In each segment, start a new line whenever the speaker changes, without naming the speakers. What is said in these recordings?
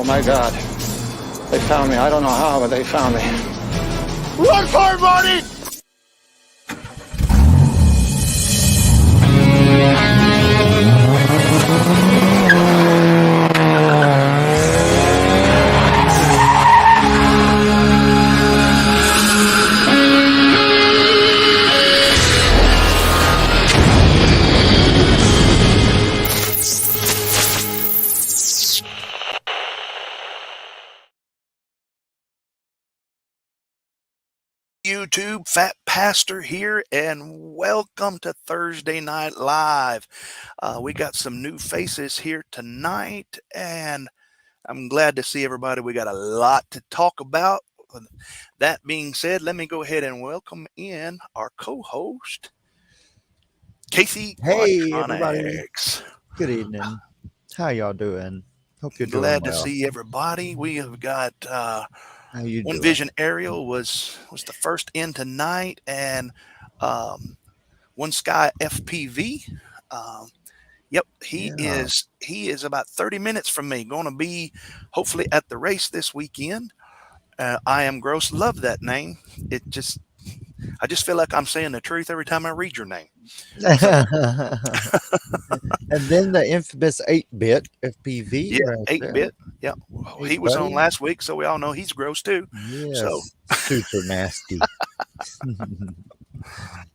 Oh my God. They found me. I don't know how, but they found me. Run for it, Marty!
YouTube, Fat Pastor here, and welcome to Thursday Night Live. We got some new faces here tonight, and I'm glad to see everybody. We got a lot to talk about. That being said, let me go ahead and welcome in our co-host, Casey.
Hey, everybody. Good evening. How y'all doing? Hope you're doing well.
Glad to see everybody. We have got
How you
One
doing?
Vision Aerial was the first in tonight, and One Sky FPV. Yep, he is about 30 minutes from me. Going to be hopefully at the race this weekend. I am Gross. Love that name. I just feel like I'm saying the truth every time I read your name. So,
and then the infamous 8-bit FPV.
Yeah, 8-bit. Yeah, he was on last week, so we all know he's gross too.
Yes,
so
super nasty.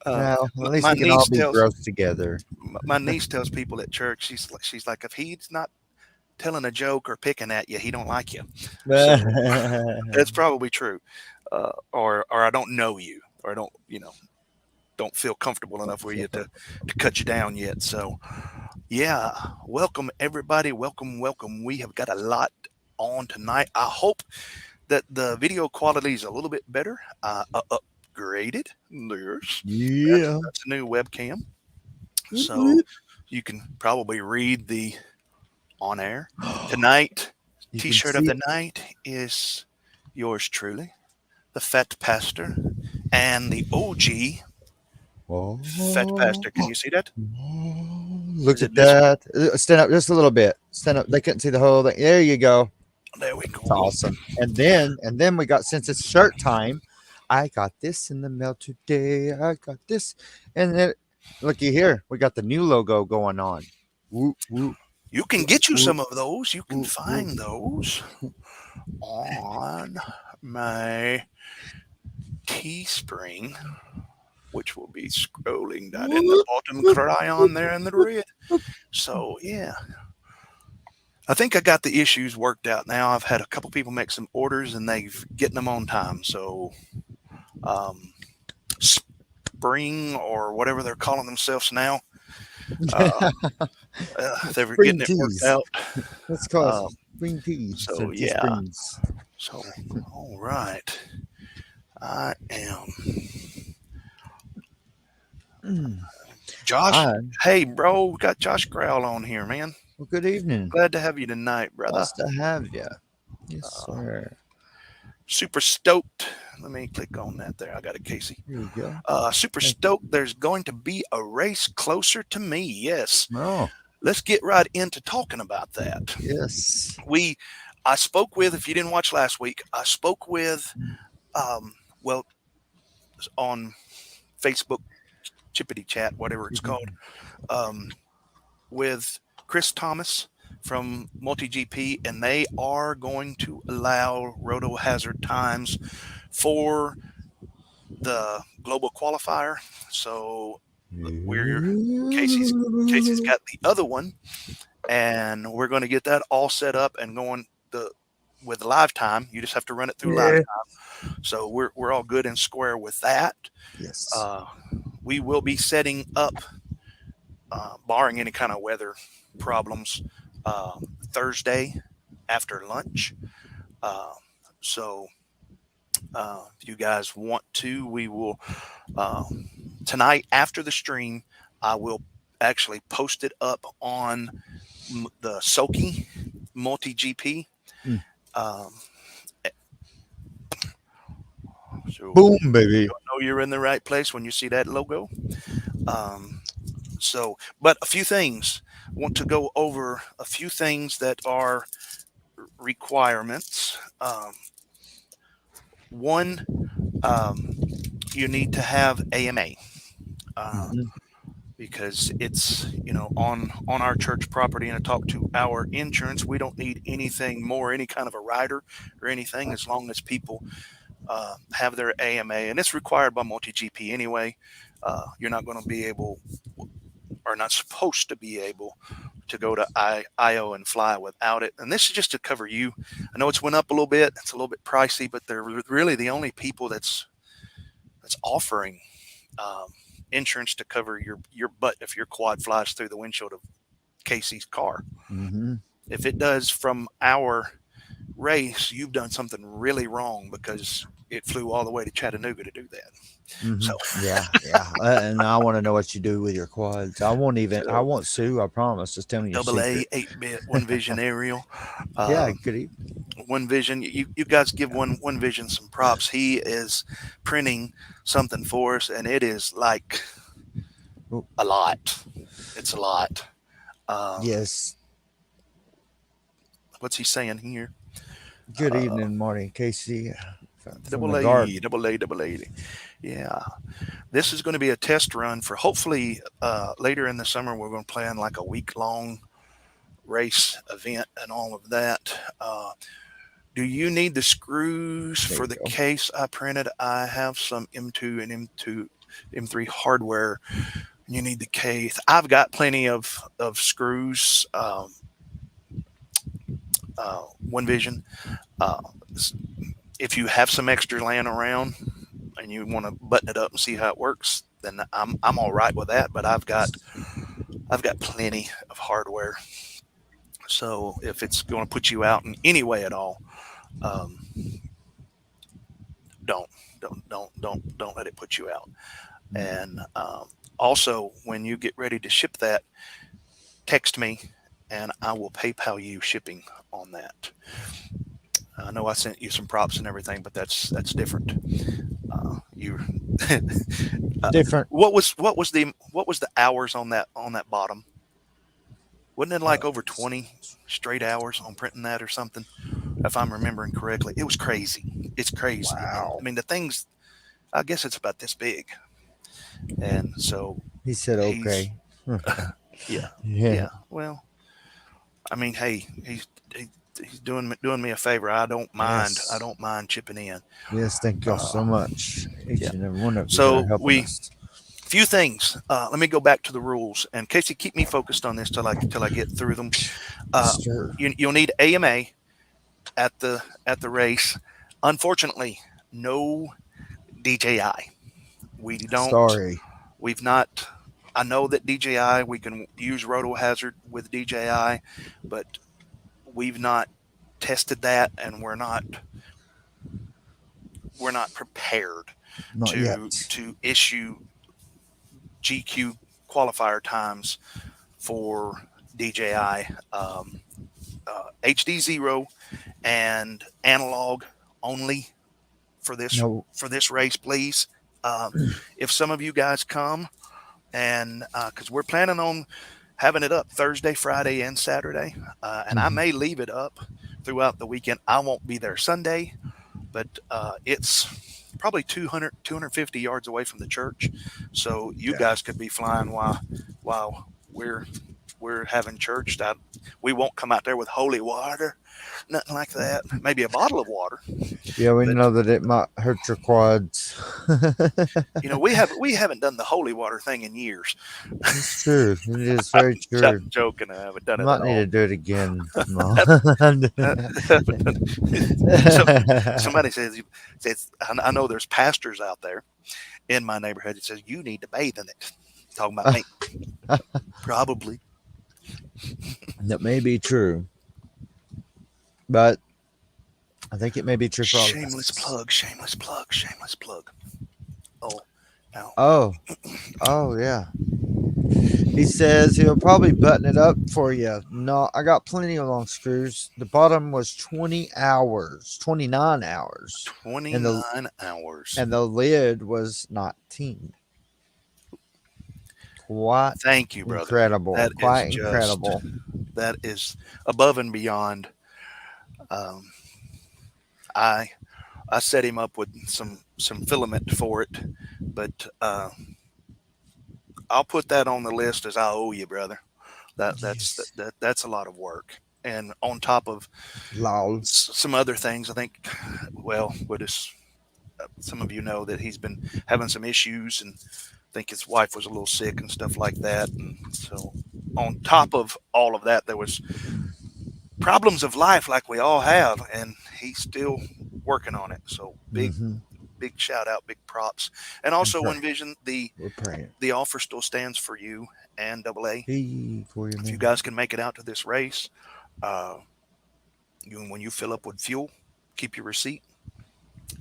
Well, at least
my
we can all
niece
be
tells-
gross together.
My niece tells people at church, she's like, if he's not telling a joke or picking at you, he don't like you. So, that's probably true. Or I don't know you, or I don't feel comfortable enough with you to cut you down yet. So, yeah, welcome everybody. Welcome. We have got a lot on tonight. I hope that the video quality is a little bit better. Upgraded.
Yeah.
That's a new webcam. So you can probably read the on air tonight. T-shirt of the night is yours truly, the Fat Pastor, and the OG Fat Pastor. Can you see that?
Look at that. Stand up just a little bit. Stand up. They couldn't see the whole thing. There you go.
There we go.
That's awesome. And then we got, since it's shirt time, I got this in the mail today. I got this. And then looky here. We got the new logo going on. Whoop, whoop.
You can get you some of those. You can find those on my Teespring, which will be scrolling down in the bottom crayon there in the red. So, yeah. I think I got the issues worked out now. I've had a couple people make some orders, and they've getting them on time. So, Spring, or whatever they're calling themselves now, they're getting it worked out.
Let's call it Spring Tees.
So, yeah.
Springs.
So, all right. I am Josh. Hey, bro, we got Josh Growl on here, man.
Well, good evening.
Glad to have you tonight, brother.
Nice to have you. Yes, sir.
Super stoked. Let me click on that there. I got it, Casey.
Here we go.
Super stoked. There's going to be a race closer to me. Yes.
Oh.
Let's get right into talking about that.
Yes.
I spoke with, if you didn't watch last week, I spoke with, on Facebook, Chippity Chat, whatever it's called, with Chris Thomas from MultiGP, and they are going to allow roto hazard times for the global qualifier. So Casey's got the other one, and we're going to get that all set up and going with live time. You just have to run it through live time. So we're all good and square with that.
Yes.
We will be setting up, barring any kind of weather problems, Thursday after lunch. So if you guys want to, we will, tonight after the stream, I will actually post it up on the Soki MultiGP. So
boom, baby.
You know you're in the right place when you see that logo. But a few things. I want to go over a few things that are requirements. One, you need to have AMA. Uh,
Mhm.
because it's on our church property, and to talk to our insurance, we don't need anything more, any kind of a rider or anything, as long as people have their AMA, and it's required by multi-GP anyway. You're not going to be able, or not supposed to be able, to go to IO and fly without it. And this is just to cover you. I know it's went up a little bit, it's a little bit pricey, but they're really the only people that's offering insurance to cover your butt if your quad flies through the windshield of Casey's car.
Mhm.
If it does from our race, you've done something really wrong, because it flew all the way to Chattanooga to do that.
Mhm.
So,
Yeah, yeah. And I want to know what you do with your quads. I won't even. I
so
won't sue. I promise. Just tell me your
double A
secret.
8-bit One Vision aerial.
Yeah.
Uh,
Good evening.
One Vision, you guys give One Vision some props. He is printing something for us, and it is like
Oh,
a lot. It's a lot. Um,
yes.
what's he saying here?
Good
Uh,
evening, Marty and Casey from the
double A,
garden.
double A, double A. Yeah. This is going to be a test run for, hopefully later in the summer. We're going to plan like a week long race event and all of that. Do you need the screws
There
for
you
the
go.
case I printed? I have some M2 and M3 hardware. You need the case. I've got plenty of screws. One Vision. Uh, if you have some extra laying around and you want to button it up and see how it works, then I'm all right with that. But I've got plenty of hardware. So if it's going to put you out in any way at all, um, don't don't let it put you out.
Mm.
And also, when you get ready to ship that, text me, and I will PayPal you shipping on that. I know I sent you some props and everything, but that's different. You, uh,
Different.
what was the hours on that bottom? Wasn't it like over 20 straight hours on printing that or something? If I'm remembering correctly, it was crazy. It's crazy. And I
Wow.
mean, the thing's, I guess it's about this big. And so
He said,
he's,
"Okay."
yeah,
Yeah.
yeah. Well, I mean, hey, he's doing me a favor. I don't mind. I
Yes.
don't mind chipping in.
Yes. Thank y'all
Uh,
so much, each
yeah.
and every one of you that are
So
helping
we
us.
few things. Let me go back to the rules, and Casey, keep me focused on this till I get through them. Uh,
Sure.
you'll need AMA at the race. Unfortunately, no DJI. We don't.
Sorry.
We've not. I know that DJI, we can use roto hazard with DJI, but we've not tested that, and we're not prepared
Not
to
yet.
to issue GQ qualifier times for DJI. HDzero and analog only for this
No.
for this race, please. If some of you guys come, and because we're planning on having it up Thursday, Friday, and Saturday, and I
Mhm.
may leave it up throughout the weekend. I won't be there Sunday, but it's probably 250 yards away from the church, so you
Yeah.
guys could be flying while we're having church. We won't come out there with holy water, nothing like that. Maybe a bottle of water,
Yeah, we
but
know that it might hurt your quads.
we haven't done the holy water thing in years.
It's true. It is very true.
I'm joking. I haven't done
You
it at
might need to
all.
do it again, Mom.
Haven't done so, somebody says I know there's pastors out there in my neighborhood that says you need to bathe in it. Talking about me, probably.
That may be true, but I think it may be true for all of
Shameless
us.
plug. Shameless plug. Shameless plug. Oh, now
Oh, oh yeah. He says he'll probably button it up for you. No, I got plenty of long screws. The bottom was 20 hours, 29 hours, and the
29 hours.
lid was 19. Quite
Thank you, brother.
incredible.
That is
Quite
just
incredible.
that is above and beyond. Um, I I set him up with some filament for it, but I'll put that on the list as I owe you, brother.
Yes.
That's a lot of work, and on top of
Lol.
some other things, I think. Well, with his, some of you know that he's been having some issues, and I think his wife was a little sick and stuff like that, and so on top of all of that, there was problems of life like we all have, and he's still working on it. So
Mm-hmm.
big shout out, big props, and
And
also
pray.
Envision
We're praying.
the offer still stands for you and Double A.
Hey, for you,
If you
man.
guys can make it out to this race, uh, when you fill up with fuel, keep your receipt,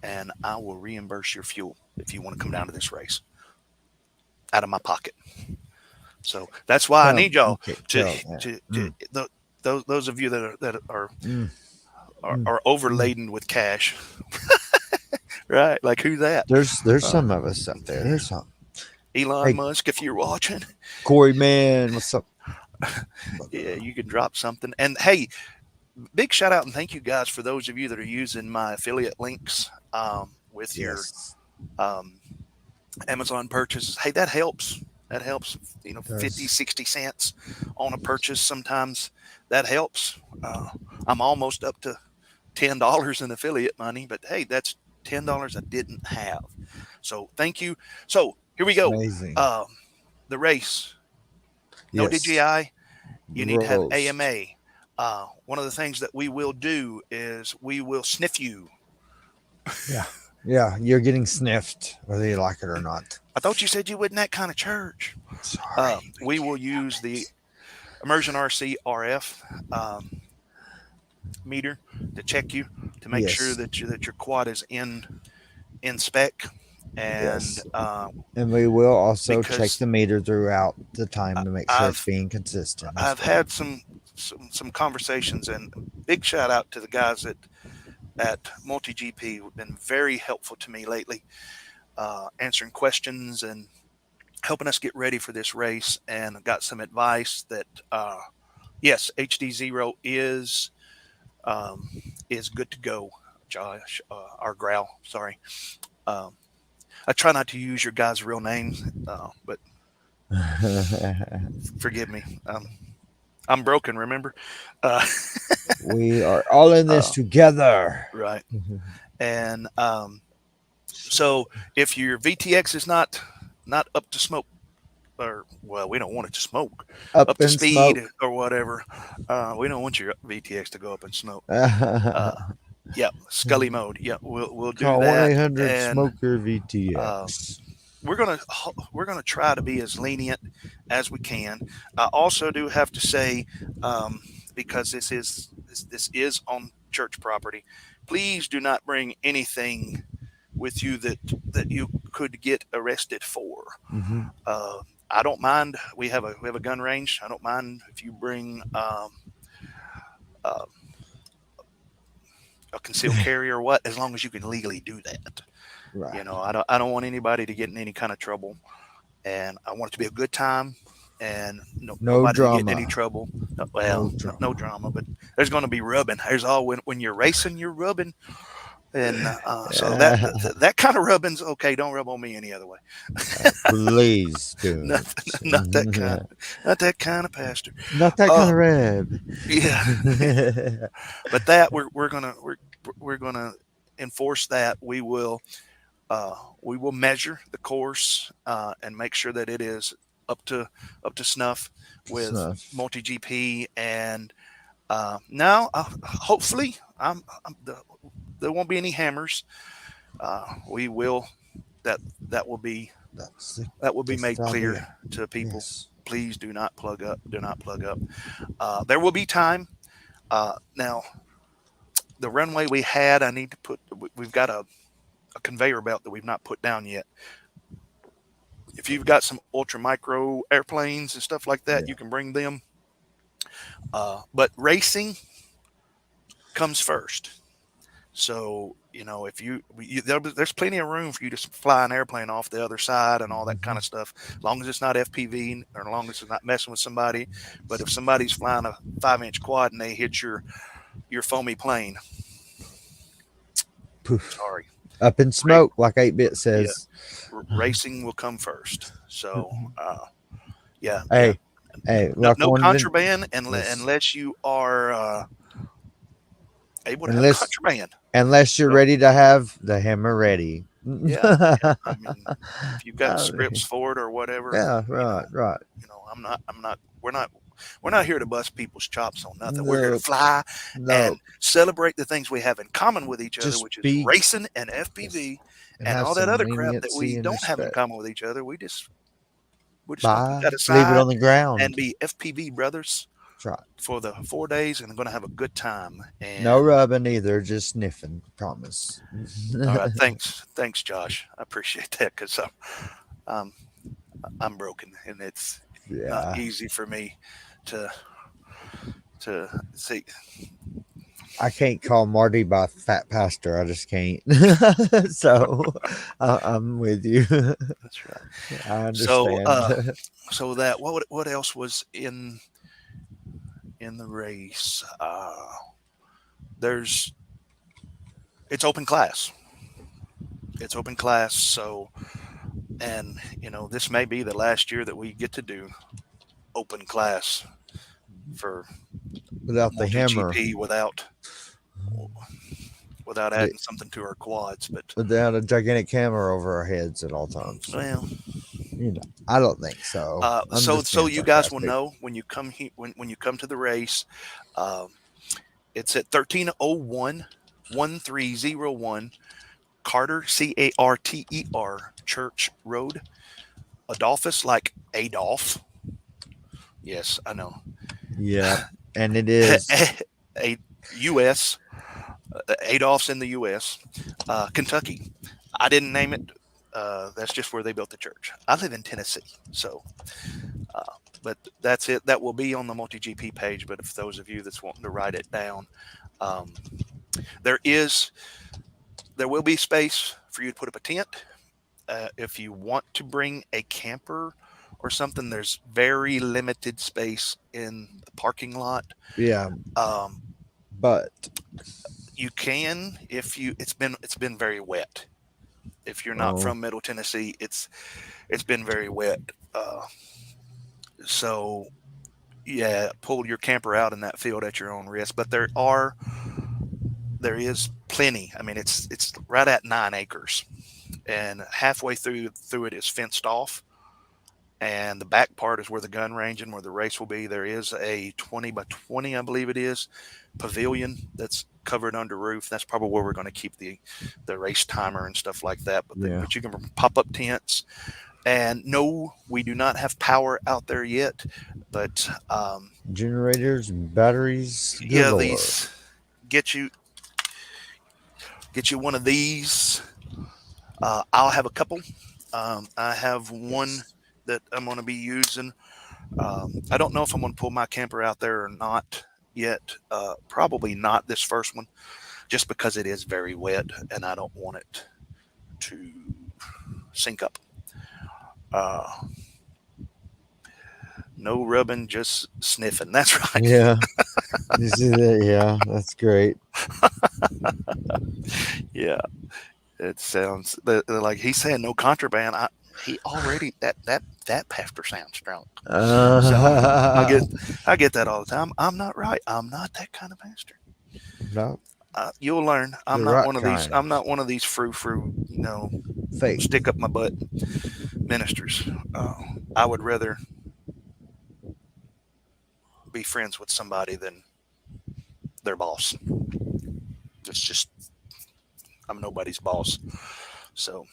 and I will reimburse your fuel if you want to come down to this race out of my pocket. So that's why I need y'all
Okay,
to
tell that.
those of you that
Mm, mm,
are
mm.
overladen with cash, right? Like who's that?
There's
Uh,
some of us out there. There's some.
Elon
Hey,
Musk, if you're watching,
Corey, man, what's up,
yeah,
brother?
you can drop something. And hey, big shout out and thank you guys for those of you that are using my affiliate links with your
Yes,
um, Amazon purchases. Hey, that helps. That helps. You know,
it
50,
does.
60 cents on a purchase sometimes. That helps. I'm almost up to $10 in affiliate money, but hey, that's $10 I didn't have. So thank you. So here we
It's
go.
amazing.
Um, the race. No
Yes,
DJI.
the
You need to have
roast.
AMA. One of the things that we will do is we will sniff you.
Yeah, yeah. You're getting sniffed, whether you like it or not.
I thought you said you wasn't that kind of church.
Sorry, we
We will
can't
use
help
the
it.
Immersion RC RF meter to check you to make sure
Yes,
that your quad is in spec, and
yes. And we will also check
because
the meter throughout the time to make sure it's
I've
being consistent as
I've
well.
had some conversations, and big shout out to the guys at Multi GP who've been very helpful to me lately, answering questions and helping us get ready for this race, and got some advice that yes, HDzero um, is good to go. Josh, our growl, sorry. Um, I try not to use your guys' real names, but forgive me. I'm broken, remember? Uh,
We are all in this
uh,
together.
right. And so if your VTX is not up to smoke, or well, we don't want it to smoke,
Up
up to
in
speed
smoke.
or whatever, we don't want your VTX to go up in smoke. Uh,
Call
yeah, Scully mode. Yeah, we'll do
1
that,
800
and
Smoker
um,
VTX.
we're gonna try to be as lenient as we can. I also do have to say, um, because this is on church property, please do not bring anything with you that you could get arrested for.
Hmm.
Uh, I don't mind. We have a gun range. I don't mind if you bring uh, a concealed carry or what, as long as you can legally do that.
Right.
I don't want anybody to get in any kind of trouble, and I want it to be a good time, and
No
nobody to get in any
drama.
trouble.
No
Well, no
drama.
drama, but there's going to be rubbing. There's all when you're racing, you're rubbing, and so that kind of rubbing's okay. Don't rub on me any other way.
Please
not,
don't.
not that kind, not that kind of pastor.
Not that kind
Uh,
of red.
yeah, but that we're gonna enforce that. We will measure the course and make sure that it is up to snuff with
Snuff.
multi GP, and now hopefully there won't be any hammers. We will that that will be
That's the,
that will be
that's
made
the
clear
idea.
to people.
Yes.
Please do not plug up. Do not plug up. There will be time. Now the runway we had, I need to put. We've got a conveyor belt that we've not put down yet. If you've got some ultra micro airplanes and stuff like that,
Yeah.
you can bring them. But racing comes first. So if there's plenty of room for you to fly an airplane off the other side and all that kind
Hmm.
of stuff, as long as it's not FPV or as long as it's not messing with somebody. But if somebody's flying a 5-inch quad and they hit your your foamy plane.
Poof.
Sorry.
Up in smoke, like 8-bit says.
Racing will come first. So, yeah.
Hey, hey,
No,
like
no
one of the
contraband
yes.
unless you are able to have
unless
contraband.
unless you're
So,
ready to have the hammer ready.
yeah. I mean, if you've got
I
scripts
mean,
for it or whatever,
yeah, right, right.
I'm not. We're not here to bust people's chops on nothing. We're here to
No,
fly
no.
and celebrate the things we have in common with each other,
Just
which is
be
racing and
yes,
FPV
and
and
have
all that
some
other crap that
leniency
we
and
don't have in
respect.
common with each other. We're just gonna put
Bye.
that
Leave it
aside
on the
and
ground.
be FPV brothers
That's right.
for the 4 days, and going to have a good time.
No
And
rubbing either, just sniffing. Promise.
all right, thanks, Josh. I appreciate that because I'm I'm broken, and it's not
Yeah.
easy for me to see.
I can't call Marty by fat pastor. I just can't. So I'm with you.
That's right.
I
So,
understand.
so that what else was in the race? There's it's open class. It's open class. So, and this may be the last year that we get to do open class for
Without the hammer,
MultiGP without
the,
adding something to our quads. But
without a gigantic hammer over our heads at all times.
well,
I don't think so. I'm just
so
being
you guys will
sarcastic.
know when you come when you come to the race. Um, it's at 1301 1301 Carter Carter Church Road, Adolphus, like Adolf. Yes, I know.
Yeah, and it is.
A U.S. Adolph's in the U.S. Kentucky. I didn't name it. That's just where they built the church. I live in Tennessee, so. But that's it. That will be on the MultiGP page. But if those of you that's wanting to write it down, um, there will be space for you to put up a tent. If you want to bring a camper or something, there's very limited space in the parking lot.
Yeah,
Um,
but
you can if you. It's been very wet. If you're not
oh
from Middle Tennessee, it's been very wet. So yeah, pull your camper out in that field at your own risk. But there is plenty. I mean, it's right at 9 acres, and halfway through it is fenced off. And the back part is where the gun range and where the race will be. There is a 20 by 20, I believe it is, pavilion that's covered under roof. That's probably where we're going to keep the race timer and stuff like that.
yeah,
But you can pop up tents. And no, we do not have power out there yet. But
generators and batteries
yeah,
galore.
these get you one of these. I'll have a couple. I have one that I'm going to be using. I don't know if I'm going to pull my camper out there or not yet. Probably not this first one, just because it is very wet and I don't want it to sink up. No rubbing, just sniffing. That's right.
Yeah, you see that? Yeah, that's great.
Yeah, it sounds like he's saying no contraband. He already that pastor sounds drunk. So I get that all the time. I'm not right. I'm not that kind of pastor.
No,
You'll learn. I'm
the
not
right
one of these.
kind.
I'm not one of these frou,
Fake.
stick up my butt ministers. I would rather be friends with somebody than their boss. It's just I'm nobody's boss. So,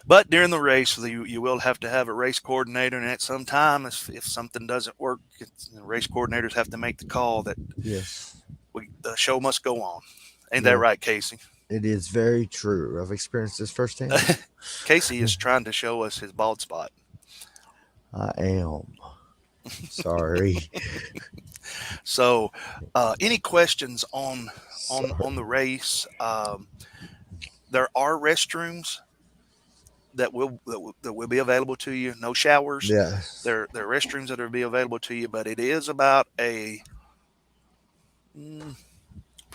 but during the race, you will have to have a race coordinator, and at some time, if something doesn't work, the race coordinators have to make the call that
Yes,
the show must go on. Ain't
yeah,
that right, Casey?
it is very true. I've experienced this firsthand.
Casey is trying to show us his bald spot.
I am sorry.
So, any questions on
Sorry.
the race? There are restrooms that will be available to you. No showers.
Yes.
There are restrooms that will be available to you, but it is about a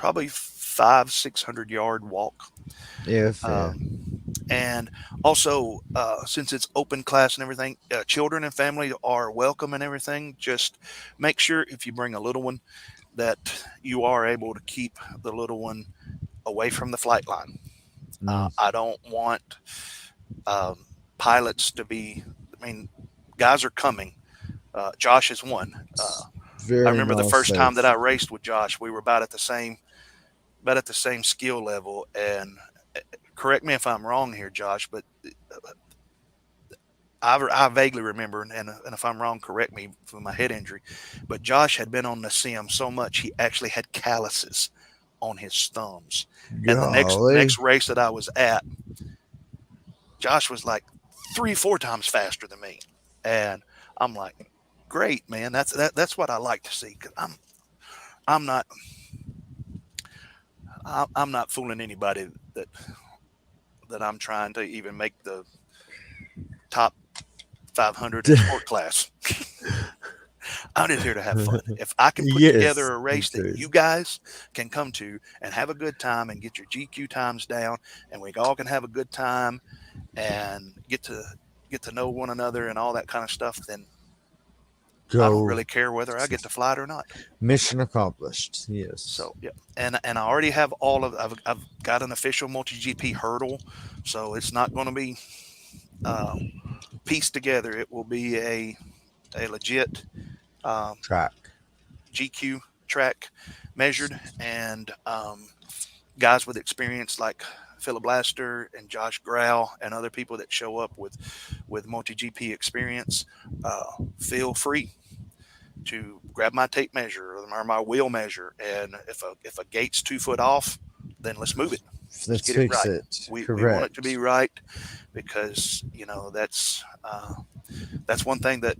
probably 500-600 yard walk.
If
And also, since it's open class and everything, children and family are welcome and everything. Just make sure if you bring a little one that you are able to keep the little one away from the flight line. I don't want um, pilots to be. I mean, guys are coming. Josh is one. I
very
remember the
not
first time that
safe.
I raced with Josh, we were about at the same skill level. And correct me if I'm wrong here, Josh, but I vaguely remember, and if I'm wrong, correct me for my head injury. But Josh had been on the sim so much he actually had calluses on his thumbs. And the
Golly.
next race that I was at, Josh was like 3 or 4 times faster than me, and I'm like, great, man. That's what I like to see. Cause I'm not I'm not fooling anybody that I'm trying to even make the top 500 in sport class. I'm just here to have fun. If I can put
Yes,
together a
me
race that
too.
you guys can come to and have a good time and get your GQ times down, and we all can have a good time and get to know one another and all that kind of stuff, then I don't
Go.
really care whether I get to fly it or not.
Mission accomplished. Yes.
So yeah, and I already have I've got an official MotoGP hurdle, so it's not going to be uh, pieced together. It will be a legit um,
Track.
GQ track measured, and guys with experience like Philip Blaster and Josh Grau and other people that show up with MotoGP experience, feel free to grab my tape measure or my wheel measure, and if a gate's 2 foot off, then let's move it.
Let's
Get it
fix
right.
it.
We want it to be
Correct.
right because that's one thing that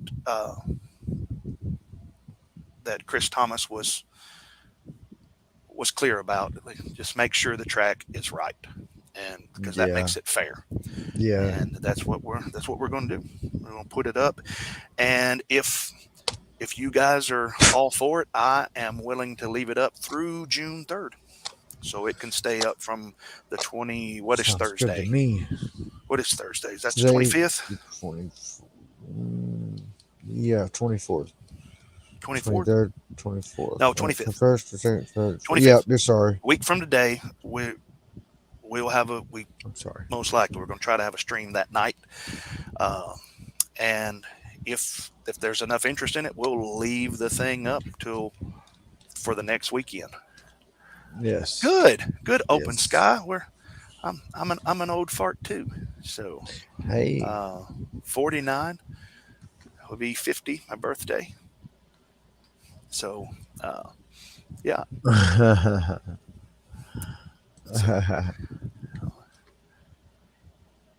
Chris Thomas was clear about. Just make sure the track is right, and because that
Yeah.
makes it fair.
Yeah.
And that's what we're going to do. We're going to put it up, and if you guys are all for it, I am willing to leave it up through June 3rd, so it can stay up from the 20. What is
Sounds good to
Thursday?
me.
What is Thursday? Is that the
Today,
25th?
the 20, mm, yeah, 24th,
24th?
23rd, 24th,
No, 25th.
21st, 23rd. Yeah,
25th.
you're sorry.
Week from today, we'll have we
I'm sorry.
most likely we're going to try to have a stream that night, uh, and if there's enough interest in it, we'll leave the thing up till for the next weekend.
Yes.
Good open
Yes.
sky. I'm an old fart too, so
Hey.
uh, 49 will be 50 my birthday. So yeah, so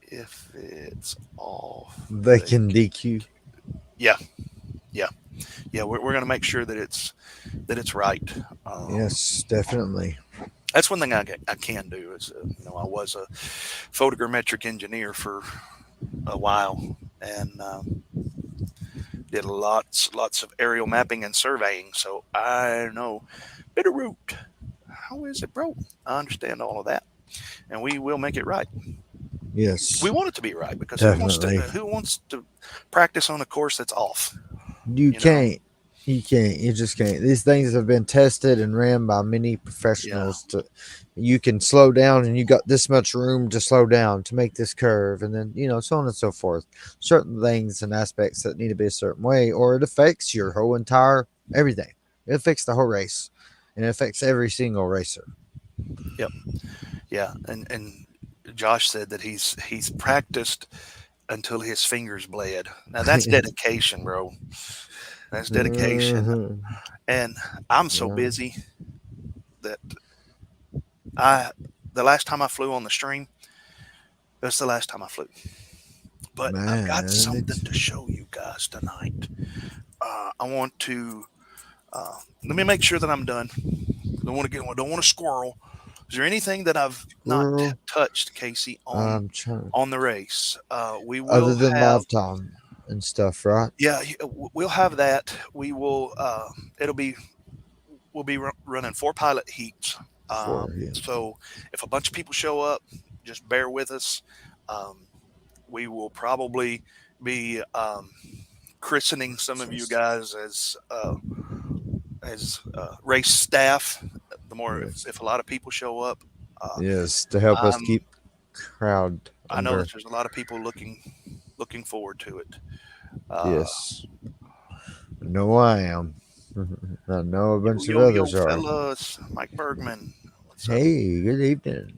if it's off,
They can DQ.
yeah, yeah, yeah. We're going to make sure that it's right.
Yes, definitely.
That's one thing I can do is I was a photogrammetric engineer for a while and did lots of aerial mapping and surveying, so I know Bitterroot. How is it, bro? I understand all of that, and we will make it right.
Yes,
We want it to be right because
definitely.
who wants to practice on a course that's off?
You
You know?
can't. You can't. You just can't. These things have been tested and ran by many
Yeah,
professionals. To you can slow down, and you got this much room to slow down to make this curve, and then so on and so forth. Certain things and aspects that need to be a certain way, or it affects your whole entire everything. It affects the whole race, and it affects every single racer.
yep, yeah. And Josh said that he's practiced until his fingers bled. Now that's dedication, bro. That's dedication.
Mhm.
And I'm so
Yeah.
busy that I the last time I flew on the stream, that's the last time I flew. But I've got
Man,
something to show you guys tonight. I want to let me make sure that I'm done. Don't want to squirrel. Is there anything that I've not
squirrel.
touched, Casey,
I'm trying.
on the race? We
Other
will
than
have
lifetime and stuff, right?
yeah, we'll have that. We will. It'll be we'll be running 4 pilot heats
Yeah.
So if a bunch of people show up, just bear with us. Um, we will probably be christening some of you guys as race staff. The more
Yes.
if a lot of people show up, uh,
Yes, to help us
I'm
keep crowd
I know
under.
that there's a lot of people looking forward to it. Uh,
Yes. I know I am. I know a bunch of
yo yo
others are.
fellas, Mike Bergman, what's up?
Hey, good evening.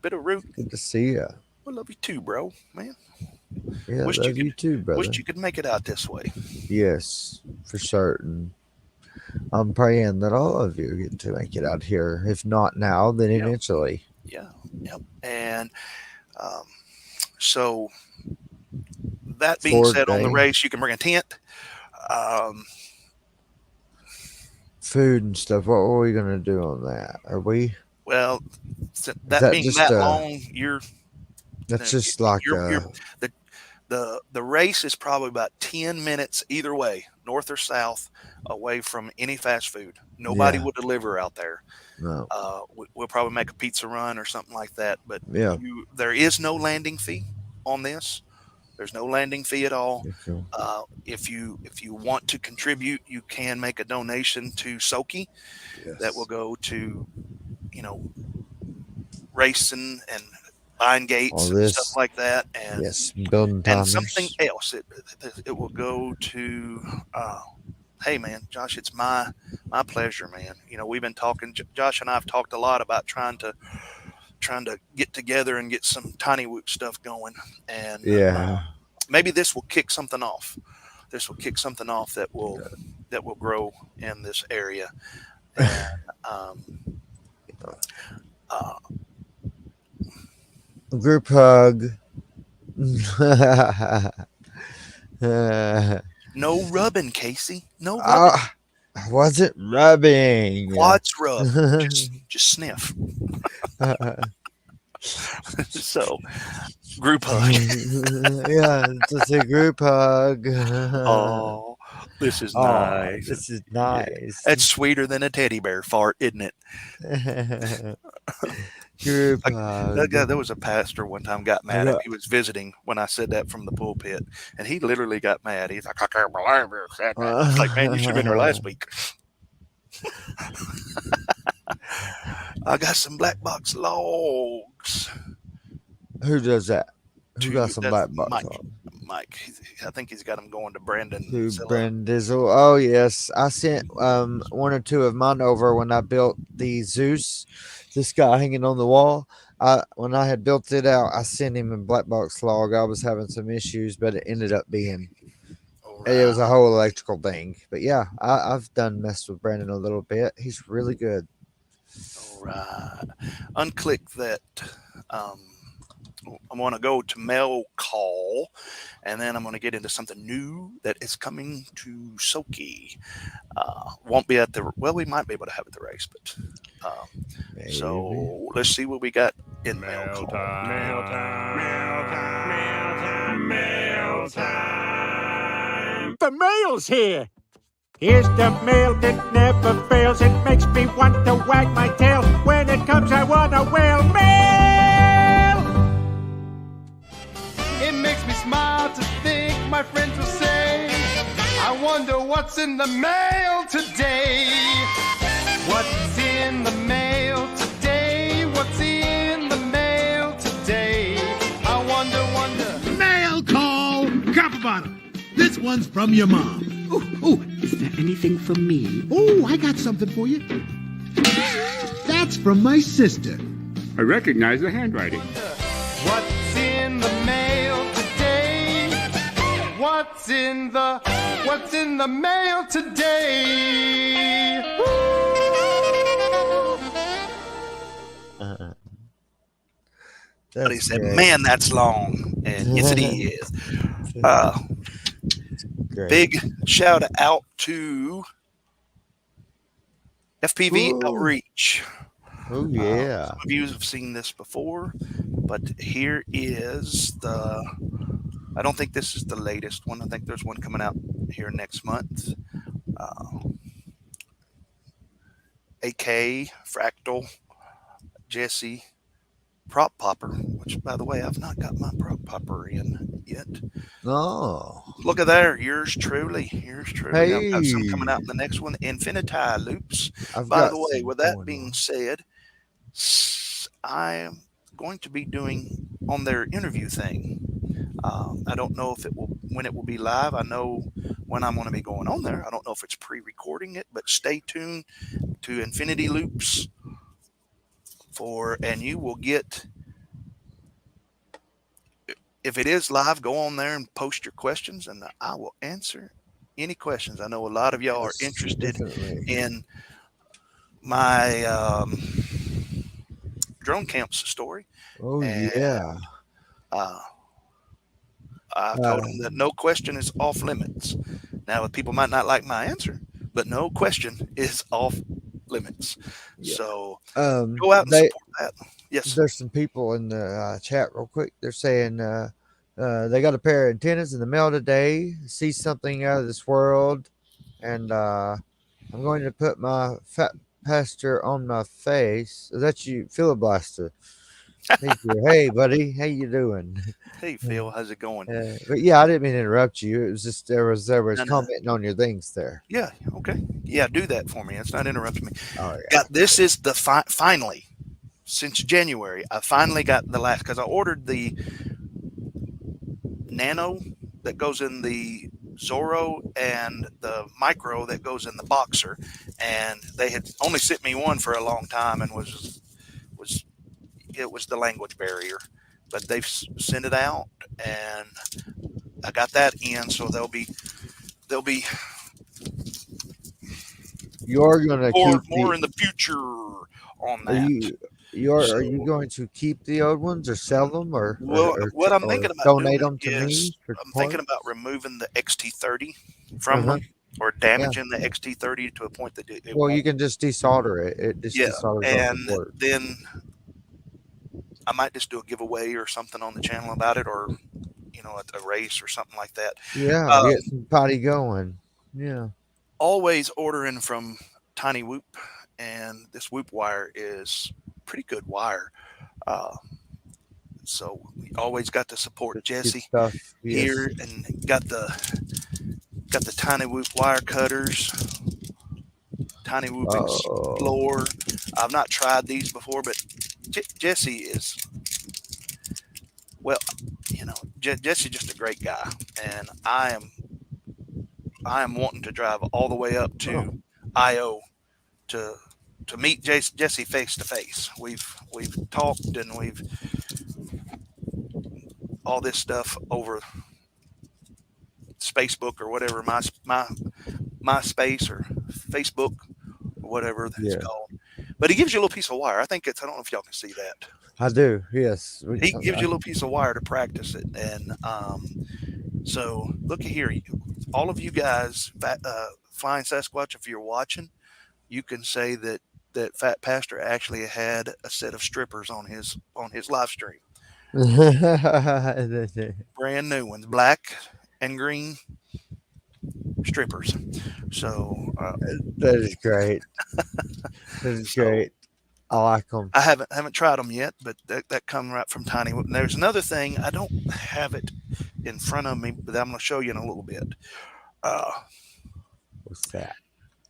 Bit of root.
Good to see you.
I love you too, bro. Man,
Yeah,
wished you
love you
could
too, brother.
wished you could make it out this way.
Yes, for certain. I'm praying that all of you get to make it out here. If not now, then
Yeah.
eventually.
Yeah, yep. And um, so that being
Ford
said, on the
Day.
race, you can bring a tent. Um,
Food and stuff. What were we gonna do on that? Are we?
well, that
That
being
just
that long,
that's just like
you're the race is probably about 10 minutes either way, north or south, away from any fast food. Nobody
Yeah.
will deliver out there.
no.
We'll probably make a pizza run or something like that. But
Yeah.
there is no landing fee on this. There's no landing fee at all.
Okay.
If you want to contribute, you can make a donation to Soki
Yes.
that will go to, you know, racing and buying gates
All
and
this.
stuff like that. And
Yes, building
and
timers.
something else. It will go to. Hey man, Josh, it's my pleasure, man. You know, we've been talking. Josh and I have talked a lot about trying to get together and get some TinyWhoop stuff going, and
Yeah.
maybe this will kick something off. This will kick something off that will grow in this area. And,
Group hug.
no rubbing, Casey. No rubbing.
I wasn't rubbing.
Quads rub. Just sniff. So, group hug.
Yeah, just a group hug.
Oh, this is
Oh,
nice.
this is nice.
That's sweeter than a teddy bear fart, isn't it?
Group hug.
There was a pastor one time got mad at me. He was visiting when I said that from the pulpit, and he literally got mad. He's like, I can't believe you said that. It's like, man, you should have been here last week. I got some black box logs.
Who does that? Who got some
That's
black box
Mike.
on?
Mike, I think he's got them going to Brandon.
To
Zilla.
Brandizzle. Oh yes, I sent one or two of mine over when I built the Zeus. This guy hanging on the wall. When I had built it out, I sent him a black box log. I was having some issues, but it ended up being it was a whole electrical thing. But yeah, I've done messed with Brandon a little bit. He's really good.
All right. Unclick that. I'm going to go to mail call, and then I'm going to get into something new that is coming to Soki. Won't be at the we might be able to have it at the race, but so let's see what we got in mail call.
Mail time. The mail's here. Here's the mail that never fails. It makes me want to wag my tail. When it comes, I want a whale. Mail!
It makes me smile to think my friends will say, I wonder what's in the mail today. What's in the mail today? What's in the mail today? I wonder.
Mail call! Copper bottom. This one's from your mom. Oh, is there anything from me? Oh, I got something for you. That's from my sister.
I recognize the handwriting.
What's in the mail today? What's in the mail today?
But he said, "Man, that's long," and yes, it is.
Great.
Big shout out to FPV Outreach.
Oh yeah.
Some of you have seen this before, but here is the. I don't think this is the latest one. I think there's one coming out here next month. AK Fractal Jesse prop popper, which, by the way, I've not got my prop popper in yet.
Oh,
Look at there, yours truly. I've got some coming out
hey,
in the next one. Infiniti loops.
I've
By
got
the way,
some
with that
going
being
on.
said, I am going to be doing on their interview thing. I don't know if when it will be live. I know when I'm going to be going on there. I don't know if it's pre-recording it, but stay tuned to Infinity Loops and you will get. If it is live, go on there and post your questions, and I will answer any questions. I know a lot of y'all are
Yes,
interested
definitely.
in my drone camps story,
Oh
and
yeah.
uh, I told
Uh,
them that no question is off limits. Now, people might not like my answer, but no question is off limits.
yeah.
So go out and
They
support that. Yes.
There's some people in the chat real quick. They're saying they got a pair of antennas in the mail today. See something out of this world, and I'm going to put my fat pasture on my face. Is that you, Filibuster? Hey, buddy, how you doing?
Hey, Phil, how's it going?
But yeah, I didn't mean to interrupt you. It was just there was
No.
commenting on your things there.
Yeah. Okay. Yeah, do that for me. It's not interrupting me.
Oh yeah.
Got this is the finally since January. I finally got the last because I ordered the Nano that goes in the Zorro and the Micro that goes in the Boxer, and they had only sent me one for a long time, and was it was the language barrier, but they've sent it out, and I got that in, so they'll be
You're gonna keep
more in the future on
Are
that.
are you
So
going to keep the old ones or sell them
well, what I'm
or
thinking about
donate
doing
them to me
is
for
I'm thinking
parts?
about removing the XT30 from
Uh-huh.
them or
Yeah.
damaging the XT30 to a point that it
Well, you
won't.
can just desolder it. It just
Yeah,
desolders off the
and
board.
then I might just do a giveaway or something on the channel about it, or a race or something like that.
Yeah,
Um,
get some potty going. Yeah.
Always ordering from TinyWhoop, and this Whoop wire is pretty good wire. Uh, so we always got to support
That's good
Jesse
stuff. Yes.
here, and got the TinyWhoop wire cutters, TinyWhoop
Oh,
Explorer. I've not tried these before, but Jesse is well, Jesse's just a great guy, and I am wanting to drive all the way up to IO to meet Jesse face to face. We've talked and we've all this stuff over Facebook or whatever my space or Facebook or whatever it's
yeah.
called. But he gives you a little piece of wire. I don't know if y'all can see that.
I do. Yes.
He gives you a little piece of wire to practice it, and so look at here, all of you guys, Flying Sasquatch, if you're watching, you can say that Fat Pastor actually had a set of strippers on his live stream, brand new ones, black and green strippers. So
That is great. That is great. I like them.
I haven't tried them yet, but that come right from Tiny. And there's another thing, I don't have it in front of me, but I'm going to show you in a little bit.
What's that?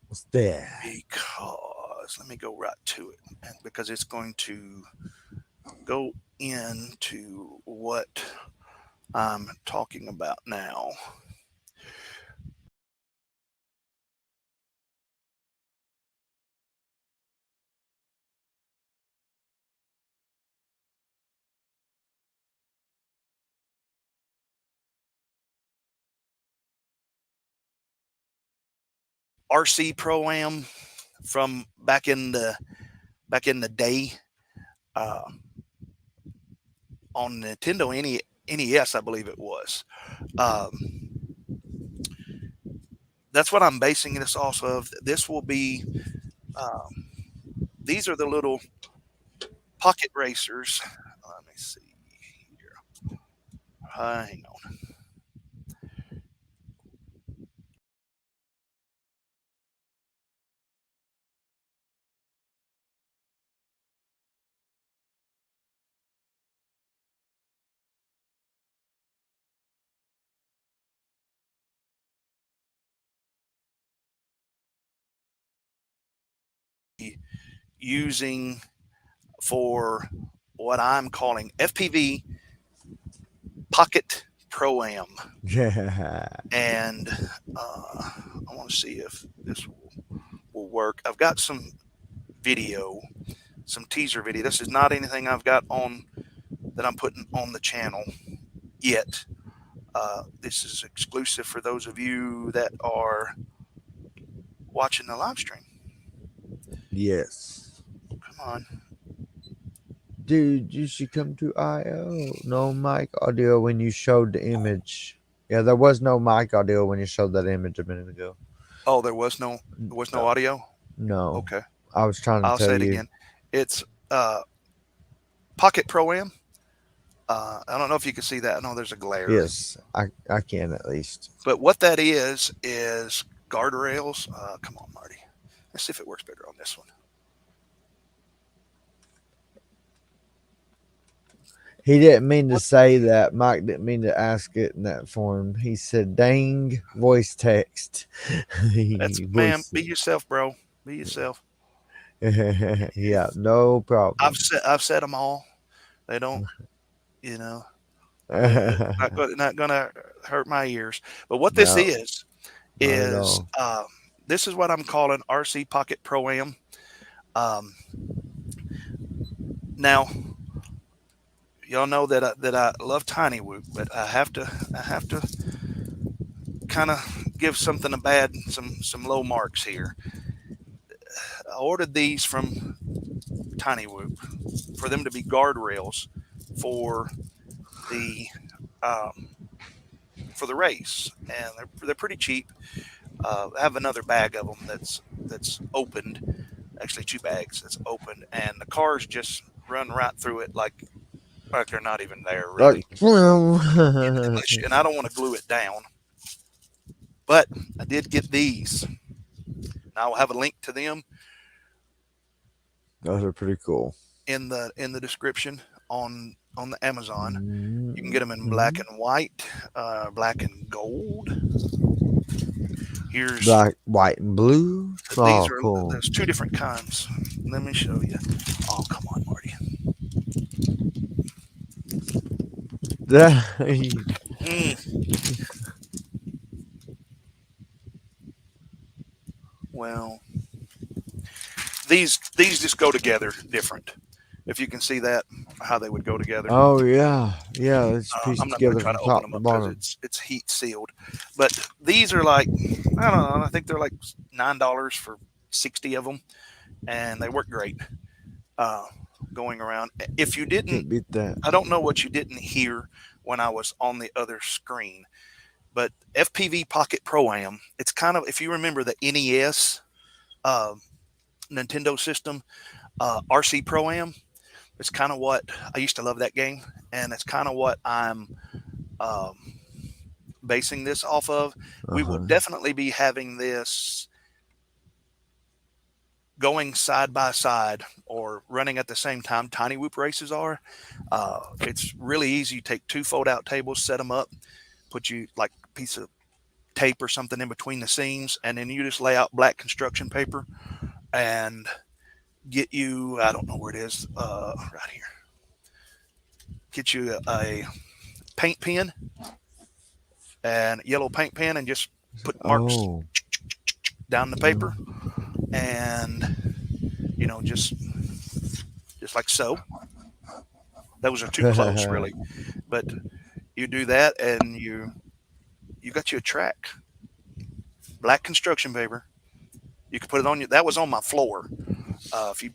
What's that?
Because let me go right to it, because it's going to go into what I'm talking about now. RC Pro-Am from back in the day, on Nintendo NES, I believe it was. That's what I'm basing this off of. This will be, these are the little pocket racers. Let me see here. Hang on. using for what I'm calling FPV Pocket Pro-Am.
Yeah.
And I want to see if this will work. I've got some video, some teaser video. This is not anything I've got on that I'm putting on the channel yet. This is exclusive for those of you that are watching the live stream.
Yes.
Come on.
Dude, you should come to IO. No mic audio when you showed the image. Yeah, there was no mic audio when you showed that image a minute ago.
Oh, there was no audio?
No.
Okay.
I was trying to
I'll
tell
say it
you.
again. It's Pocket Pro-Am. I don't know if you can see that. I know there's a glare.
Yes, I can at least.
But what that is guardrails. Come on, Marty. Let's see if it works better on this one.
He didn't mean to say that. Mike didn't mean to ask it in that form. He said, dang, voice text.
Man, be yourself, bro. Be yourself.
Yeah, no problem.
I've said them all. They don't, not gonna hurt my ears. But what this is this is what I'm calling RC Pocket Pro-Am. Now, y'all know that I love TinyWhoop, but I have to kind of give something some low marks here. I ordered these from TinyWhoop for them to be guardrails for the race, and they're pretty cheap. I have another bag of them that's opened, actually 2 bags that's opened, and the cars just run right through it like they're not even there, really. And I don't want to glue it down, but I did get these. And I will have a link to them.
Those are pretty cool.
In the description on the Amazon. You can get them in black and white, black and gold. Here's
black, white, and blue.
These are
cool.
There's 2 different kinds. Let me show you. Oh, come on, Marty. Well, these just go together different. If you can see that, how they would go together.
Oh yeah, let's piece
I'm not
together
going to try to
from
open
top
them
to
up
bottom.
because it's heat sealed. But these are like, I don't know, I think they're like $9 for 60 of them, and they work great. Going around. If you didn't
beat that.
I don't know what you didn't hear when I was on the other screen, but FPV Pocket Pro-Am, it's kind of, if you remember the NES Nintendo system, RC Pro-Am, it's kind of what I used to love that game, and it's kind of what I'm basing this off of. We will definitely be having this going side by side or running at the same time TinyWhoop races are. It's really easy. You take 2 fold-out tables, set them up, put you like a piece of tape or something in between the seams, and then you just lay out black construction paper and get you, I don't know where it is, right here. Get you a paint pen and yellow paint pen and just put marks down the paper, and just like so. Those are too close, really, but you do that, and you got you a track, black construction paper. You can put it on you. That was on my floor. If you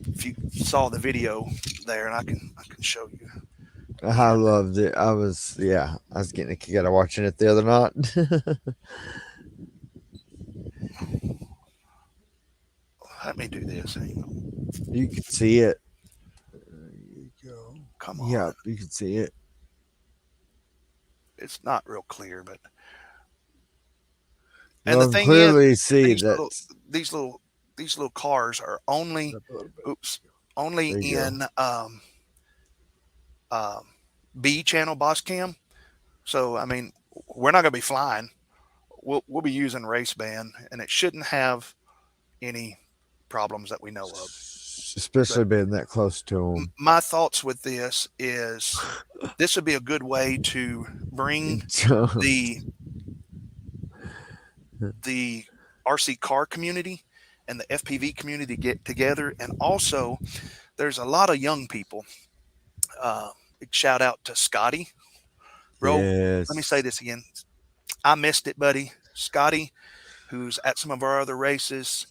saw the video there, and I can show you.
I loved it. I was getting a kick out of watching it the other night.
Let me do this.
You can see it.
There you go. Come on.
Yeah, you can see it.
It's not real clear, but
and the thing clearly is, see that
these little cars are only in B channel boss cam. So I mean, we're not going to be flying. We'll be using race band, and it shouldn't have any problems that we know of.
especially being that close to them.
My thoughts with this is this would be a good way to bring the RC car community and the FPV community get together. And also, there's a lot of young people. Big shout out to Scotty. Bro, let me say this again. I missed it, buddy. Scotty, who's at some of our other races,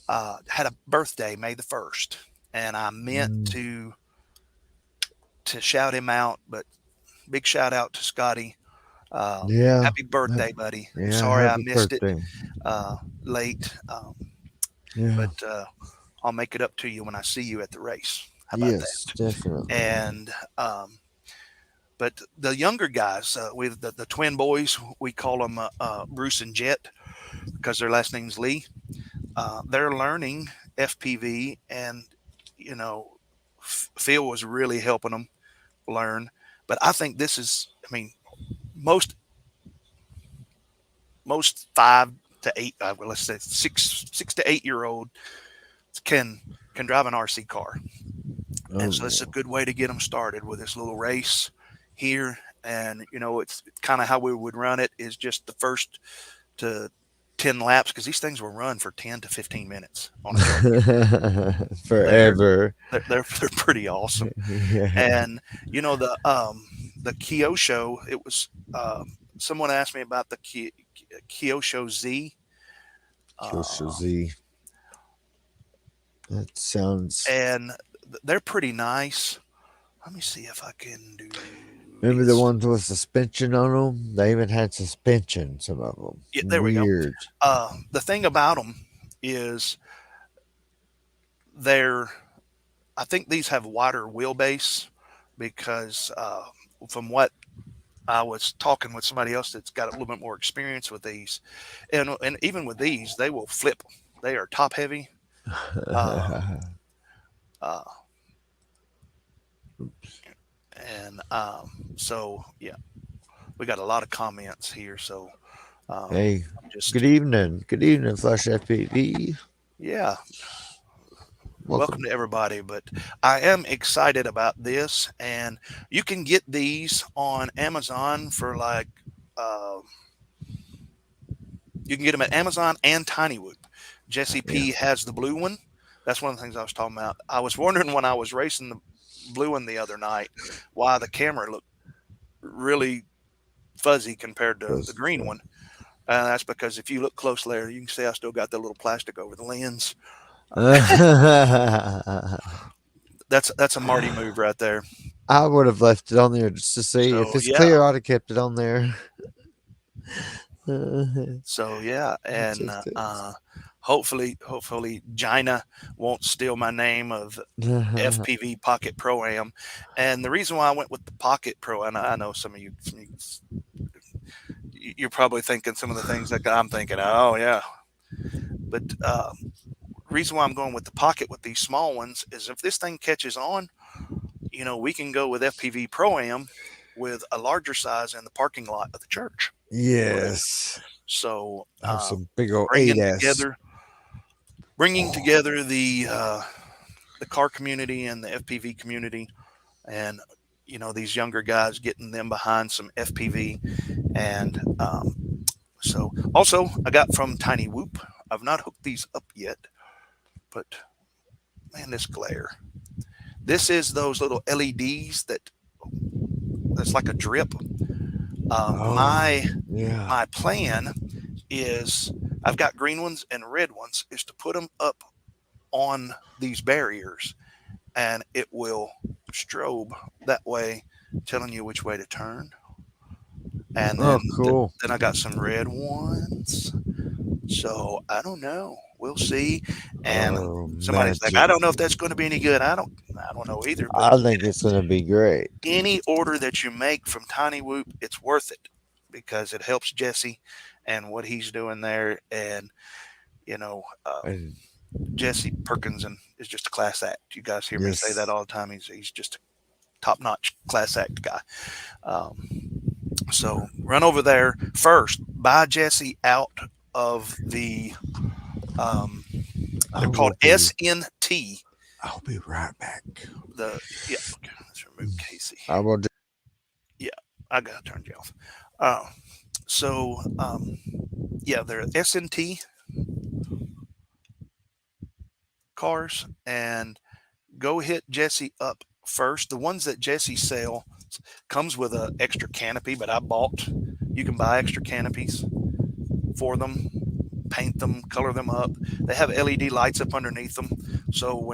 had a birthday May the 1st. And I meant to shout him out, but big shout out to Scotty. Happy birthday, buddy.
Yeah,
sorry I missed it late. But I'll make it up to you when I see you at the race. How about that?
Definitely.
And but the younger guys, with the twin boys, we call them Bruce and Jet because their last name's Lee. They're learning FPV, and Phil was really helping them learn. But I think this is, most 5 to 8, let's say 6 to 8 year old can drive an RC car. And so it's a good way to get them started with this little race here. And, it's kind of how we would run it is just the first to 10 laps, because these things will run for 10 to 15 minutes on a
forever.
They're pretty awesome. And the Kyosho, it was someone asked me about the Kyosho Z.
Kyosho Z. That sounds.
And they're pretty nice. Let me see if I can do.
Remember the ones with suspension on them? They even had suspension, some of them.
Yeah, there we go. The thing about them is I think these have wider wheelbase because from what I was talking with somebody else that's got a little bit more experience with these, and even with these, they will flip. They are top heavy. And so yeah, we got a lot of comments here. So
hey, good evening, Flash FPV.
Yeah, welcome to everybody. But I am excited about this, and you can get these on Amazon for like you can get them at Amazon and TinyWhoop. Jesse P has the blue one. That's one of the things I was talking about. I was wondering when I was racing the blue one the other night why the camera looked really fuzzy compared to the green one. That's because if you look close there, you can see I still got the little plastic over the lens. That's a Marty move right there.
I would have left it on there just to see if it's clear. I'd have kept it on there.
So yeah, and hopefully Gina won't steal my name of FPV Pocket Pro-Am. And the reason why I went with the Pocket Pro, and I know some of you're probably thinking some of the things that I'm thinking, oh yeah. But reason why I'm going with the Pocket with these small ones is if this thing catches on, we can go with FPV Pro-Am with a larger size in the parking lot of the church.
Yes.
So
some big old 8S.
Bringing together the car community and the FPV community, and these younger guys, getting them behind some FPV. And so also I got from TinyWhoop. I've not hooked these up yet, but man, this glare. This is those little LEDs that's like a drip. My plan is, I've got green ones and red ones, is to put them up on these barriers, and it will strobe that way, telling you which way to turn. And then,
cool.
Then I got some red ones. So I don't know. We'll see. And somebody's like, I don't know if that's going to be any good. I don't know either.
I think it's going to be great.
Any order that you make from TinyWhoop, it's worth it because it helps Jesse and what he's doing there. And, Jesse Perkins is just a class act. You guys hear me say that all the time. He's just a top-notch class act guy. So run over there first. Buy Jesse out of the they're called SNT
I'll be right back.
Okay, let's remove Casey.
I will.
I gotta turn you off. They're S&T cars, and go hit Jesse up first. The ones that Jesse sell comes with an extra canopy, but you can buy extra canopies for them, paint them, color them up. They have LED lights up underneath them, so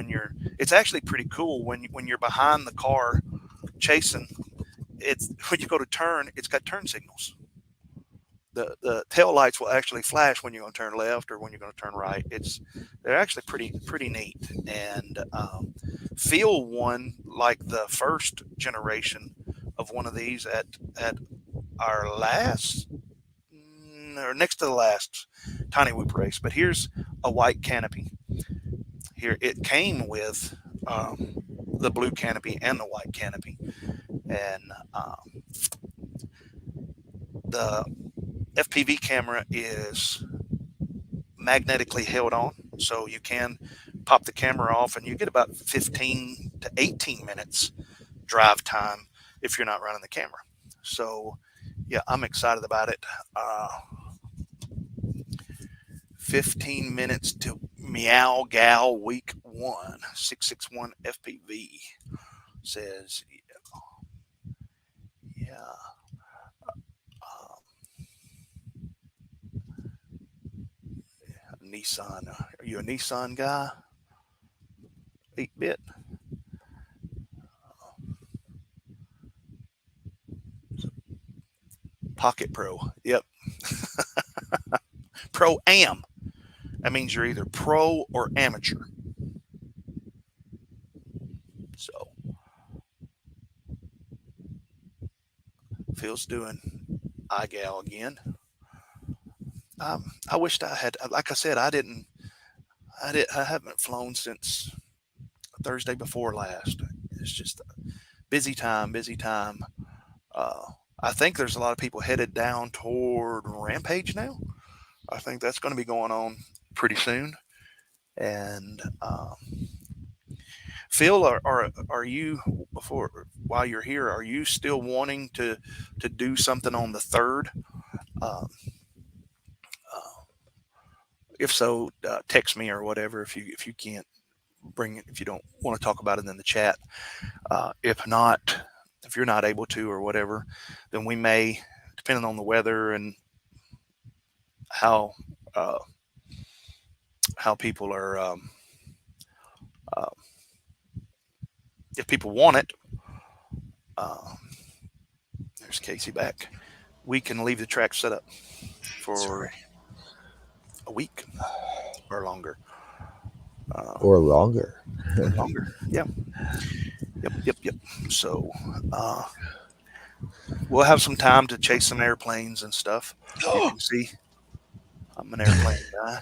it's actually pretty cool when you're behind the car chasing. When you go to turn, it's got turn signals. The tail lights will actually flash when you're going to turn left or when you're going to turn right. They're actually pretty neat. And feel one like the first generation of one of these at our last or next to the last TinyWhoop race. But here's a white canopy. Here it came with the blue canopy and the white canopy, and the FPV camera is magnetically held on, so you can pop the camera off and you get about 15 to 18 minutes drive time if you're not running the camera. So yeah, I'm excited about it. 15 minutes to Meow Gal week 1, 661 FPV says, yeah. Nissan. Are you a Nissan guy? 8-bit. Pocket Pro. Yep. Pro Am. That means you're either pro or amateur. So Phil's doing iGal again. I wished I had, like I said, I haven't flown since Thursday before last. It's just a busy time. I think there's a lot of people headed down toward Rampage now. I think that's going to be going on pretty soon. And Phil, are you, while you're here, are you still wanting to do something on the 3rd? If so, text me or whatever if you can't bring it, if you don't want to talk about it in the chat. If not, if you're not able to or whatever, then we may, depending on the weather and how people are, if people want it, there's Casey back. We can leave the track set up for a week or longer.
Or longer.
Yeah. Yep. So we'll have some time to chase some airplanes and stuff. You can see I'm an airplane guy.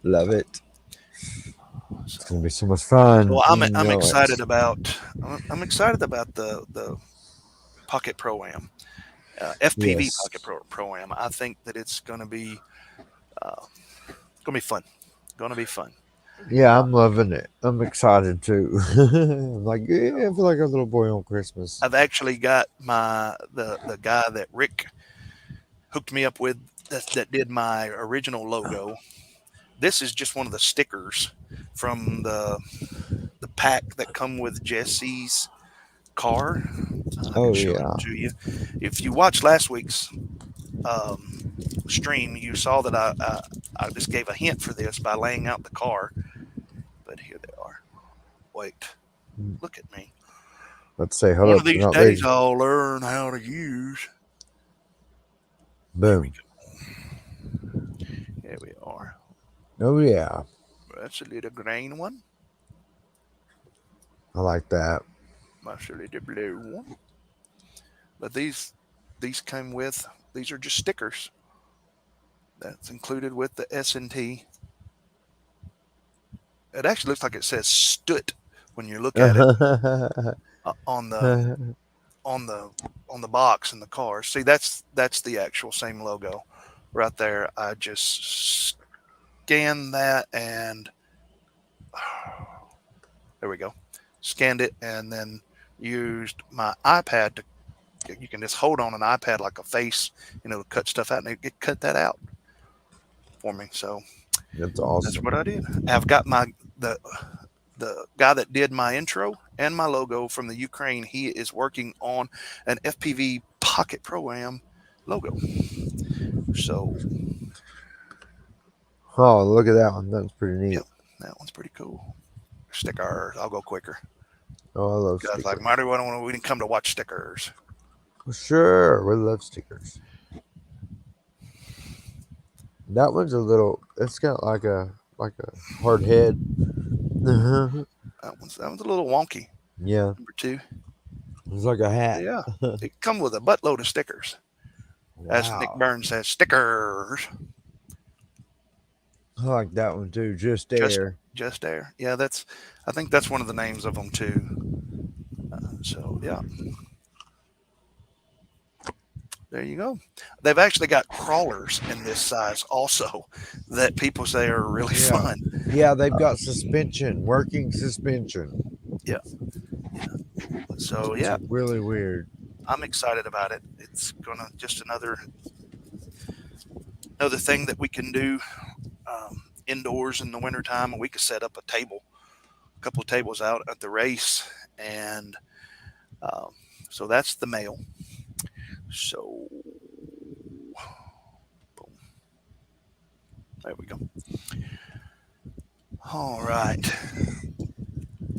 Love it. It's gonna be so much fun.
Well, I'm excited about the Pocket Pro-Am, FPV
Yes.
Pocket Pro-Am. I think that it's gonna be fun. Gonna be fun.
Yeah, I'm loving it. I'm excited too. I'm like, yeah, I feel like a little boy on Christmas.
I've actually got the guy that Rick hooked me up with that did my original logo. This is just one of the stickers from the pack that come with Jesse's car. I can show it to you. If you watched last week's stream, you saw that I just gave a hint for this by laying out the car. But here they are. Wait, look at me.
Let's say hello.
One of these days I'll learn how to use.
Boom.
Here we are.
Oh yeah.
That's a little green one.
I like that.
That's a little blue one. But these came with, these are just stickers. That's included with the S&T. It actually looks like it says Stut when you look at it on the box in the car. See, that's the actual same logo right there. I just scanned that and There we go. Scanned it and then used my iPad to. You can just hold on an iPad like a face, to cut stuff out, and it cut that out for me. So
That's
that's
awesome.
what I did. I've got the guy that did my intro and my logo from the Ukraine. He is working on an FPV Pocket Pro-Am logo. So
Oh, look at that one. That's pretty neat.
yep, that one's pretty cool. Stickers. I'll go quicker.
Oh, I love
Guys
stickers.
like Marty, we didn't come to watch stickers.
Sure, we love stickers. That one's a little. It's got like a hard head.
That one's a little wonky.
Yeah,
Number 2.
it's like a hat.
Yeah, it come with a buttload of stickers. As Nick
Wow.
Burns says, stickers.
I like that one too. Just there.
Just there. Yeah, I think that's one of the names of them too. So yeah, there you go. They've actually got crawlers in this size also that people say are really
Yeah.
fun.
Yeah, they've got suspension, working suspension.
So yeah,
It's really weird.
I'm excited about it. It's gonna just another thing that we can do indoors in the wintertime, and we could set up a couple of tables out at the race, and so that's the mail. So boom. There we go. All right.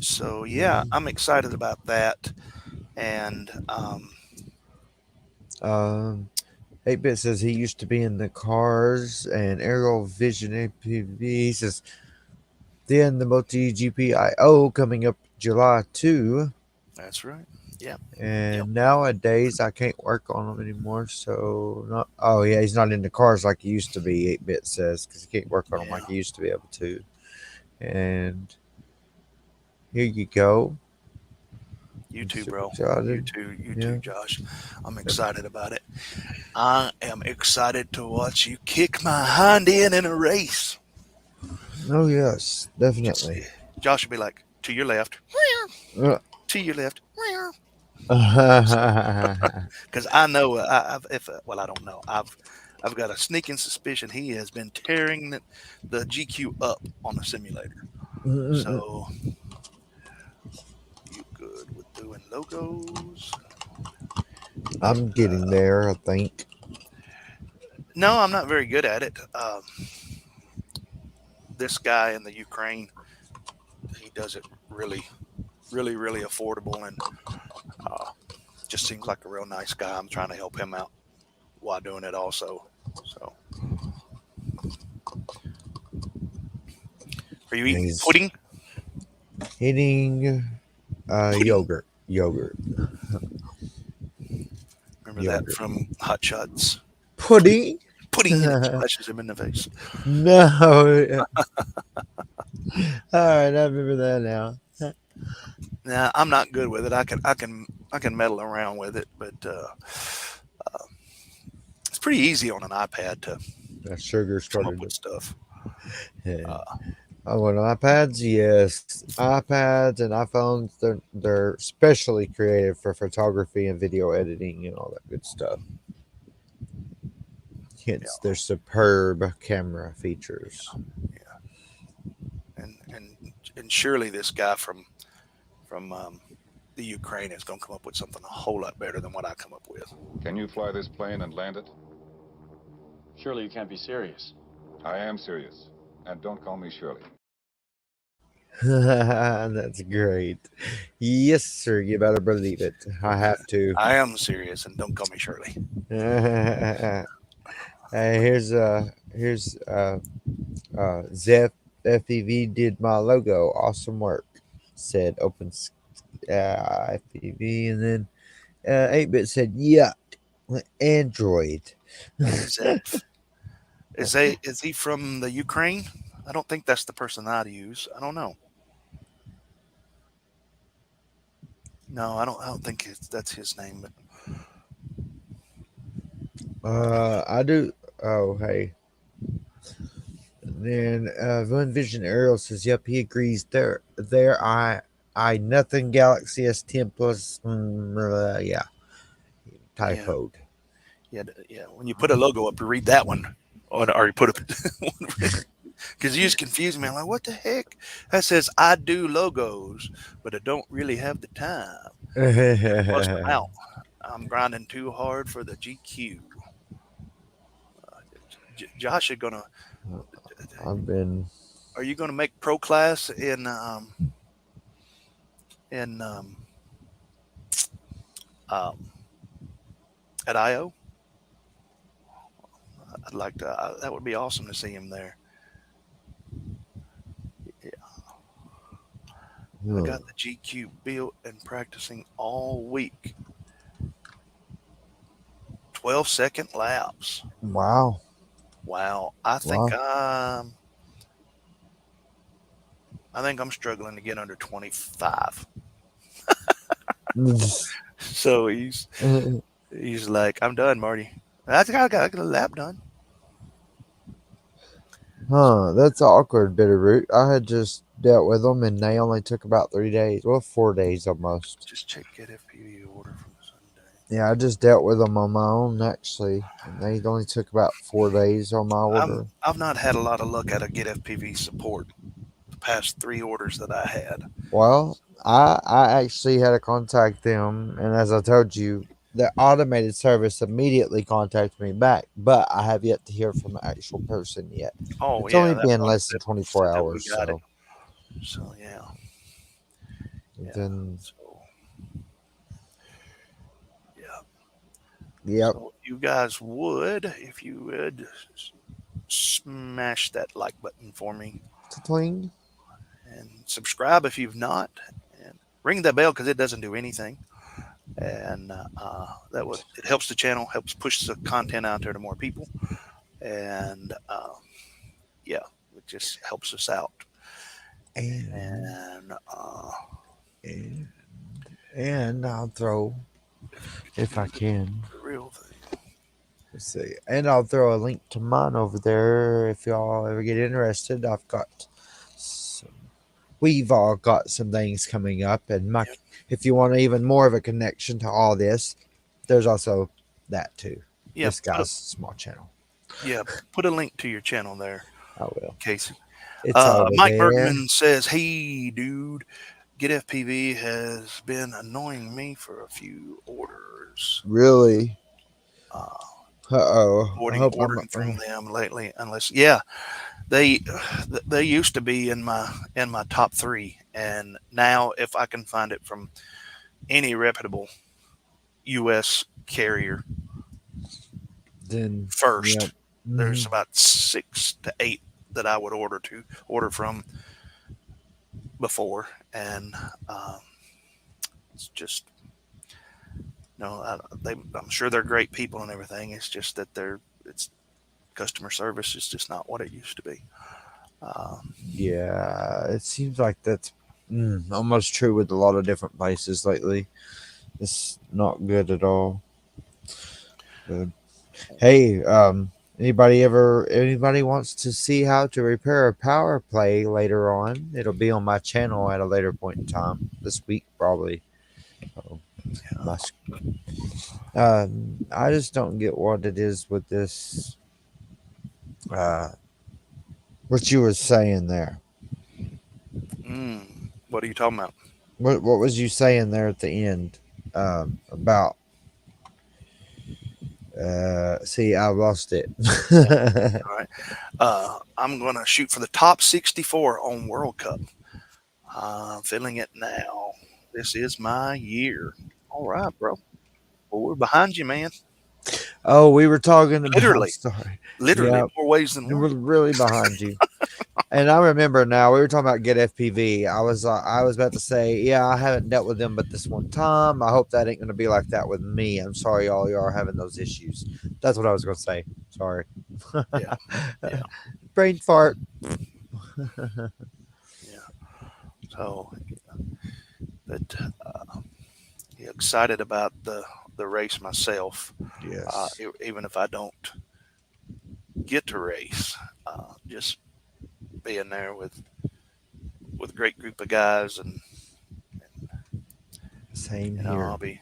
So yeah, I'm excited about that, and
8-Bit says he used to be in the cars and aerial vision APV. He says then the MotoGP coming up July 2.
that's right. Yeah.
And nowadays I can't work on them anymore. So not. Oh yeah, he's not in the cars like he used to be. 8-Bit says because he can't work on them like he used to be able to. And here you go.
You too,
Super
bro.
excited.
You
Yeah.
too, Josh. I'm excited about it. I am excited to watch you kick my hind end in a race.
Oh yes, definitely.
Josh will be like, to your left,
Uh,
to your left,
yeah,
because I know I don't know. I've got a sneaking suspicion he has been tearing the GQ up on the simulator. So you good with doing logos?
I'm getting there. I think.
No, I'm not very good at it. This guy in the Ukraine, he does it really, really, really affordable, and just seems like a real nice guy. I'm trying to help him out while doing it also. So, are you eating pudding?
Eating yogurt. Yogurt.
Remember that from Hot Shots?
Pudding.
Pudding, and it flashes him in the face.
No. All right, I remember that now.
Nah, I'm not good with it. I can meddle around with it, but it's pretty easy on an iPad to
That sugar
come up
started.
with stuff.
Yeah. Oh, on iPads, yes. iPads and iPhones, they're specially created for photography and video editing and all that good stuff. Hence their superb camera features.
And surely this guy from the Ukraine is going to come up with something a whole lot better than what I come up with.
Can you fly this plane and land it?
Surely you can't be serious.
I am serious. And don't call me Shirley.
That's great. Yes, sir. You better believe it. I have to.
I am serious, and don't call me Shirley.
Here's Zeph FPV did my logo. Awesome work. Said open FPV, and then 8-Bit said yuck. Android.
Is he from the Ukraine? I don't think that's the person I'd use. I don't know. No, I don't think that's his name. But
I do. Oh, hey. And then One Vision Ariel says, "Yep, he agrees. There nothing Galaxy S10 Plus. Yeah, typoed.
Yeah. When you put a logo up, you read that one, or you put a because you just confuse me. I'm like, what the heck? That says I do logos, but I don't really have the time. Bust them out. I'm grinding too hard for the GQ. Josh,
I've been.
are you gonna make pro class in um, at IO? I'd like to. That would be awesome to see him there. Yeah, I got the GQ built and practicing all week. 12-second laps.
Wow.
Wow. I think I'm struggling to get under 25. So he's like, I'm done, Marty. I think I got a lap done.
That's awkward, Bitterroot. I had just dealt with them, and they only took about 3 days. Well, 4 days almost.
Just check get FPV order from Sunday.
Yeah, I just dealt with them on my own, actually. And they only took about 4 days on my order.
I've not had a lot of luck out of get FPV support the past 3 orders that I had.
Well, I actually had to contact them, and as I told you, the automated service immediately contacted me back, but I have yet to hear from the actual person yet.
Oh,
It's
yeah,
only
that
been
one
less than
said
24
that we
hours,
got
so.
it. So yeah.
Then,
yeah.
yep.
So you guys would, if you would, smash that like button for me.
Twing.
And subscribe if you've not, and ring that bell because it doesn't do anything, and it helps the channel, helps push the content out there to more people, and yeah, it just helps us out. And
I'll throw, if I can,
the real thing.
let's see, and I'll throw a link to mine over there if y'all ever get interested. We've all got some things coming up, and if you want even more of a connection to all this, there's also that too.
Yeah,
this guy's small channel.
Yeah, put a link to your channel there.
I will,
Casey.
It's over
Mike
there.
Bergman says, "Hey, dude, Get FPV has been annoying me for a few orders.
Really?
Avoiding ordering from them lately, unless they used to be in my top 3, and now if I can find it from any reputable U.S. carrier,
then
first there's about 6 to 8 that I would order from before, and it's just I'm sure they're great people and everything. It's just that it's customer service is just not what it used to be.
Yeah, it seems like that's almost true with a lot of different places lately. It's not good at all. But, hey, anybody wants to see how to repair a power play later on? It'll be on my channel at a later point in time this week, probably. I just don't get what it is with this. What you were saying there.
What are you talking about?
What was you saying there at the end about? See, I lost it.
All right. I'm going to shoot for the top 64 on World Cup. I'm feeling it now. This is my year. All right, bro. Well, we're behind you, man.
Oh, we were talking about
literally more ways than one.
We're really behind you. And I remember now we were talking about Get FPV. I was about to say, yeah, I haven't dealt with them, but this one time, I hope that ain't going to be like that with me. I'm sorry, all you are having those issues. That's what I was going to say. Sorry.
Yeah.
Brain fart.
So, but excited about the race myself.
Yes.
Even if I don't get to race, just being there with a great group of guys and
Same
You know,
here.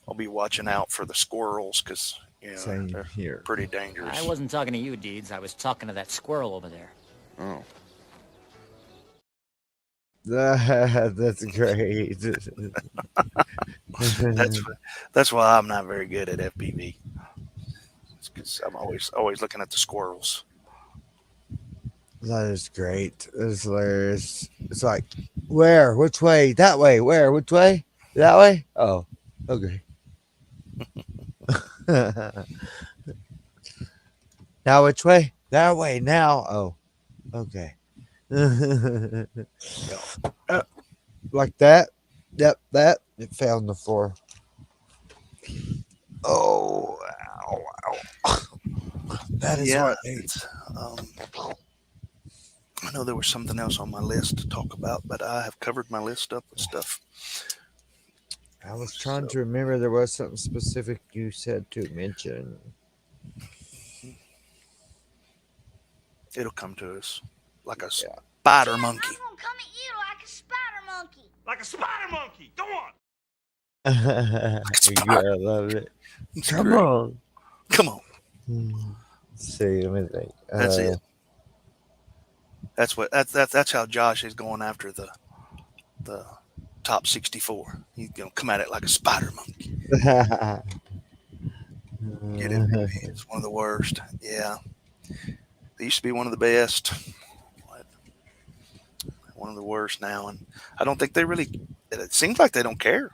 I'll be watching out for the squirrels because
Same
they're
here.
pretty dangerous.
I wasn't talking to you, Deeds. I was talking to that squirrel over there.
Oh.
That's great.
That's why I'm not very good at FPV. It's because I'm always looking at the squirrels.
That is great. It's hilarious. It's like, where? Which way? That way. Where? Which way? That way? Oh, okay. Now which way? That way. Now. Oh, okay. Like that. Yep, that. It fell on the floor. Oh, ow, ow. That is what.
I know there was something else on my list to talk about, but I have covered my list up with stuff.
I was trying to remember there was something specific you said to mention.
It'll come to us like a spider monkey.
I'm gonna come at you like a spider monkey.
Like a spider monkey. Go on.
Yeah, I love it.
It's
Come
great.
on.
Come on.
Let's see, let me think.
That's it. That's how Josh is going after the top 64. He's gonna come at it like a spider monkey. Get it? It's one of the worst. Yeah. They used to be one of the best. One of the worst now, and I don't think they really. It seems like they don't care.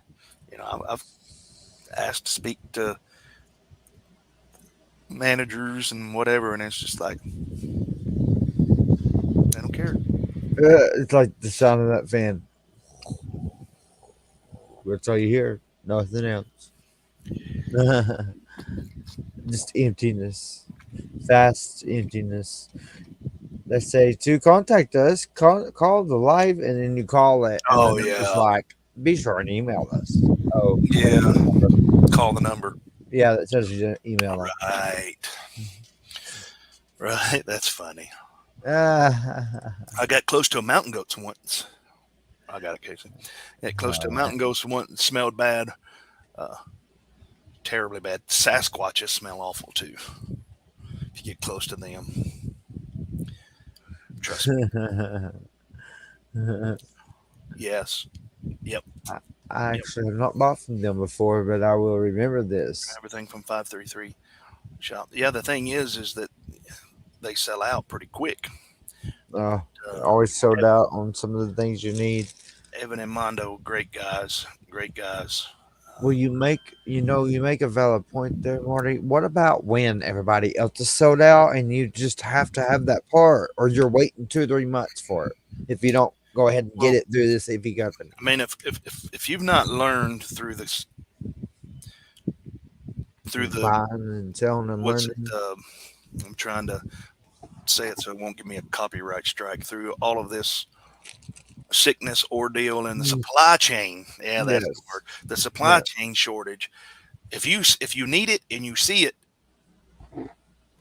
You know, I've asked to speak to managers and whatever, and it's just like they don't care.
It's like the sound of that fan. That's all you hear. Nothing else. Just emptiness. Vast emptiness. They say to contact us, call the live, and then you call it.
Oh,
it's
yeah.
like, be sure and email us. Oh,
Yeah. Call the number.
yeah, that tells you to email us.
Right. Right. That's funny.
Ah.
I got close to a mountain goat once. I got a case. Got close to a mountain goat once. It smelled bad. Terribly bad. Sasquatches smell awful too. If you get close to them. Trust me. Yes. Yep.
I actually have not bought from them before, but I will remember this.
Everything from 533 shop. Yeah, the thing is that they sell out pretty quick.
Always sold out on some of the things you need.
Evan and Mondo, great guys. Great guys.
Well, you make a valid point there, Marty. What about when everybody else is sold out and you just have to have that part, or you're waiting 2 or 3 months for it? If you don't go ahead and get it through this AV company.
I mean, if you've not learned through this,
buying and selling and
what's
learning.
it? I'm trying to say it so it won't give me a copyright strike. Through all of this sickness ordeal and the supply chain. Yeah, that's the word. The supply chain shortage. If you need it and you see it,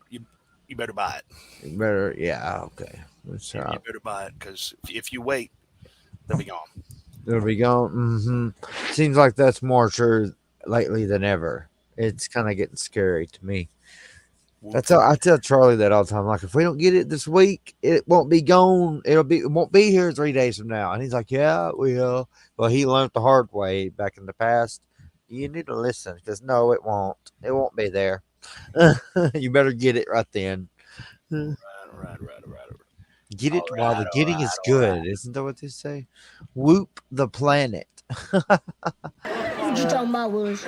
you better buy it.
You better, yeah, okay.
You better buy it because if you wait, they'll be gone.
They'll be gone. Seems like that's more true lately than ever. It's kind of getting scary to me. I tell Charlie that all the time. Like, if we don't get it this week, it won't be gone. It won't be here 3 days from now. And he's like, yeah, it will. Well, he learned the hard way back in the past. You need to listen because no, it won't. It won't be there. You better get it right then.
Right.
Get it while the getting is good. Isn't that what they say? Whoop the planet.
What you talking about, Willis?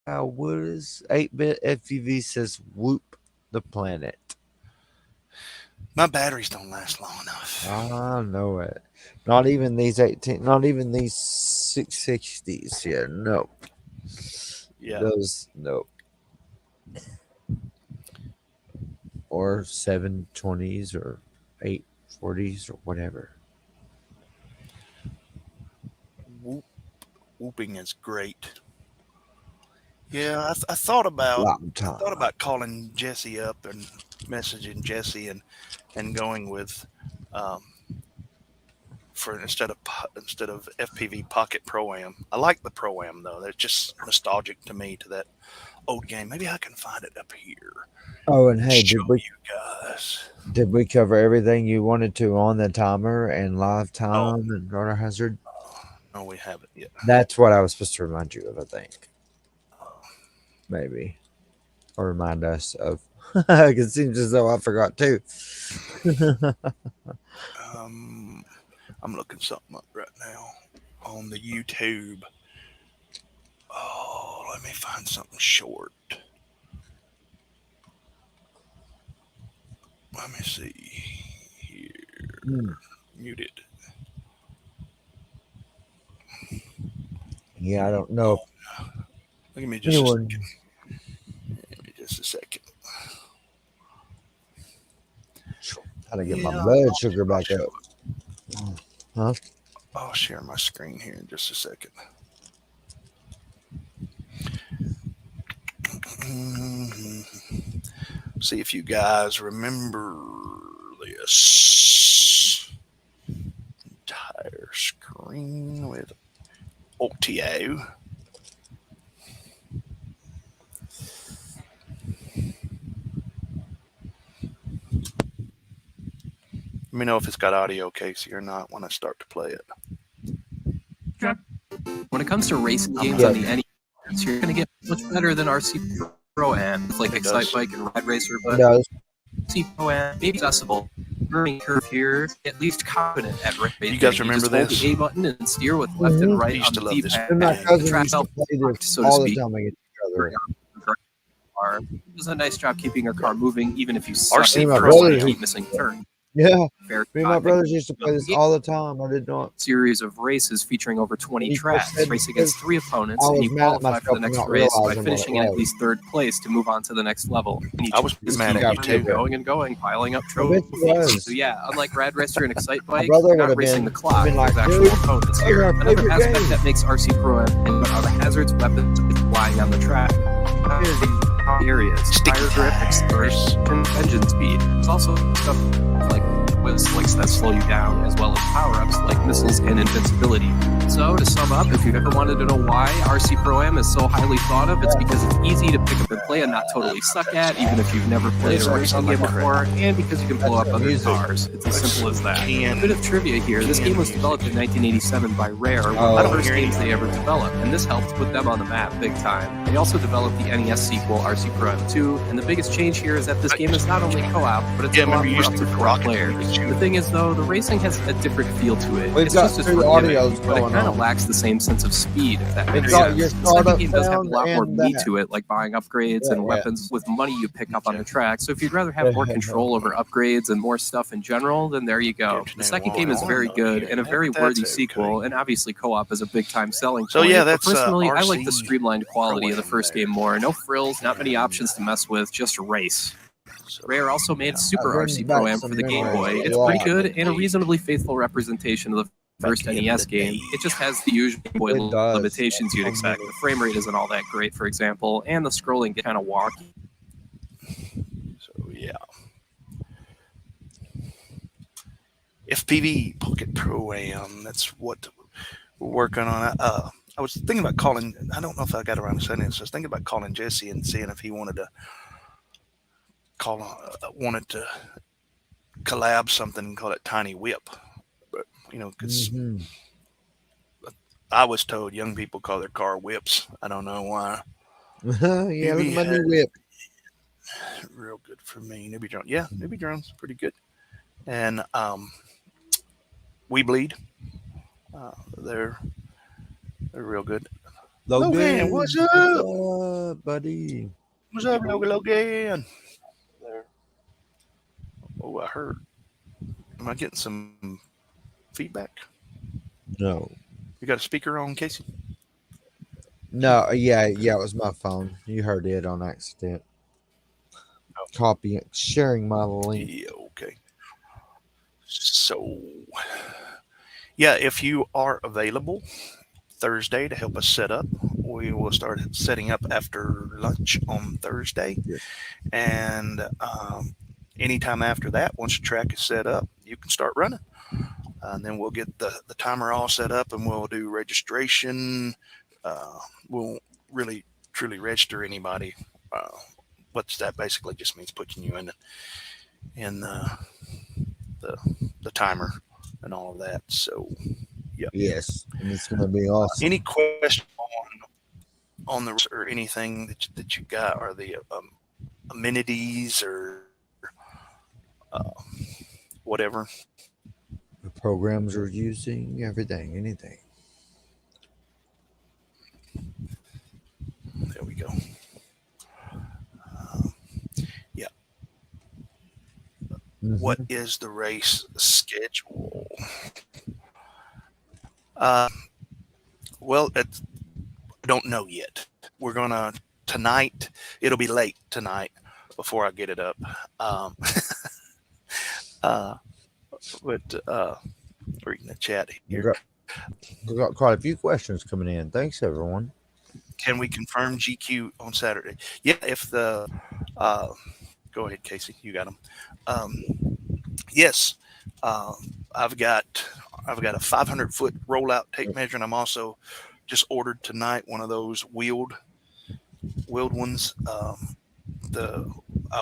Willis 8-bit FUV says whoop the planet.
My batteries don't last long enough.
I know it. Not even these 18. Not even these 660s here. No.
Yeah.
Those no. Or 720s or 840s or whatever.
Whooping is great. Yeah, I thought about calling Jesse up and messaging Jesse and going with for instead of FPV Pocket Pro-Am. I like the Pro-Am though. They're just nostalgic to me to that old game. Maybe I can find it up here.
Oh, and hey,
Show you guys.
did we cover everything you wanted to on the timer and live time and Rotor Hazard?
No, we haven't yet.
That's what I was supposed to remind you of, I think. Maybe. Or remind us of. It seems as though I forgot too.
I'm looking something up right now on the YouTube. Oh, let me find something short. Let me see here. Muted.
Yeah, I don't know.
Give me just a second. Give me just a second.
How to get my blood sugar back up. Huh?
I'll share my screen here in just a second. See if you guys remember this. Entire screen with OTO. Let me know if it's got audio, Casey, or not when I start to play it.
When it comes to racing games on the NES, you're going to get much better than RC Pro-Am, like Excite Bike and Ride Racer, but RC Pro-Am may be accessible. Learning curve here, at least confident at racing.
You guys remember
hold
this?
the A button and steer with left and right on the D-pad.
My cousin
The track
used to
itself,
play this
so to
all the
speak.
time. I get together.
It does a nice job keeping your car moving, even if you suck
RC
at
Pro
and keep missing turns.
Yeah,
Fair
me and my brothers used to play this all the time. I did not.
Series of races featuring over 20
He
tracks.
said
Race against 3 opponents,
I
and
was
you
mad at
qualify for the
myself
next
for not
race by
realizing what
finishing
it
in at
was.
least 3rd place to move on to the next level. And each
I was
just
mad
keep
at you too.
going and going, piling up
I bet
trophies.
you was.
So yeah, unlike Rad Racer and Excite Bike,
brother
you're not
would've
racing
been-
the clock.
been like,
There's actual
"Dude,
opponents
those
here.
are
Another
favorite
aspect
games."
that makes RC Pro-Am are the hazards, weapons, flying on the track. Areas, tire grip, acceleration, and engine speed. There's also stuff like slicks that slow you down, as well as power-ups like missiles and invincibility. So, to sum up, if you've ever wanted to know why RC Pro-Am is so highly thought of, it's because it's easy to pick up and play and not totally suck at, even if you've never played a racing game before, and because you can blow up other cars. It's as simple as that. A bit of trivia here, this game was developed in 1987 by Rare, one of the first games they ever developed, and this helped put them on the map big time. They also developed the NES sequel, RC Pro-Am 2, and the biggest change here is that this game is not only co-op, but it's co-op for up to 4 players. The thing is, though, the racing has a different feel to it.
We've
It's
got
just as
2
forgiving,
audios
but it
going
kind of
on.
lacks the same sense of speed, if that makes
got
sense.
your
The second
startup
game does have a
sound
lot more
and
meat
that.
to it, like buying upgrades and weapons with money you pick up on the track. So if you'd rather have more control over upgrades and more stuff in general, then there you go. The second game is very good and a very worthy sequel, and obviously co-op is a big-time selling point.
So, yeah,
But
that's,
personally, I
RC
like the streamlined quality of the first game more. No frills, not many options to mess with, just race. Rare also made Super
brings
RC
back
Pro-Am
some
for the Game
memories.
Boy. It's
Yeah.
pretty good and a reasonably faithful representation of the first NES game. It just has the usual Game Boy
It does.
limitations you'd expect. The frame rate isn't all that great, for example, and the scrolling gets kind of wonky.
So, yeah. FPV Pocket Pro-Am, that's what we're working on. I was thinking about calling, I don't know if I got around to saying this, I was thinking about calling Jesse and seeing if he wanted to wanted to collab something and call it TinyWhoop. But, because I was told young people call their car whips. I don't know why.
Yeah, look at my new whip.
Real good for me. Newbie drone. Yeah, newbie drone's pretty good. And We Bleed. They're real good. Logan, what's up?
Buddy?
What's up, Logan? There. Oh, I heard. Am I getting some feedback?
No.
You got a speaker on, Casey?
No, yeah, it was my phone. You heard it on accident. Copying, sharing my link.
Yeah, okay. So, yeah, if you are available Thursday to help us set up, we will start setting up after lunch on Thursday.
Yes.
And anytime after that, once the track is set up, you can start running. And then we'll get the timer all set up, and we'll do registration. We'll really truly register anybody. What's that basically just means putting you in the timer and all of that. So, yeah.
Yes, and it's going to be awesome.
Any question on the or anything that you got, or the amenities or whatever?
The programs we're using, everything, anything.
There we go. Yeah. What is the race schedule? Well, I don't know yet. We're gonna tonight. It'll be late tonight before I get it up. Reading the chat here.
We got quite a few questions coming in. Thanks, everyone.
Can we confirm GQ on Saturday? Yeah, if the go ahead, Casey, you got them. Yes, I've got a 500-foot rollout tape measure, and I'm also just ordered tonight one of those wheeled ones. I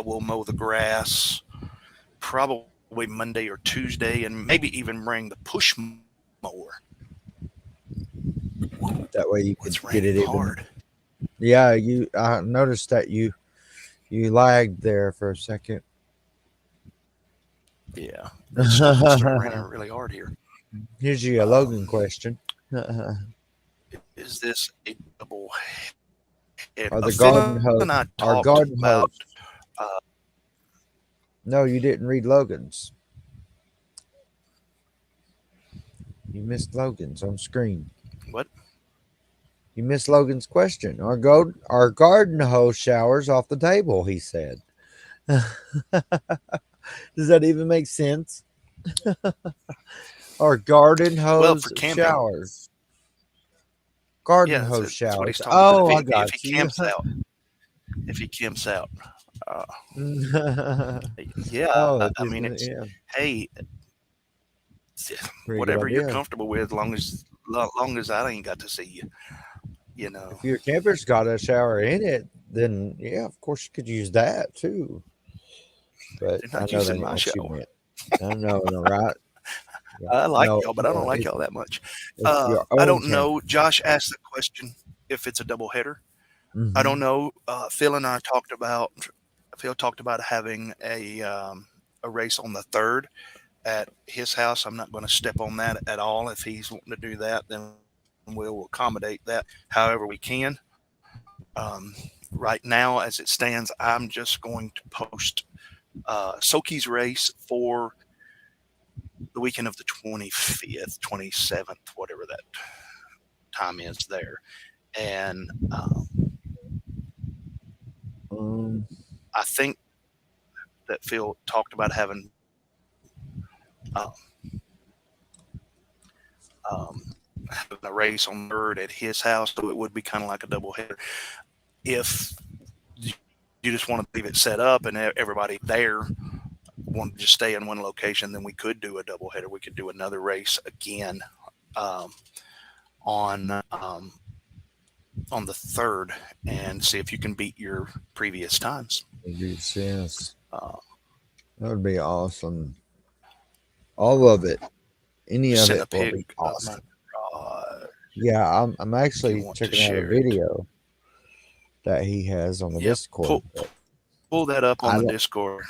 will mow the grass probably Monday or Tuesday, and maybe even bring the push mower.
That way you can get it
hard.
Yeah, I noticed that you lagged there for a second.
Yeah, it's starting raining really hard here.
Here's your Logan question.
Is this a double head?
Are the garden hose? Our garden hose. No, you didn't read Logan's. You missed Logan's on screen.
What?
You missed Logan's question. Our garden hose showers off the table, he said. Does that even make sense? Our garden hose showers. Garden hose showers.
That's what he's talking
about.
I
got
if he camps out. If he camps out. Yeah. I mean, it's, hey, whatever you're comfortable with, long as I ain't got to see you. You know,
if your camper's got a shower in it, then yeah, of course you could use that too. But
they're not using my shower.
I know, right?
I like y'all, but I don't like y'all that much. I don't know. Josh asked the question if it's a double header. I don't know. Phil and I talked about. Phil talked about having a race on the 3rd at his house. I'm not going to step on that at all. If he's wanting to do that, then we'll accommodate that however we can. Right now, as it stands, I'm just going to post Soki's race for the weekend of the 25th, 27th, whatever that time is there. And I think that Phil talked about having a race on the 3rd at his house, so it would be kind of like a double header. If you just want to leave it set up and everybody there want to just stay in one location, then we could do a double header. We could do another race again on the 3rd and see if you can beat your previous times.
Yes. That would be awesome. All of it. Any of it will be awesome. Yeah, I'm actually checking out a video that he has on the Discord.
Pull that up on the Discord.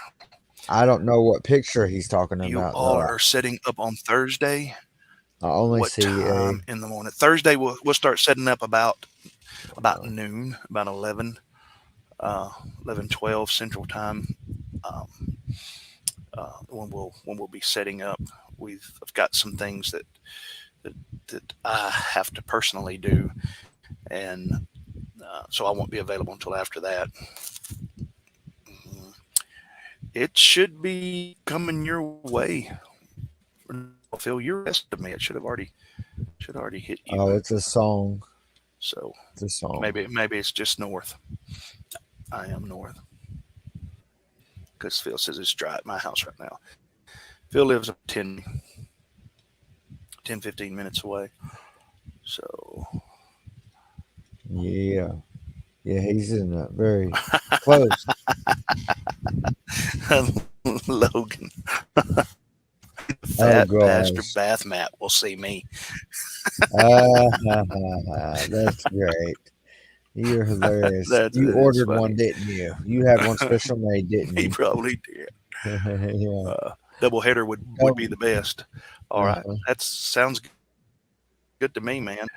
I don't know what picture he's talking about.
You all are setting up on Thursday.
I only
what
see
time in the morning. Thursday we'll start setting up about noon, about 11, 12 Central Time. When we'll be setting up, I've got some things that I have to personally do, and so I won't be available until after that. It should be coming your way. Phil, your estimate should already hit you.
Oh, it's a song.
So
it's a song.
Maybe it's just north. I am north. Because Phil says it's dry at my house right now. Phil lives up 10. 10, 15 minutes away. So
Yeah. Yeah, he's in that very close.
Logan,
Oh,
fat Pastor
gosh.
Bath Mat will see me.
That's great. You're hilarious.
That's
You
it is
ordered one,
funny.
didn't you? You had one special made, didn't
He
you?
probably did.
Yeah.
Double header would be the best. All right,
Uh-huh.
that sounds good to me, man.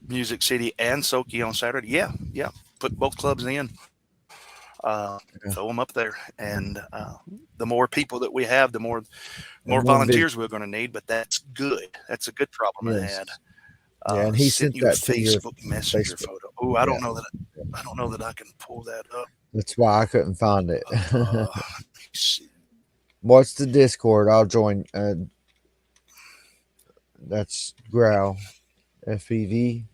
Music City and Soki on Saturday. Yeah. Put both clubs in. Throw them up there, and the more people that we have, the more volunteers we're going to need. But that's good. That's a good problem to
Yes.
have.
Yeah, and he
Sent
sent
you a
that to your
Facebook Messenger
Facebook.
photo. Oh, I
Yeah.
don't know that I can pull that up.
That's why I couldn't find it.
Let me see.
What's the Discord? I'll join. That's Growl. FEV.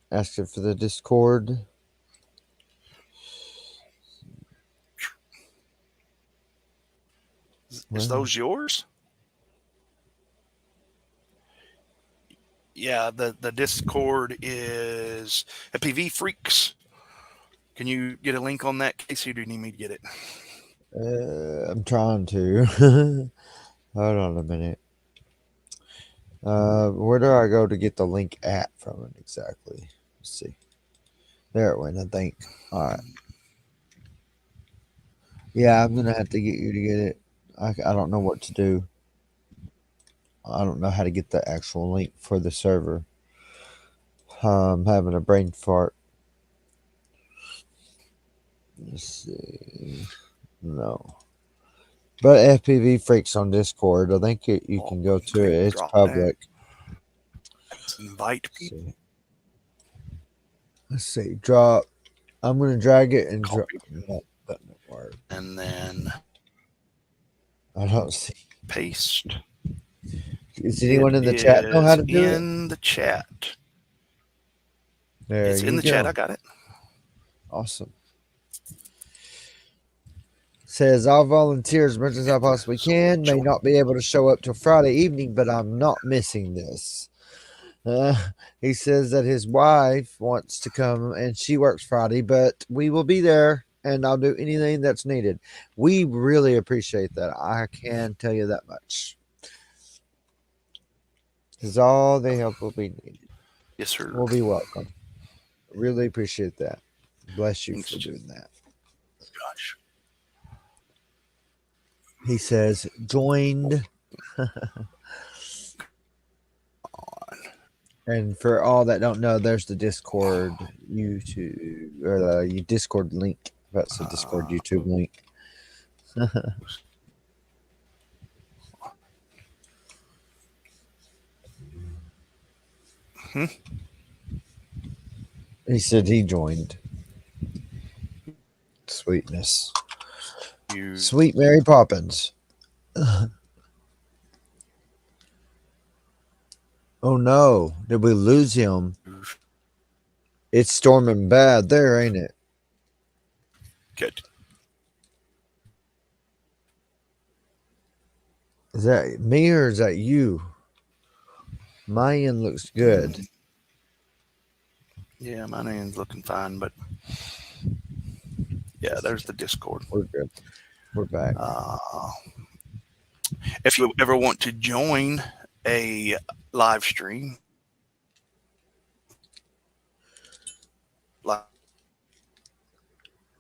Ask it for the Discord.
Is those yours? Yeah, the Discord is FPV Freaks. Can you get a link on that, Casey, or do you need me to get it?
I'm trying to. Hold on a minute. Where do I go to get the link at from it exactly? Let's see. There it went, I think. All right. Yeah, I'm gonna have to get you to get it. I don't know what to do. I don't know how to get the actual link for the server. I'm having a brain fart. Let's see. No. But FPV Freaks on Discord. I think you can go to it. It's public.
Invite people.
Let's see. Drop. I'm going to drag it and drop. No, that won't work.
And then
I don't see.
Paste.
Does anyone in the chat know how to do it?
In the chat.
There
it's
you
in the
go.
chat. I got it.
Awesome. Says, I'll volunteer as much as I possibly can. May not be able to show up till Friday evening, but I'm not missing this. He says that his wife wants to come and she works Friday, but we will be there and I'll do anything that's needed. We really appreciate that. I can tell you that much. Because all the help will be needed.
Yes, sir.
We'll be welcome. Really appreciate that. Bless you for doing that.
Gosh.
He says, joined. And for all that don't know, there's the Discord YouTube or the Discord link. That's the Discord YouTube link. He said he joined. Sweetness. Sweet Mary Poppins. Oh no, did we lose him? It's storming bad there, ain't it?
Good.
Is that me or is that you? My end looks good.
Yeah, my name's looking fine, but yeah, there's the Discord.
We're good. We're back.
If you ever want to join a live stream,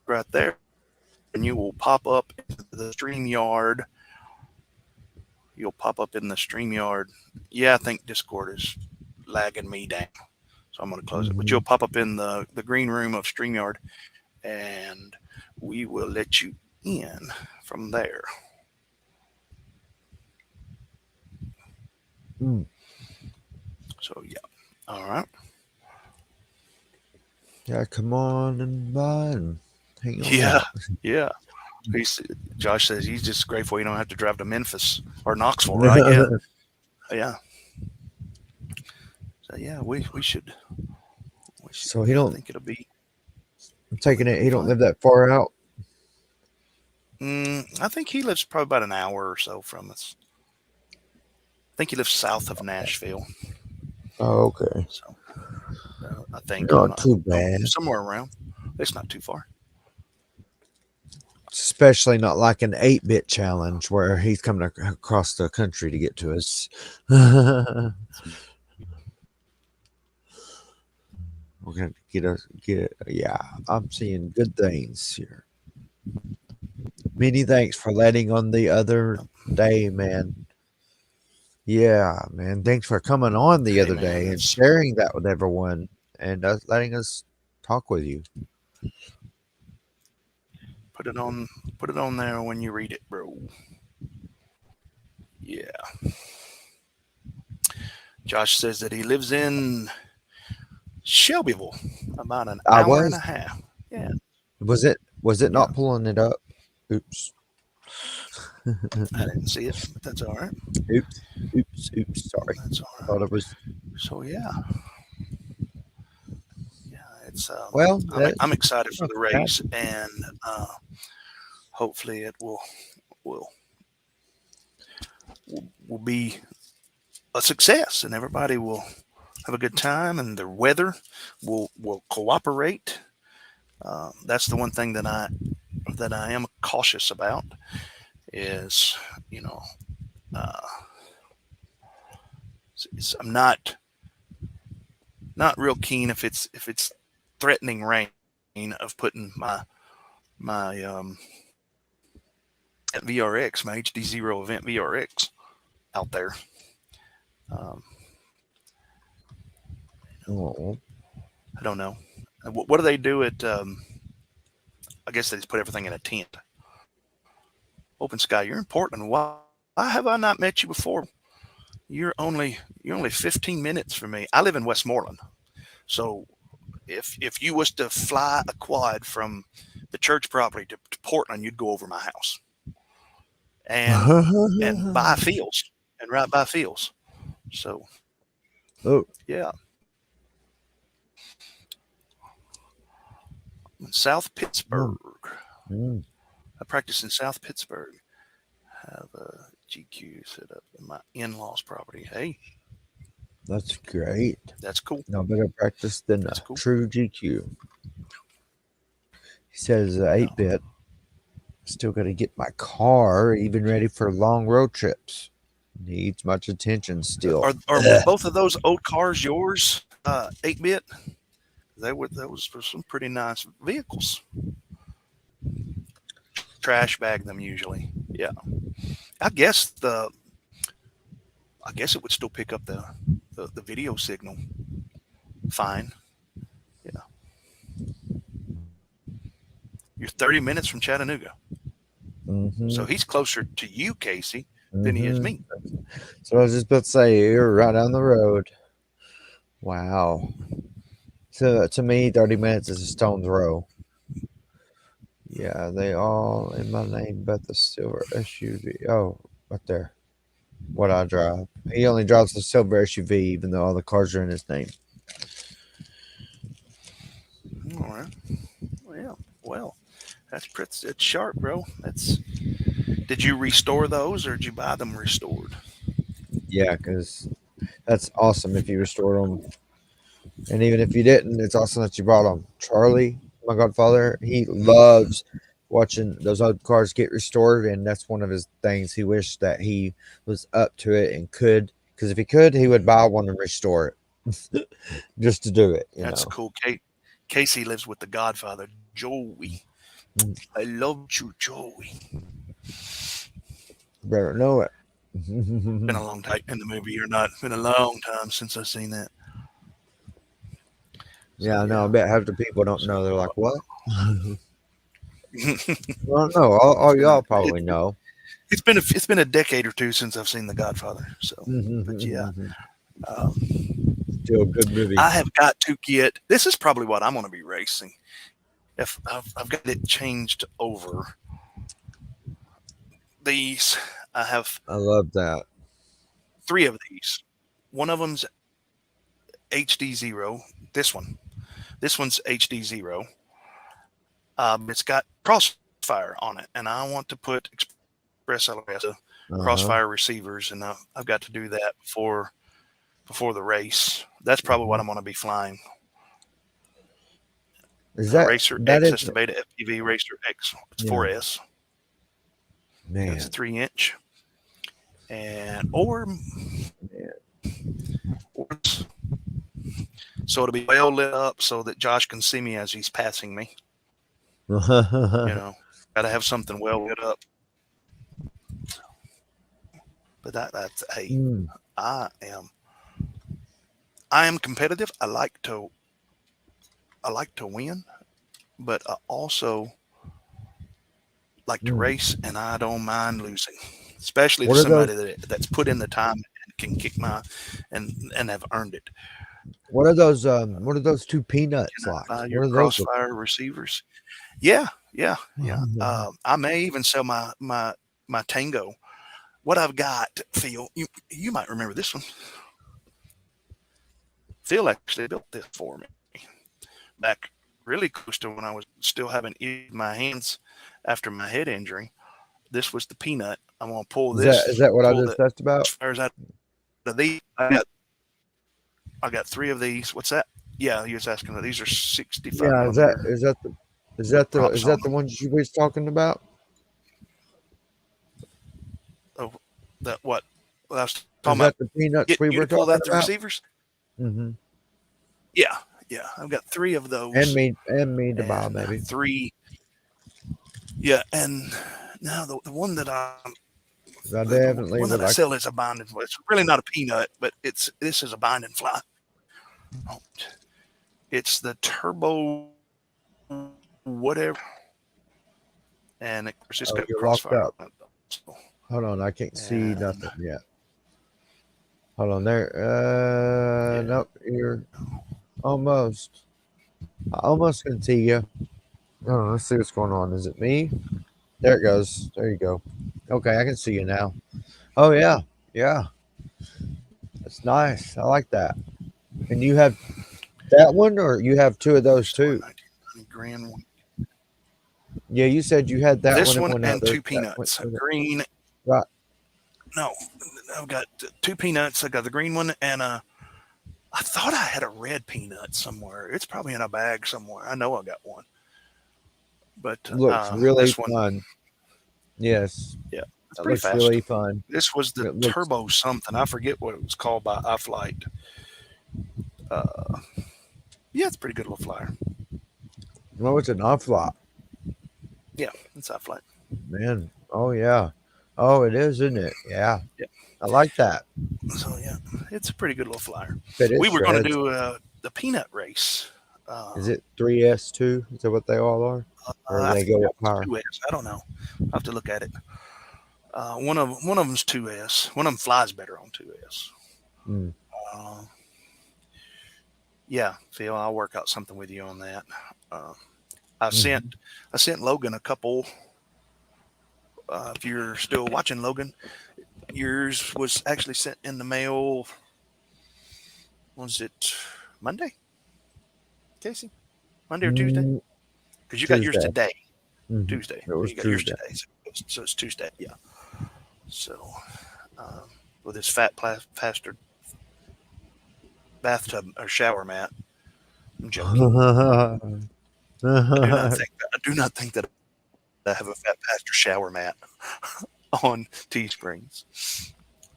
right there, and you will pop up into the StreamYard. You'll pop up in the StreamYard. Yeah, I think Discord is lagging me down, so I'm going to close it. But you'll pop up in the green room of StreamYard, and we will let you in from there. So yeah, all right.
Yeah, come on and by and hang on.
Yeah. Josh says he's just grateful he don't have to drive to Memphis or Knoxville, right? Yeah. So yeah, we should.
So he don't
think it'll be.
I'm taking it. He don't live that far out.
I think he lives probably about an hour or so from us. think he lives south of Nashville.
Oh, okay.
So I think
Not too bad.
somewhere around. It's not too far.
Especially not like an 8-bit challenge where he's coming across the country to get to us. We're gonna get. Yeah, I'm seeing good things here. Many thanks for letting on the other day, man. Yeah, man. Thanks for coming on the other day and sharing that with everyone and letting us talk with you.
Put it on there when you read it, bro. Yeah. Josh says that he lives in Shelbyville, about an hour and a half. Yeah.
Was it not pulling it up? Oops.
I didn't see it, but that's all right.
Oops. Sorry.
That's all right.
Thought it was.
So yeah. It's
well.
I'm excited for the race, and hopefully it will be a success, and everybody will have a good time, and the weather will cooperate. That's the one thing that I am cautious about is, I'm not real keen if it's threatening rain of putting my VRX, my HDzero event VRX out there. I don't know. What do they do at? I guess they just put everything in a tent. Open Sky, you're in Portland. Why have I not met you before? You're only 15 minutes from me. I live in Westmoreland, so if you was to fly a quad from the church property to Portland, you'd go over my house and by fields and right by fields. So, yeah. In South Pittsburgh. I practice in South Pittsburgh. Have a GQ set up in my in-laws' property. Hey.
That's great.
That's cool.
No better practice than a true GQ. He says 8-bit. Still got to get my car even ready for long road trips. Needs much attention still.
Are both of those old cars yours? 8-bit? Those were some pretty nice vehicles. Trash bag them usually. Yeah. I guess it would still pick up the video signal fine. Yeah. You're 30 minutes from Chattanooga. So he's closer to you, Casey, than he is me.
So I was just about to say, you're right down the road. Wow. So to me, 30 minutes is a stone's throw. Yeah, they all in my name but the silver SUV. Oh, right there. What I drive. He only drives the silver SUV, even though all the cars are in his name.
All right. Well, it's sharp, bro. Did you restore those or did you buy them restored?
Yeah, because that's awesome if you restore them. And even if you didn't, it's awesome that you brought them. Charlie, my godfather, he loves watching those old cars get restored, and that's one of his things. He wished that he was up to it and could, because if he could, he would buy one and restore it just to do it.
That's cool. Casey lives with the godfather, Joey. I love you, Joey.
Better know it.
Been a long time in the movie or not. It's been a long time since I've seen that.
Yeah, I know. I bet half the people don't know. They're like, what? Well, no, all y'all probably know.
It's been a decade or two since I've seen The Godfather. So, but yeah,
still a good movie.
I have got to get. This is probably what I'm going to be racing. If I've got it changed over. These I
love that.
3 of these. One of them's HDzero. This one's HDzero. It's got crossfire on it, and I want to put express LRS crossfire receivers, and I've got to do that before the race. That's probably what I'm going to be flying.
Is that
Racer
that
X?
is
That's the Beta FPV Racer X. It's
Yeah.
4S.
man?
It's a 3-inch, or so it'll be well lit up so that Josh can see me as he's passing me. You know, got to have something well lit up. But that's hey, I am competitive. I like to win, but I also like to race, and I don't mind losing, especially to somebody that's put in the time and can kick my and have earned it.
What are those? What are those two peanuts like?
Your
What are those?
crossfire receivers? Yeah. I may even sell my Tango. What I've got, Phil, you might remember this one. Phil actually built this for me back really close to when I was still having my hands after my head injury. This was the peanut. I'm gonna pull this.
Is that what I just asked about?
Out of these, I got 3 of these. What's that? Yeah, he was asking. These are 65.
Yeah, is that the ones you was talking about?
Oh, that what? Well, I was
Is
talking
that
about
the peanuts we
you
were
to pull
talking
that the
about?
receivers.
Mm-hmm.
Yeah. I've got 3 of those.
And me to buy maybe
3. Yeah, and now the one that
I definitely
the one
would
that I
like.
sell is a binding. It's really not a peanut, but this is a binding fly. Oh, it's the turbo whatever, and of course it's got
You're locked
crossfire.
up. Hold on, I can't see nothing yet. Hold on there. Nope, you're almost. I almost can see you. Oh, let's see what's going on. Is it me? There it goes. There you go. Okay, I can see you now. Oh yeah. That's nice. I like that. And you have that one, or you have 2 of those too?
Grand one.
Yeah, you said you had that
This
one
and 2 peanuts. Green.
Right.
No, I've got 2 peanuts. I got the green one, and I thought I had a red peanut somewhere. It's probably in a bag somewhere. I know I got one. But
looks really fun. Yes.
Yeah.
It looks fast. Really fun.
This was the turbo something. I forget what it was called by iFlight. Yeah, it's a pretty good little flyer.
No, it's an iFlight.
Yeah, it's iFlight.
Man. Oh yeah. Oh, it is, isn't it? Yeah. I like that.
So yeah, it's a pretty good little flyer.
We
were going to do the peanut race.
Is it 3S2? Is that what they all are? Or do they go with power?
2S. I don't know. I'll have to look at it. One of them's 2S. One of them flies better on 2S. Yeah, Phil, I'll work out something with you on that. I sent Logan a couple. If you're still watching, Logan, yours was actually sent in the mail. Was it Monday, Casey? Monday or Tuesday? Because you got yours today. Tuesday.
It was
you got
Tuesday.
yours today. So it's Tuesday. Yeah. So with this fat plastered bathtub or shower mat. I'm joking. I do not think that I have a fat pastor shower mat on Teesprings.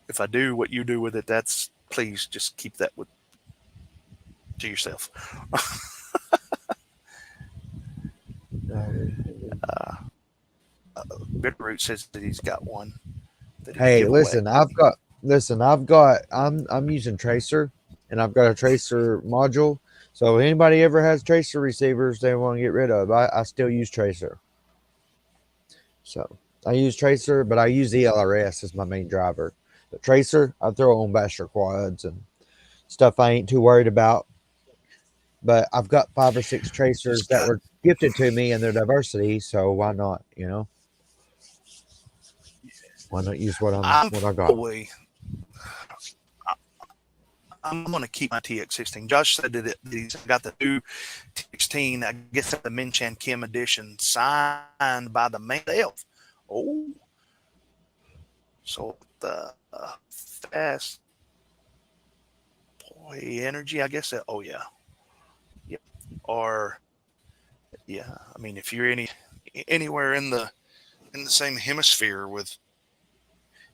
If I do what you do with it, please just keep that to yourself. Bitterroot says that he's got one.
Hey, listen, I'm using Tracer, and I've got a Tracer module. So if anybody ever has Tracer receivers they want to get rid of, I still use Tracer. So I use Tracer, but I use the LRS as my main driver. The Tracer, I throw on Basher quads and stuff I ain't too worried about. But I've got 5 or 6 Tracers that were gifted to me in their diversity, so why not? You know, why not use what I got?
I'm going to keep my TX16. Josh said that he's got the new TX16. I guess the Min Chan Kim edition signed by the main elf. Oh, So the fast boy energy, I guess that. Oh yeah, yeah. Or yeah, I mean, if you're anywhere in the same hemisphere with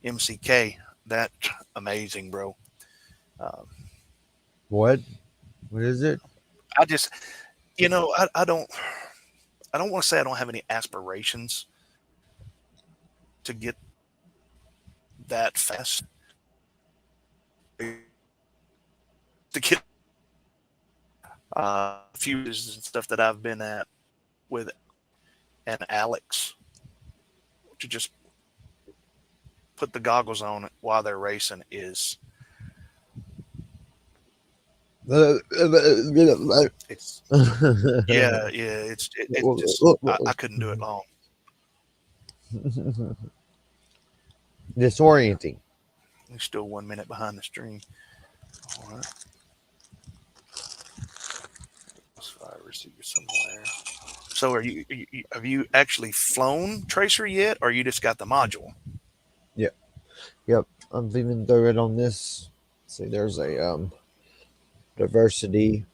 MCK, that amazing, bro. Um,
What is it?
I just, I don't want to say I don't have any aspirations to get that fast. To get a few and stuff that I've been at with and Alex to just put the goggles on while they're racing is it's it's just I couldn't do it long.
Disorienting.
We're still 1 minute behind the stream. All right. Fire receiver somewhere. So have you actually flown Tracer yet, or you just got the module?
Yep. I'm leaving through it on this. See, there's a diversity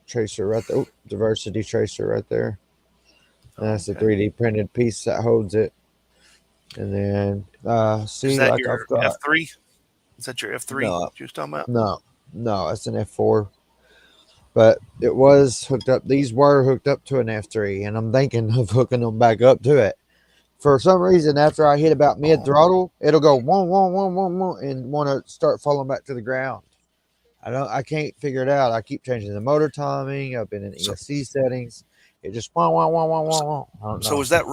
tracer right there. Diversity tracer right there. And that's a 3D printed piece that holds it. And then see,
is that
like
your
I've got
F3? Is that your F3 you was talking about?
No, it's an F4. But it was hooked up. These were hooked up to an F3, and I'm thinking of hooking them back up to it. For some reason, after I hit about mid throttle, it'll go one, one, one, one, one, and want to start falling back to the ground. I can't figure it out. I keep changing the motor timing. I've been in ESC settings. It just wah, wah, wah, wah, wah, wah. I don't know.
So was that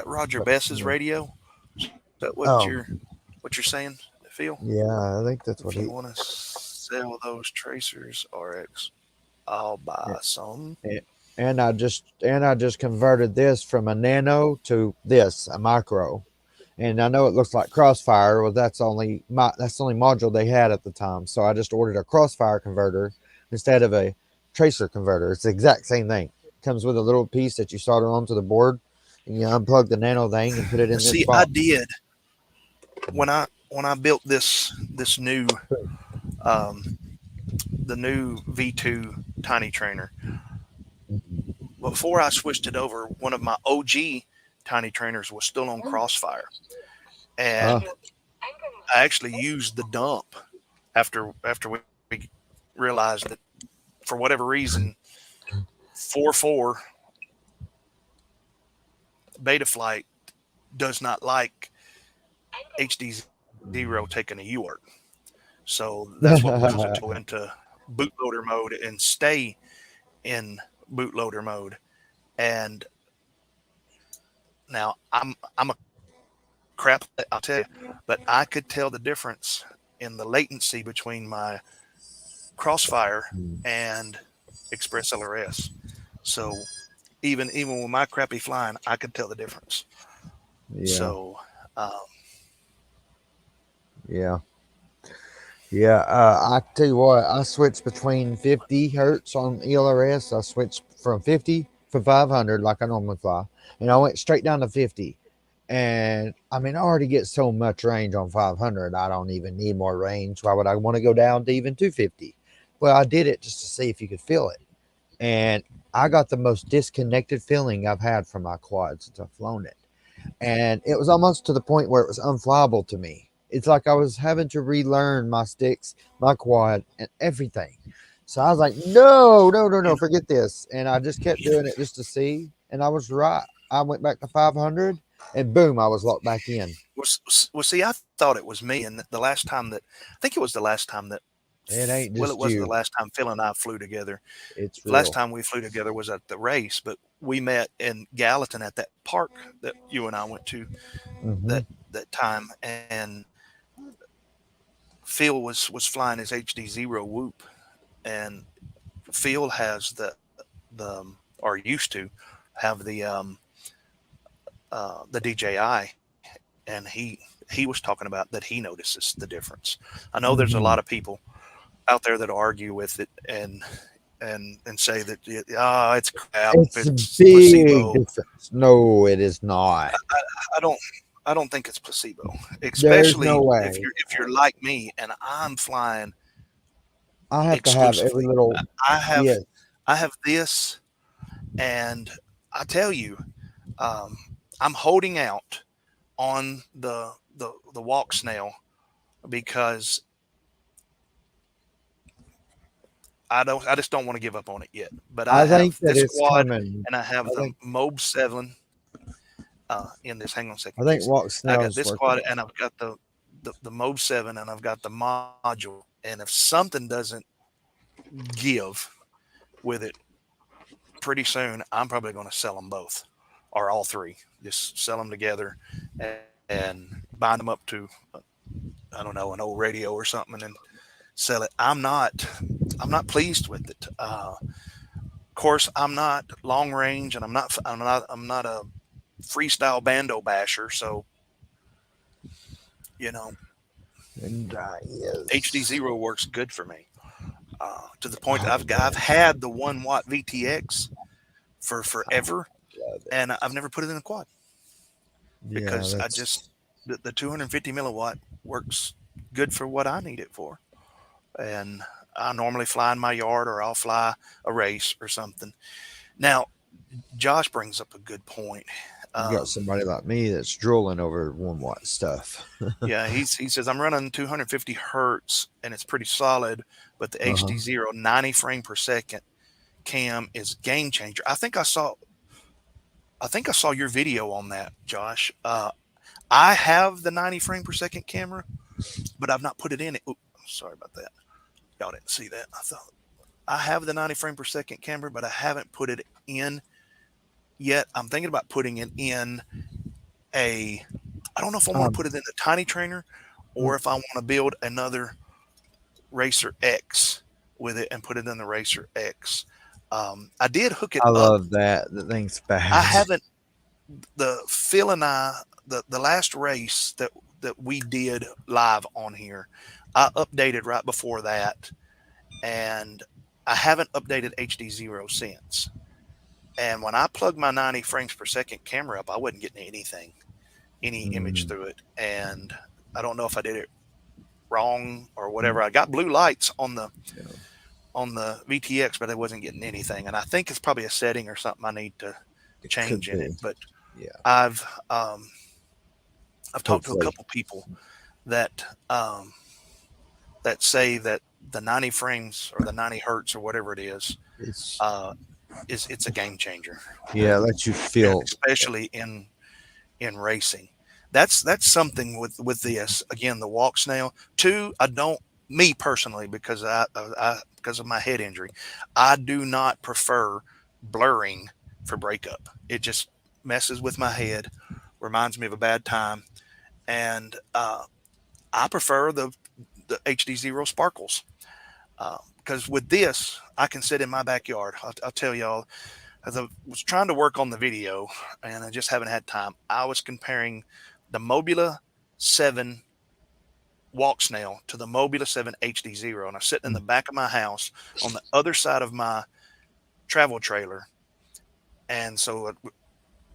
Roger Bess's radio? Is that what you're saying, Phil?
Yeah, I think that's what
if you want to sell those Tracers RX, I'll buy some.
And I just converted this from a nano to this, a micro. And I know it looks like Crossfire. Well, that's the only module they had at the time. So I just ordered a Crossfire converter instead of a Tracer converter. It's the exact same thing. It comes with a little piece that you solder onto the board, and you unplug the nano thing and put it in this box.
I did when I built this new the new V2 Tiny Trainer. Before I switched it over, one of my OG Tiny Trainers was still on Crossfire, and I actually used the dump after we realized that for whatever reason 4.4 Betaflight does not like HDzero taking a UART. So that's what pushed it to go into bootloader mode and stay in bootloader mode. And now I'm a crap, I'll tell you, but I could tell the difference in the latency between my Crossfire and Express LRS. So even with my crappy flying, I could tell the difference.
Yeah.
So
I tell you what, I switched between 50 hertz on ELRS. I switched from 50 from 500 like I normally fly, and I went straight down to 50. And I mean, I already get so much range on 500. I don't even need more range. Why would I want to go down to even 250? Well, I did it just to see if you could feel it, and I got the most disconnected feeling I've had from my quad since I've flown it. And it was almost to the point where it was unflyable to me. It's like I was having to relearn my sticks, my quad, and everything. So I was like, no, forget this. And I just kept doing it just to see. And I was right. I went back to 500, and boom, I was locked back in.
Well, see, I thought it was me. And the last time that, I think it was the last time that,
it ain't just
well, it wasn't the last time Phil and I flew together.
It's
the last time we flew together was at the race, but we met in Gallatin at that park that you and I went to that time. And Phil was flying his HDzero Whoop, and Phil has the or used to have the DJI, and he was talking about that he notices the difference. I know there's a lot of people out there that argue with it and say that it's crap.
It's a big difference. No, it is not.
I don't. I don't think it's placebo,
There's
especially
no way.
if you're like me and I'm flying
I have to have every
exclusively.
little.
I have
Yes.
I have this, and I tell you, I'm holding out on the walk snail because I just don't want to give up on it yet. But I
I think
have
that
this
it's
quad
coming.
and I have
I
the
think
Mob 7 in this. Hang on a second.
I think
Please.
walk
I got
snail's
this
working.
quad and I've got the Mob 7 and I've got the module. And if something doesn't give with it pretty soon, I'm probably going to sell them both or all three. Just sell them together and bind them up to, I don't know, an old radio or something and then sell it. I'm not pleased with it. Of course, I'm not long range and I'm not a freestyle bando basher. So, you know,
And yes.
HDzero works good for me. To the point that I've had the 1 watt VTX for forever, and I've never put it in a quad because I just the 250 milliwatt works good for what I need it for, and I normally fly in my yard or I'll fly a race or something. Now, Josh brings up a good point.
You got somebody like me that's drooling over 1 watt stuff.
Yeah, he says I'm running 250 hertz and it's pretty solid, but the HDzero 90 frame per second cam is game changer. I think I saw your video on that, Josh. I have the 90 frame per second camera, but I've not put it in it. Oops, sorry about that. Y'all didn't see that. I have the 90 frame per second camera, but I haven't put it in yet. I'm thinking about putting it in I don't know if I want to put it in the Tiny Trainer or if I want to build another Racer X with it and put it in the Racer X. I did hook it up.
I love that. The thing's bad.
I haven't. Phil and I, the last race that we did live on here, I updated right before that, and I haven't updated HDzero since. And when I plugged my 90 frames per second camera up, I wasn't getting any image through it. And I don't know if I did it wrong or whatever. I got blue lights on the VTX, but I wasn't getting anything. And I think it's probably a setting or something I need to change in it. But
yeah,
I've talked to a couple people that that say that the 90 frames or the 90 hertz or whatever it is, it's a game changer.
Yeah, lets you feel,
especially in racing. That's something with this. Again, the walk snail. 2, I don't, me personally, because because of my head injury, I do not prefer blurring for breakup. It just messes with my head, reminds me of a bad time, and I prefer the HDzero sparkles. Because with this, I can sit in my backyard. I'll tell y'all, as I was trying to work on the video and I just haven't had time, I was comparing the Mobula 7 walk snail to the Mobula 7 HDzero. And I was sitting in the back of my house on the other side of my travel trailer. And so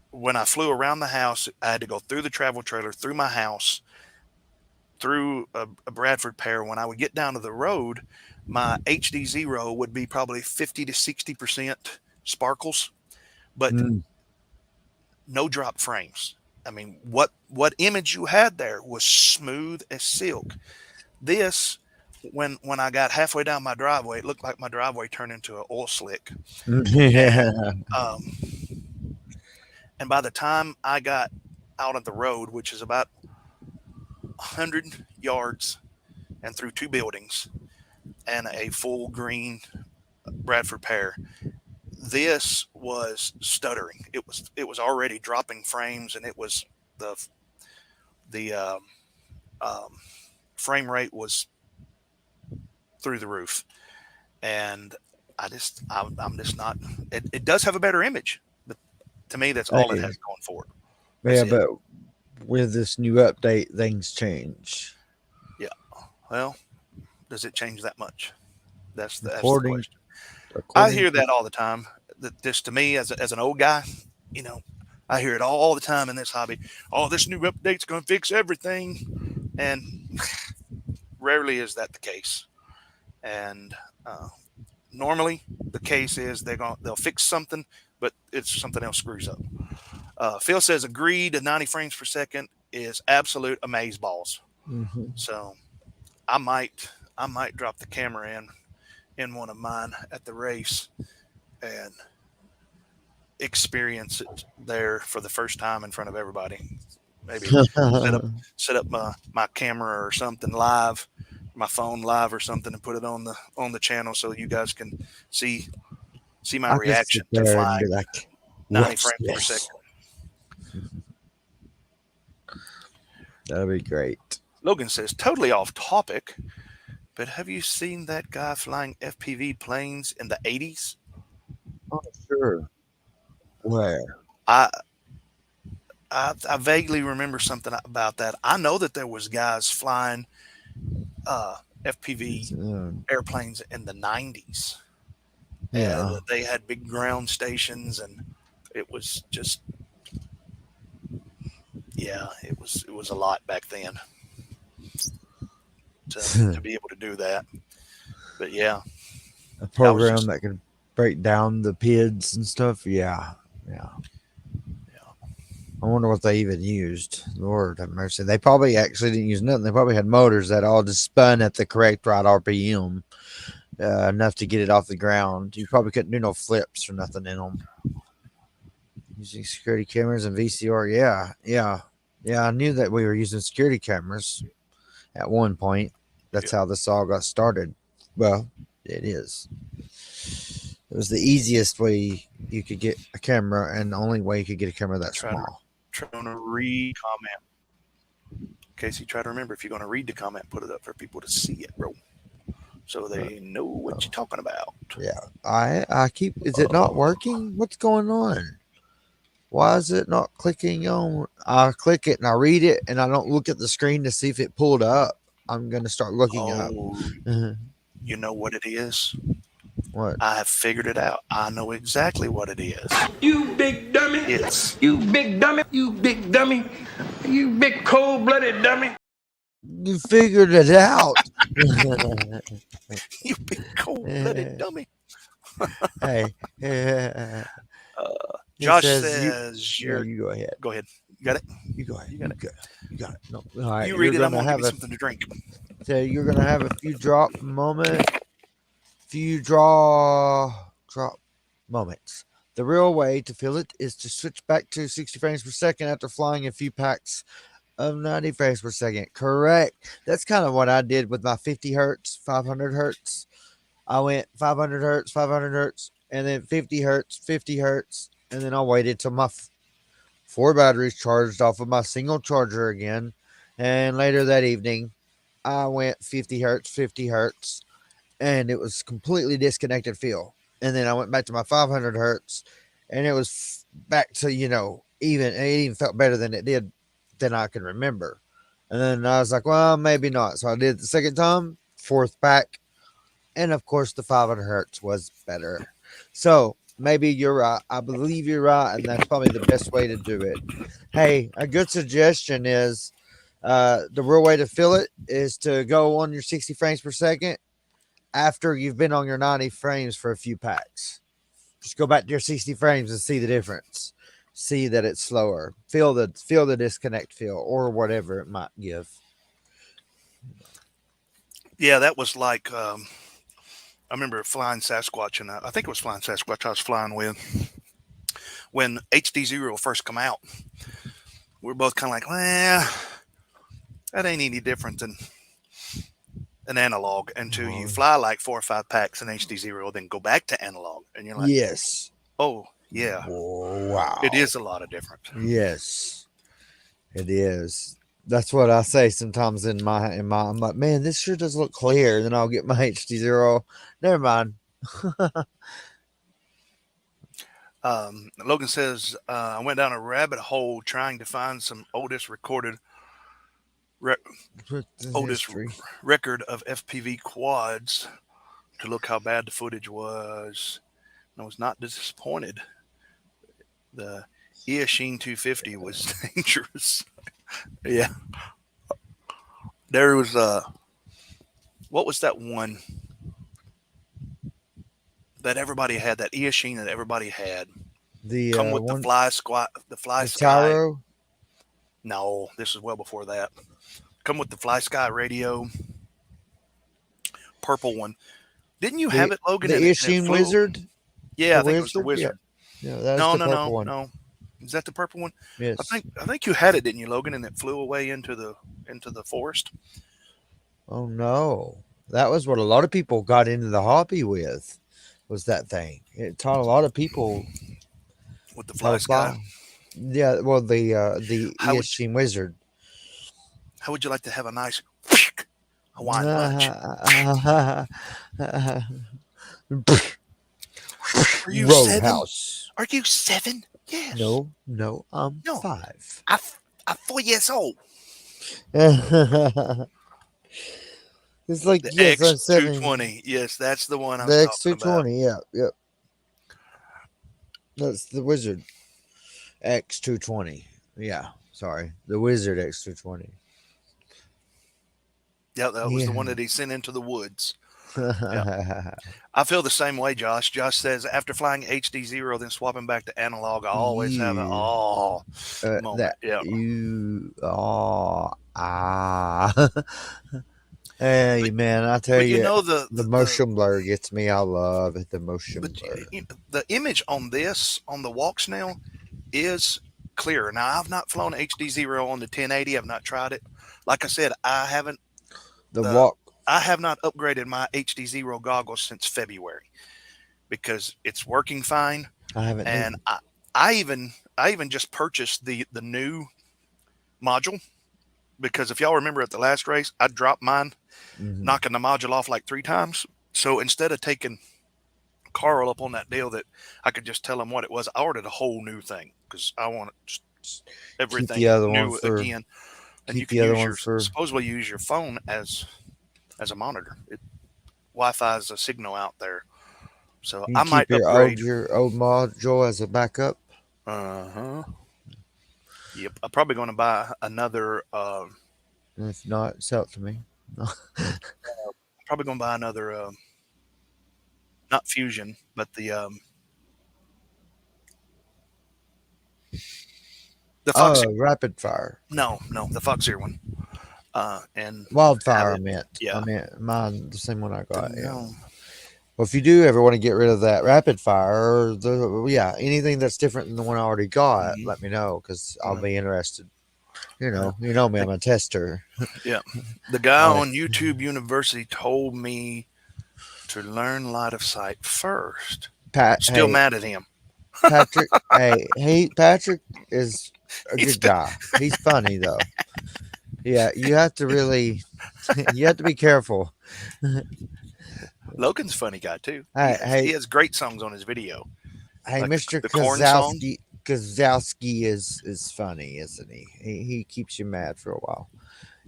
when I flew around the house, I had to go through the travel trailer, through my house, through a Bradford pair. When I would get down to the road, my HDzero would be probably 50 to 60% sparkles, but no drop frames. I mean, what image you had there was smooth as silk. This, when I got halfway down my driveway, it looked like my driveway turned into an oil slick.
Yeah.
And by the time I got out of the road, which is about 100 yards and through 2 buildings and a full green Bradford pair, this was stuttering. It was already dropping frames, and it was the frame rate was through the roof. And I'm just not. It does have a better image, but to me, that's all it has going for it.
Yeah, but with this new update, things change.
Yeah. Well, does it change that much? That's the question. I hear that all the time. That this, to me, as an old guy, you know, I hear it all the time in this hobby. Oh, this new update's going to fix everything. And rarely is that the case. And normally the case is they'll fix something, but it's something else screws up. Phil says agreed. 90 frames per second is absolute amazeballs.
Mm-hmm.
So I might drop the camera in one of mine at the race and experience it there for the first time in front of everybody. Maybe set up my camera or something live, my phone live or something, and put it on the channel so you guys can see my
I
reaction
could sit
to
there and be
flying
like,
90
"Watch
frames per
this."
second.
That'd be great.
Logan says, totally off topic, but have you seen that guy flying FPV planes in the 80s?
Oh, sure. Where?
I vaguely remember something about that. I know that there was guys flying FPV airplanes in the 90s.
Yeah.
And they had big ground stations, and it was just, yeah, it was a lot back then to be able to do that. But yeah,
A program that could break down the PIDs and stuff. Yeah. I wonder what they even used. Lord have mercy. They probably actually didn't use nothing. They probably had motors that all just spun at the correct right RPM, enough to get it off the ground. You probably couldn't do no flips or nothing in them. Using security cameras and VCR. Yeah. I knew that we were using security cameras at one point. That's how this all got started. Well, it is. It was the easiest way you could get a camera, and the only way you could get a camera that small.
Trying to read comment. Casey, try to remember, if you're going to read the comment, put it up for people to see it, bro, so they know what you're talking about.
Yeah, I keep. Is it not working? What's going on? Why is it not clicking on? I click it and I read it, and I don't look at the screen to see if it pulled up. I'm gonna start looking up.
You know what it is?
What?
I have figured it out. I know exactly what it is.
You big dummy.
Yes.
You big dummy. You big dummy. You big cold-blooded dummy.
You figured it out.
You big cold-blooded dummy.
Hey.
Josh says
you go ahead.
Go ahead. You got it?
You go ahead.
You got it.
You got it. No. All right.
You read it. I'm going to give you something to drink.
So you're going to have a few drop moments. Drop moments. The real way to feel it is to switch back to 60 frames per second after flying a few packs of 90 frames per second. Correct. That's kind of what I did with my 50 hertz, 500 hertz. I went 500 hertz, 500 hertz, and then 50 hertz, 50 hertz. And then I waited till my 4 batteries charged off of my single charger again. And later that evening, I went 50 hertz, 50 hertz. And it was completely disconnected feel. And then I went back to my 500 hertz, and it was back to, it even felt better than it did than I can remember. And then I was like, well, maybe not. So I did it the second time, 4th pack. And of course the 500 hertz was better. So maybe you're right. I believe you're right. And that's probably the best way to do it. Hey, a good suggestion is, the real way to feel it is to go on your 60 frames per second after you've been on your 90 frames for a few packs. Just go back to your 60 frames and see the difference. See that it's slower. Feel the disconnect feel, or whatever it might give.
Yeah, that was like, I remember Flying Sasquatch, and I think it was Flying Sasquatch I was flying with when HDzero first come out. We were both kind of like, well, that ain't any different than an analog until you fly like 4 or 5 packs in HDzero, then go back to analog, and you're like,
yes,
oh yeah,
wow,
it is a lot of different.
Yes, it is. That's what I say sometimes in my I'm like, man, this sure does look clear. Then I'll get my HDzero. Never mind.
Logan says, I went down a rabbit hole trying to find some oldest record of FPV quads to look how bad the footage was. And I was not disappointed. The Eachine 250 was dangerous. Yeah. There was what was that one that everybody had? That Eachine that everybody had.
The
Come with
one,
the fly squat, the fly
the
sky.
Taro.
No, this is well before that. Come with the fly sky radio. Purple one. Didn't you have it, Logan?
The
and it
Eachine
flew?
Wizard.
Yeah,
The
I think it was the
Wizard?
Wizard.
Yeah, that's
No,
the
no,
purple
no,
one.
no. Is that the purple one?
Yes.
I think you had it, didn't you, Logan? And it flew away into the forest.
Oh no, that was what a lot of people got into the hobby with. Was that thing? It taught a lot of people
with the
how
fly
to
sky.
fly. Yeah, well, the
How would
Eachine Wizard.
How would you like to have a nice Hawaiian lunch? Are you seven?
Roadhouse.
Are you 7? Yes.
No, I'm
No.
5.
I'm 4 years old.
It's like,
The
yes, I'm 7.
X220. Yes, that's the one I
The
was talking about.
X220, yep. That's the Wizard X220. Yeah, sorry. The Wizard X220.
Yeah, that was the one that he sent into the woods. Yeah. I feel the same way, Josh. Josh says, after flying HDzero, then swapping back to analog, I always have an moment. Yeah.
Hey, man, I tell
But
you,
you know
the motion blur gets me. I love it, the motion blur.
The image on this, on the walksnail, is clear. Now, I've not flown HDzero on the 1080. I've not tried it. Like I said, I haven't. I have not upgraded my HDzero goggles since February because it's working fine.
I haven't.
And I even just purchased the new module because if y'all remember at the last race, I dropped mine, knocking the module off like 3 times. So instead of taking Carl up on that deal that I could just tell him what it was, I ordered a whole new thing because I want everything new again. And you can supposedly use your phone as a monitor. Wi-Fi is a signal out there, so I might upgrade
your old module as a backup.
Yep, I'm probably going to buy another.
If not, sell it to me.
Probably going to buy another. Not Fusion, but the Fox.
Rapid Fire.
No, the Fatshark one. And
Wildfire, I meant.
Yeah.
I meant mine, the same one I got.
No.
Yeah. Well, if you do ever want to get rid of that Rapid Fire, or anything that's different than the one I already got, let me know because I'll be interested. You know me, I'm a tester.
Yeah. The guy on YouTube University told me to learn line of sight first. Still mad at him.
Patrick, Patrick is a good guy. He's funny though. Yeah, you have to be careful.
Logan's a funny guy too. He has great songs on his video.
Hey,
like
Mr.
the corn song.
Kozowski is funny, isn't he? He keeps you mad for a while.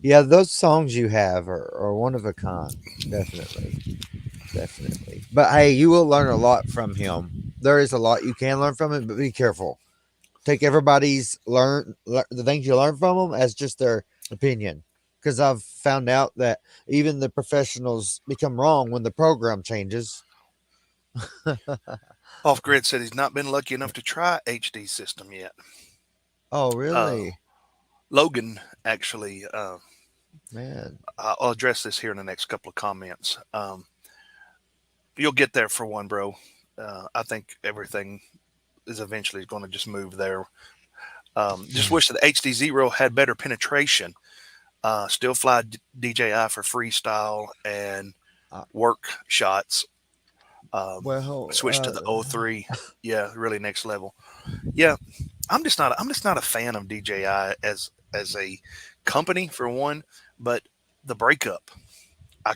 Yeah, those songs you have are one of a kind. Definitely. But hey, you will learn a lot from him. There is a lot you can learn from him, but be careful. Take everybody's the things you learn from them as just their opinion, because I've found out that even the professionals become wrong when the program changes.
Off Grid said he's not been lucky enough to try HD system yet.
Oh, really?
Logan actually.
Man,
I'll address this here in the next couple of comments. You'll get there for one, bro. I think everything is eventually going to just move there. Just wish that HDzero had better penetration. Still fly DJI for freestyle and work shots. Switch to the 03. Yeah, really next level. Yeah, I'm just not a fan of DJI as a company for one, but the breakup. I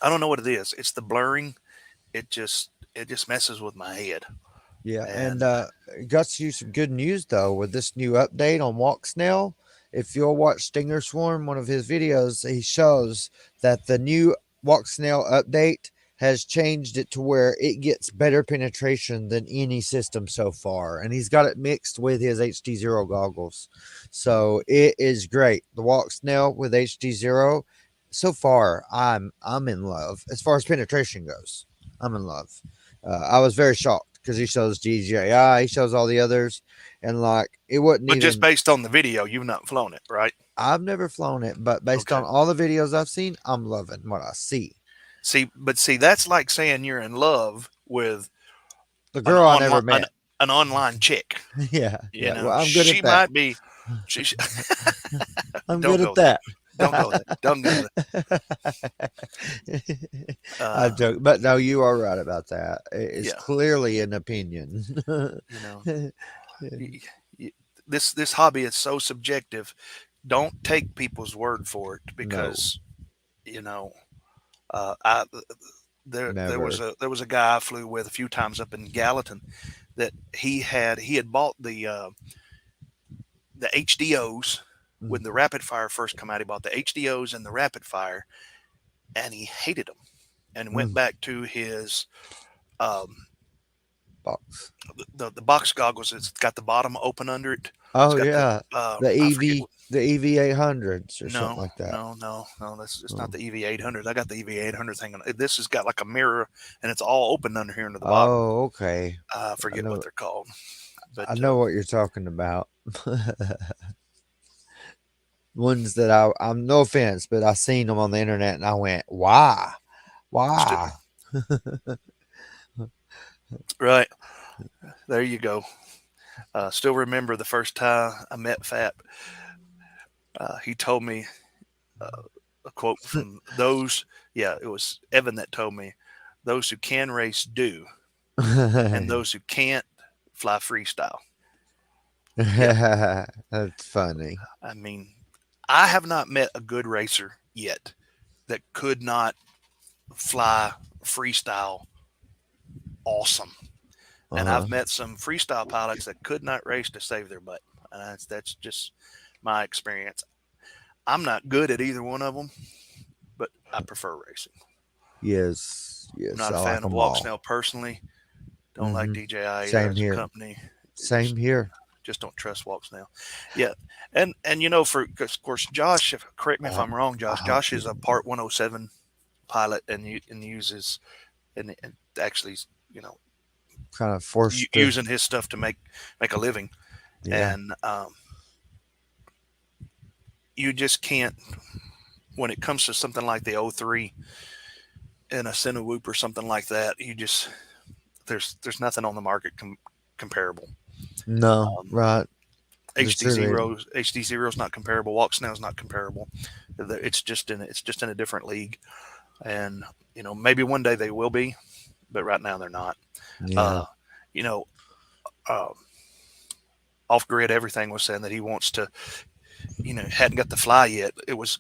don't know what it is. It's the blurring. It just messes with my head.
Yeah, and got you some good news though with this new update on walksnail. If you'll watch Stinger Swarm, one of his videos, he shows that the new walksnail update has changed it to where it gets better penetration than any system so far, and he's got it mixed with his HDzero goggles, so it is great. The walksnail with HDzero, so far I'm in love. As far as penetration goes, I'm in love. I was very shocked because he shows DJI, he shows all the others, and like it wasn't
But
even
just based on the video, you've not flown it, right?
I've never flown it, but based on all the videos I've seen, I'm loving what I see.
See, that's like saying you're in love with
the girl I never met,
an online chick.
Yeah,
You know,
well, I'm good
she
at that.
might be.
I'm good at that.
Don't go there. Don't go there.
I joke, but no, you are right about that. It's clearly an opinion.
This hobby is so subjective. Don't take people's word for it because, there was a guy I flew with a few times up in Gallatin that he had bought the HDOs when the rapid fire first come out. He bought the HDOs and the rapid fire, and he hated them, and went back to his
box.
The box goggles. It's got the bottom open under it.
Oh yeah, the EV800s or something like that.
No, it's not the EV800. I got the EV800 thing on it. This has got like a mirror, and it's all open under here into the bottom.
Oh, okay.
I forget what they're called. But
I know what you're talking about. Ones that I'm no offense, but I seen them on the internet and I went, why?
Right. There you go. Still remember the first time I met Fat. He told me a quote from those. Yeah, it was Evan that told me, "Those who can race do, and those who can't fly freestyle."
Yeah. That's funny.
I mean, I have not met a good racer yet that could not fly freestyle awesome. And I've met some freestyle pilots that could not race to save their butt. That's just my experience. I'm not good at either one of them, but I prefer racing.
Yes.
I'm not a fan of walksnail personally. Don't like DJI either as a company.
Same here.
Just don't trust walksnail. Yeah, and of course, Josh. Correct me if I'm wrong, Josh. Josh is a Part 107 pilot and uses and actually
kind of forced
using his stuff to make a living. And you just can't, when it comes to something like the 03 and a TinyWhoop or something like that, you just there's nothing on the market comparable.
No, right.
HDzero is not comparable. Walksnail is not comparable. It's just in a different league, and maybe one day they will be, but right now they're not.
Yeah.
Off grid everything was saying that he wants to, hadn't got the fly yet.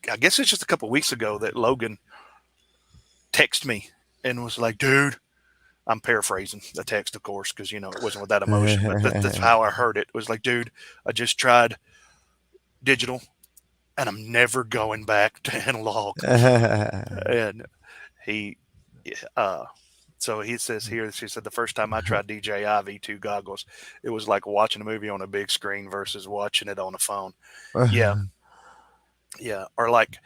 I guess it's just a couple of weeks ago that Logan texted me and was like, "Dude," I'm paraphrasing the text, of course, because it wasn't with that emotion, but that's how I heard it. It was like, "Dude, I just tried digital, and I'm never going back to analog." And so he says here, she said, "The first time I tried DJI V2 goggles, it was like watching a movie on a big screen versus watching it on a phone." Yeah. Or like,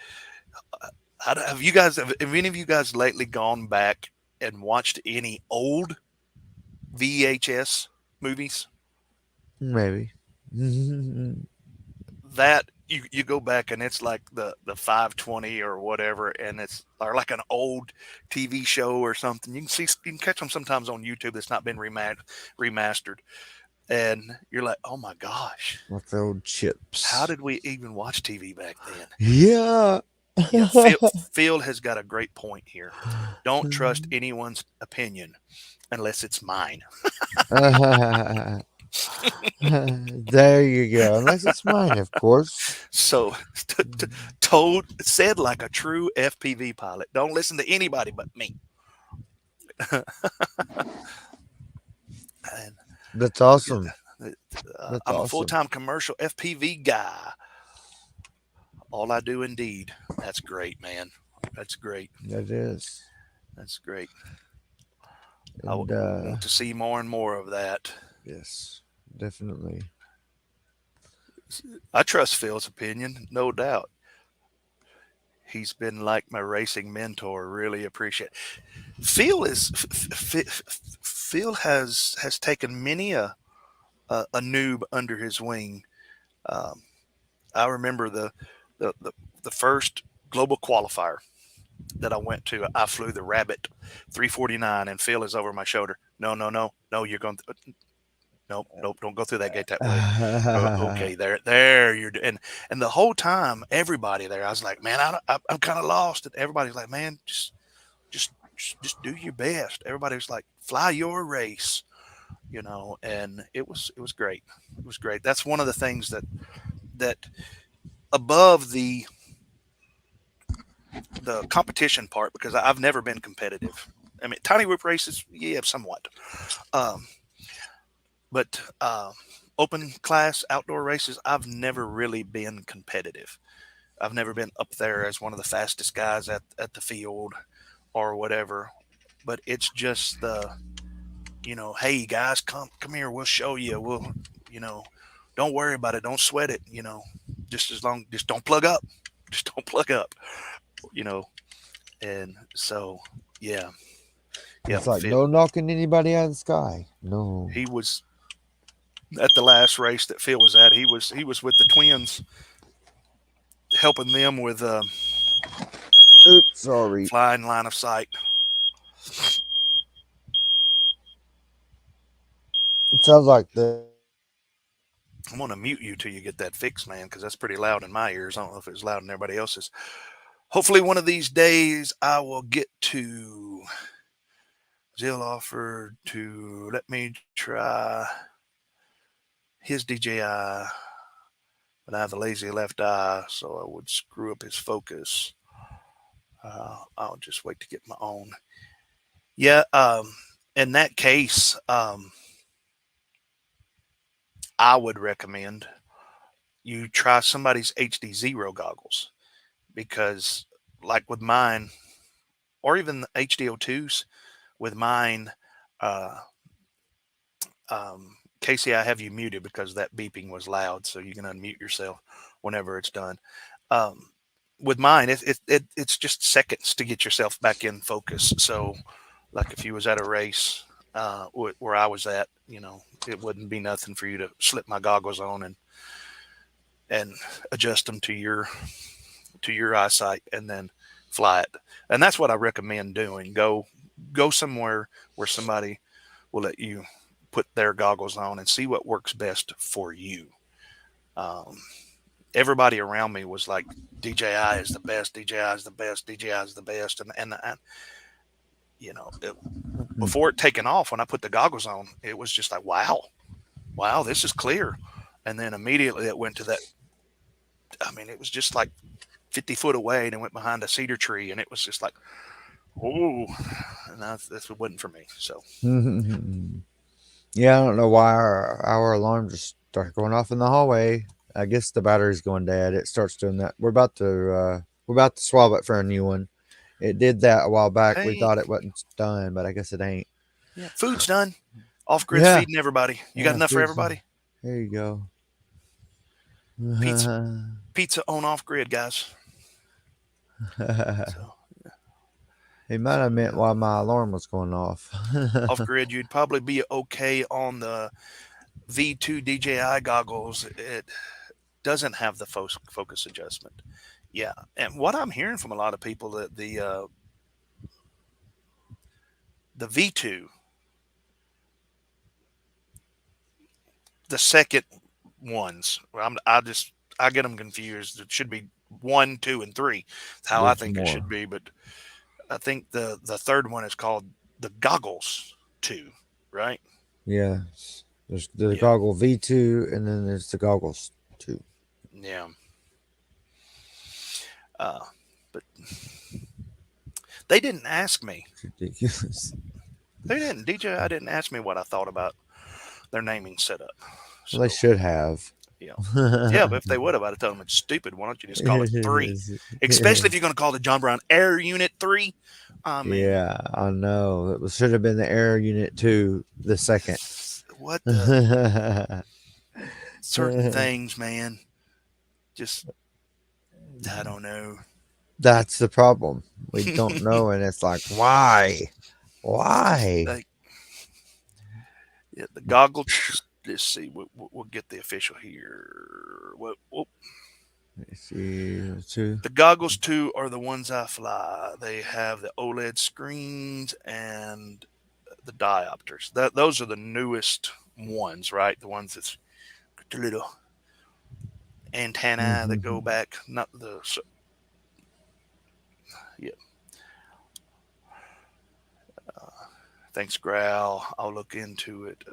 have any of you guys lately gone back and watched any old VHS movies?
Maybe.
That you go back and it's like the 520 or whatever, and it's like an old TV show or something. You can catch them sometimes on YouTube that's not been remastered, and you're like, "Oh my gosh,
with the old chips.
How did we even watch TV back then?"
Yeah.
Phil has got a great point here. Don't trust anyone's opinion unless it's mine.
There you go. Unless it's mine, of course.
So, said like a true FPV pilot. Don't listen to anybody but me.
That's awesome.
I'm a full-time commercial FPV guy. All I do, indeed. That's great, man. That's great.
That is.
That's great. I
And
want to see more and more of that.
yes, definitely.
I trust Phil's opinion, no doubt. He's been like my racing mentor. Really appreciate. Phil is Phil has taken many a noob under his wing. Um, I remember the, the the first global qualifier that I went to. I flew the Rabbit 349, and Phil is over my shoulder. No, no, no, no. You're going. Nope, nope. Don't go through that gate that way. Okay, there. You're and the whole time, everybody there, I was like, man, I'm kind of lost. And everybody's like, man, just do your best. Everybody was like, fly your race, and it was great. It was great. That's one of the things that above the competition part, because I've never been competitive. I mean, TinyWhoop races, yeah, somewhat. But open class outdoor races, I've never really been competitive. I've never been up there as one of the fastest guys at the field or whatever. But it's just hey guys, come here, we'll show you. We'll, don't worry about it, don't sweat it. Just don't plug up, just don't plug up. And so yeah.
It's like no knocking anybody out of the sky. No.
He was at the last race that Phil was at. He was with the twins, helping them with
oops, sorry,
flying line of sight.
It sounds like the.
I'm gonna mute you till you get that fixed, man, because that's pretty loud in my ears. I don't know if it's loud in everybody else's. Hopefully, one of these days I will get to. Zill offered to let me try his DJI, but I have a lazy left eye, so I would screw up his focus. I'll just wait to get my own. Yeah, in that case, I would recommend you try somebody's HDzero goggles, because like with mine, or even the HDO2s, with mine, Casey, I have you muted because that beeping was loud, so you can unmute yourself whenever it's done. With mine, it's just seconds to get yourself back in focus. So, like if you was at a race where I was at, it wouldn't be nothing for you to slip my goggles on and adjust them to your eyesight and then fly it. And that's what I recommend doing. Go somewhere where somebody will let you put their goggles on and see what works best for you. Everybody around me was like, DJI is the best, DJI is the best, DJI is the best. And before it taken off, when I put the goggles on, it was just like, wow, this is clear. And then immediately it went to that. I mean, it was just like 50 foot away, and it went behind a cedar tree, and it was just like, oh, and that's what wasn't for me. So
yeah, I don't know why our alarm just started going off in the hallway. I guess the battery's going dead. It starts doing that. We're about to swab it for a new one. It did that a while back.
Hey.
We thought it wasn't done, but I guess it ain't.
Yeah, food's done. Off grid feeding everybody. You got enough for everybody?
There you go.
Pizza on off grid, guys. So,
he might have meant why my alarm was going off.
Off grid, you'd probably be okay on the V2 DJI goggles. It doesn't have the focus adjustment. Yeah, and what I'm hearing from a lot of people, that the V2, the second ones, I get them confused. It should be 1, 2, and 3. That's how I think it should be, but I think the third one is called the Goggles 2, right?
Yeah. There's the Goggle V2, and then there's the Goggles 2.
Yeah. But they didn't ask me.
It's ridiculous.
They didn't. DJI didn't ask me what I thought about their naming setup.
So, well, they should have.
Yeah. Yeah, but if they would have, I'd have told them it's stupid. Why don't you just call it 3? Especially if you're going to call the John Brown Air Unit 3. I mean,
Yeah, I know. It should have been the air unit too. The second.
what the certain things, man. Just I don't know.
That's the problem. We don't know, and it's like, why? Why?
Like, yeah, the goggles. Let's see. We'll get the official here.
Let's see. Two.
The goggles too are the ones I fly. They have the OLED screens and the diopters. Those are the newest ones, right? The ones that's got the little antenna that go back. Not the yeah. Thanks, Growl. I'll look into it.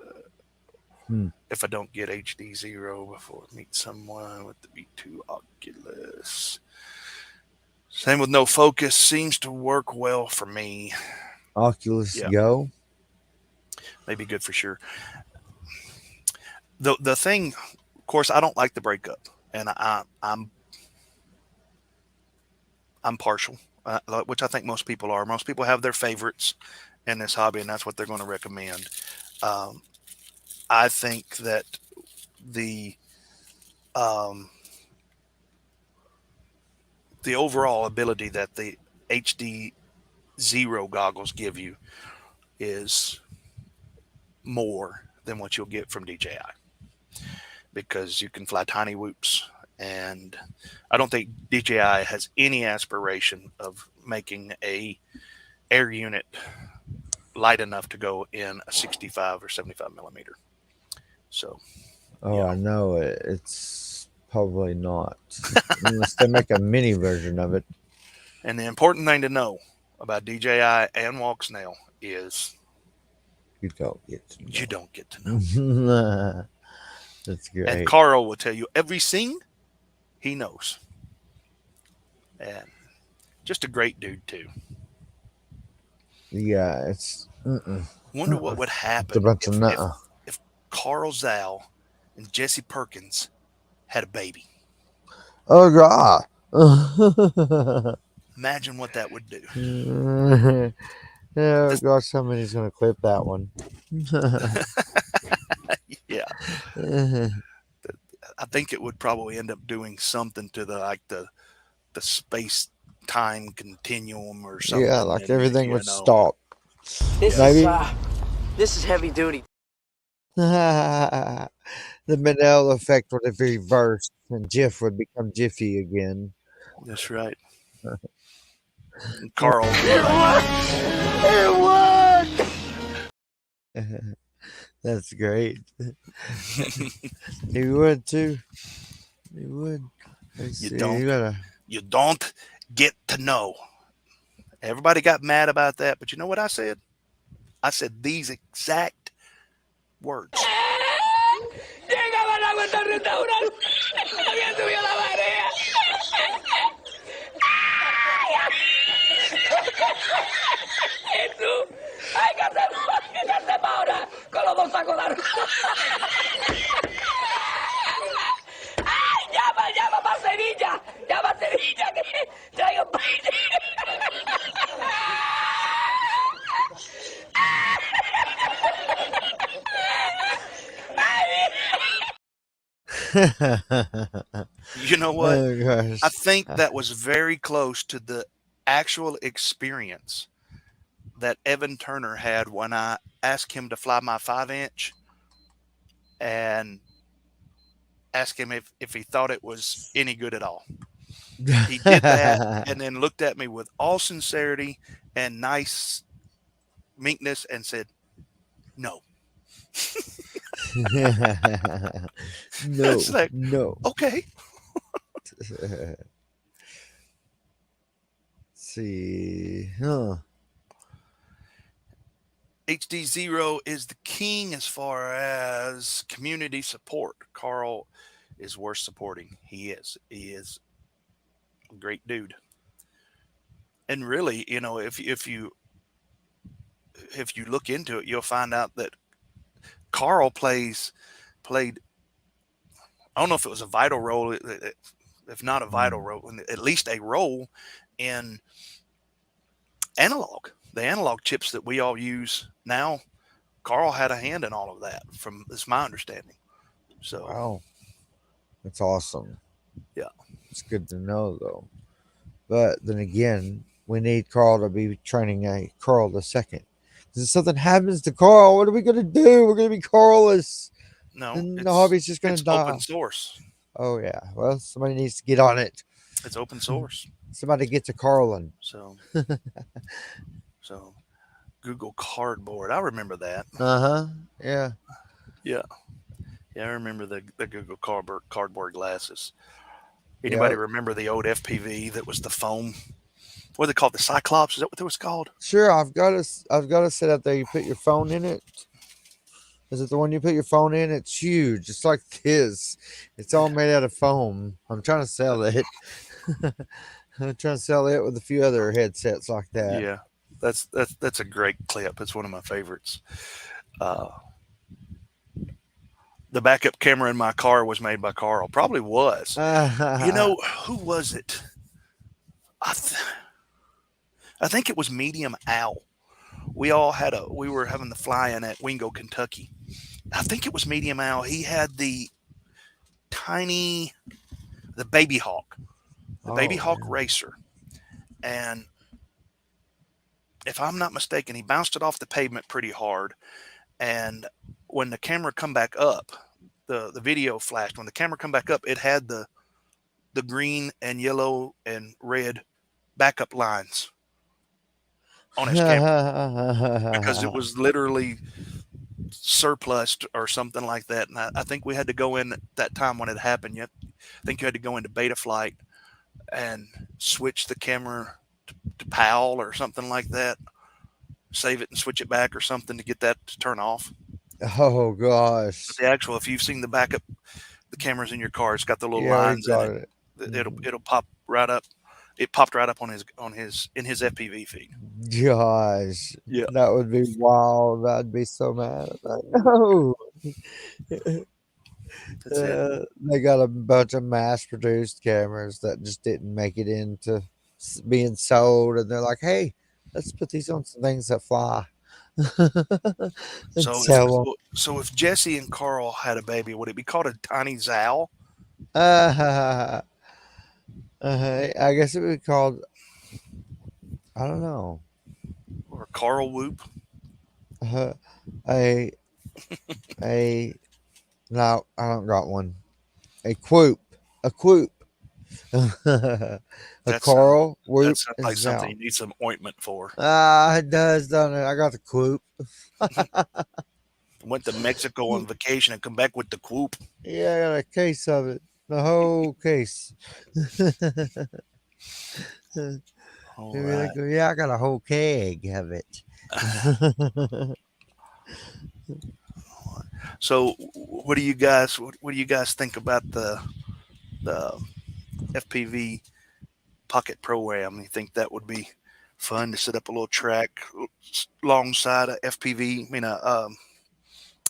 If I don't get HDzero before I meet someone with the V2 Oculus. Same with no focus. Seems to work well for me.
Oculus Go?
May be good for sure. The thing, of course, I don't like the breakup. And I'm partial, which I think most people are. Most people have their favorites in this hobby, and that's what they're going to recommend. I think that the overall ability that the HDzero goggles give you is more than what you'll get from DJI, because you can fly TinyWhoops, and I don't think DJI has any aspiration of making a air unit light enough to go in a 65 or 75 millimeter. So,
I know it. It's probably not, unless they make a mini version of it.
And the important thing to know about DJI and walksnail is
you don't get to know.
You don't get to know.
That's great.
And Carl will tell you everything he knows. And just a great dude too.
Yeah, it's.
Wonder what would happen
It's a bunch of
if Carl Zhao and Jesse Perkins had a baby.
Oh God!
Imagine what that would do.
Oh gosh, somebody's gonna clip that one.
Yeah. I think it would probably end up doing something to the space time continuum or something.
Yeah, like everything would stop.
This is heavy duty.
The Mandela effect would have reversed, and Jiff would become Jiffy again.
That's right. Carl.
It worked!
That's great. He would too. He would.
You don't get to know. Everybody got mad about that, but you know what I said? I said these exact words.
Hay que hacer ahora con los dos sacos de arroz. ¡Ay, llama para Sevilla! ¡Llama a Sevilla que traigo un
You know what?
Oh, gosh.
I think that was very close to the actual experience that Evan Turner had when I asked him to fly my 5-inch and asked him if he thought it was any good at all. He did that and then looked at me with all sincerity and nice meekness and said, no.
No,
It's like,
no.
okay.
Let's see. Huh.
HDzero is the king as far as community support. Carl is worth supporting. He is a great dude. And really, you know, if you look into it, you'll find out that Carl played, I don't know if it was a vital role, if not a vital role, at least a role in analog. The analog chips that we all use now, Carl had a hand in all of that, from it's my understanding. So
Wow, that's awesome.
yeah,
It's good to know though. But then again, we need Carl to be training a Carl the second. Because if something happens to Carl, what are we gonna do? We're gonna be Carlless.
no,
And the hobby's just gonna
it's
die.
open source.
Oh yeah. Well, somebody needs to get on it.
It's open source.
Somebody gets a Carlin.
So Google Cardboard. I remember that.
Yeah.
Yeah. Yeah, I remember the Google cardboard glasses. Anybody remember the old FPV that was the foam? What are they called? The Cyclops? Is that what it was called?
Sure, I've got a set up there. You put your phone in it. Is it the one you put your phone in? It's huge. It's like this. It's all made out of foam. I'm trying to sell it. I'm trying to sell it with a few other headsets like that.
Yeah. That's a great clip. It's one of my favorites. The backup camera in my car was made by Carl. Probably was. You know, who was it? I think it was Medium Owl. We were having the fly-in at Wingo, Kentucky. I think it was Medium Owl. He had the Baby Hawk, Baby Hawk Racer. And if I'm not mistaken, he bounced it off the pavement pretty hard. And when the camera come back up, the video flashed. When the camera come back up, it had the green and yellow and red backup lines on his camera because it was literally surplused or something like that. And I think we had to go in at that time when it happened. I think you had to go into beta flight and switch the camera to PAL or something like that. Save it and switch it back or something to get that to turn off.
Oh gosh!
But if you've seen the backup, the cameras in your car, it's got the little lines in it. It'll pop right up. It popped right up in his FPV feed.
Gosh,
yeah,
that would be wild. I'd be so mad. No. They got a bunch of mass-produced cameras that just didn't make it into being sold, and they're like, "Hey, let's put these on some things that fly."
So if Jesse and Carl had a baby, would it be called a TinyWhoop?
I guess it would be called, I don't know,
or Carl Whoop.
No, I don't got one. A Quoop. A Carl Whoop.
That sounds like something you need some ointment for.
It does, doesn't it? I got the Quoop.
Went to Mexico on vacation and come back with the Quoop.
Yeah, I got a case of it. The whole case.
Right.
Yeah, I got a whole keg of it.
So, what do you guys think about the FPV Pocket Pro-Am? You think that would be fun to set up a little track alongside a FPV? I mean, a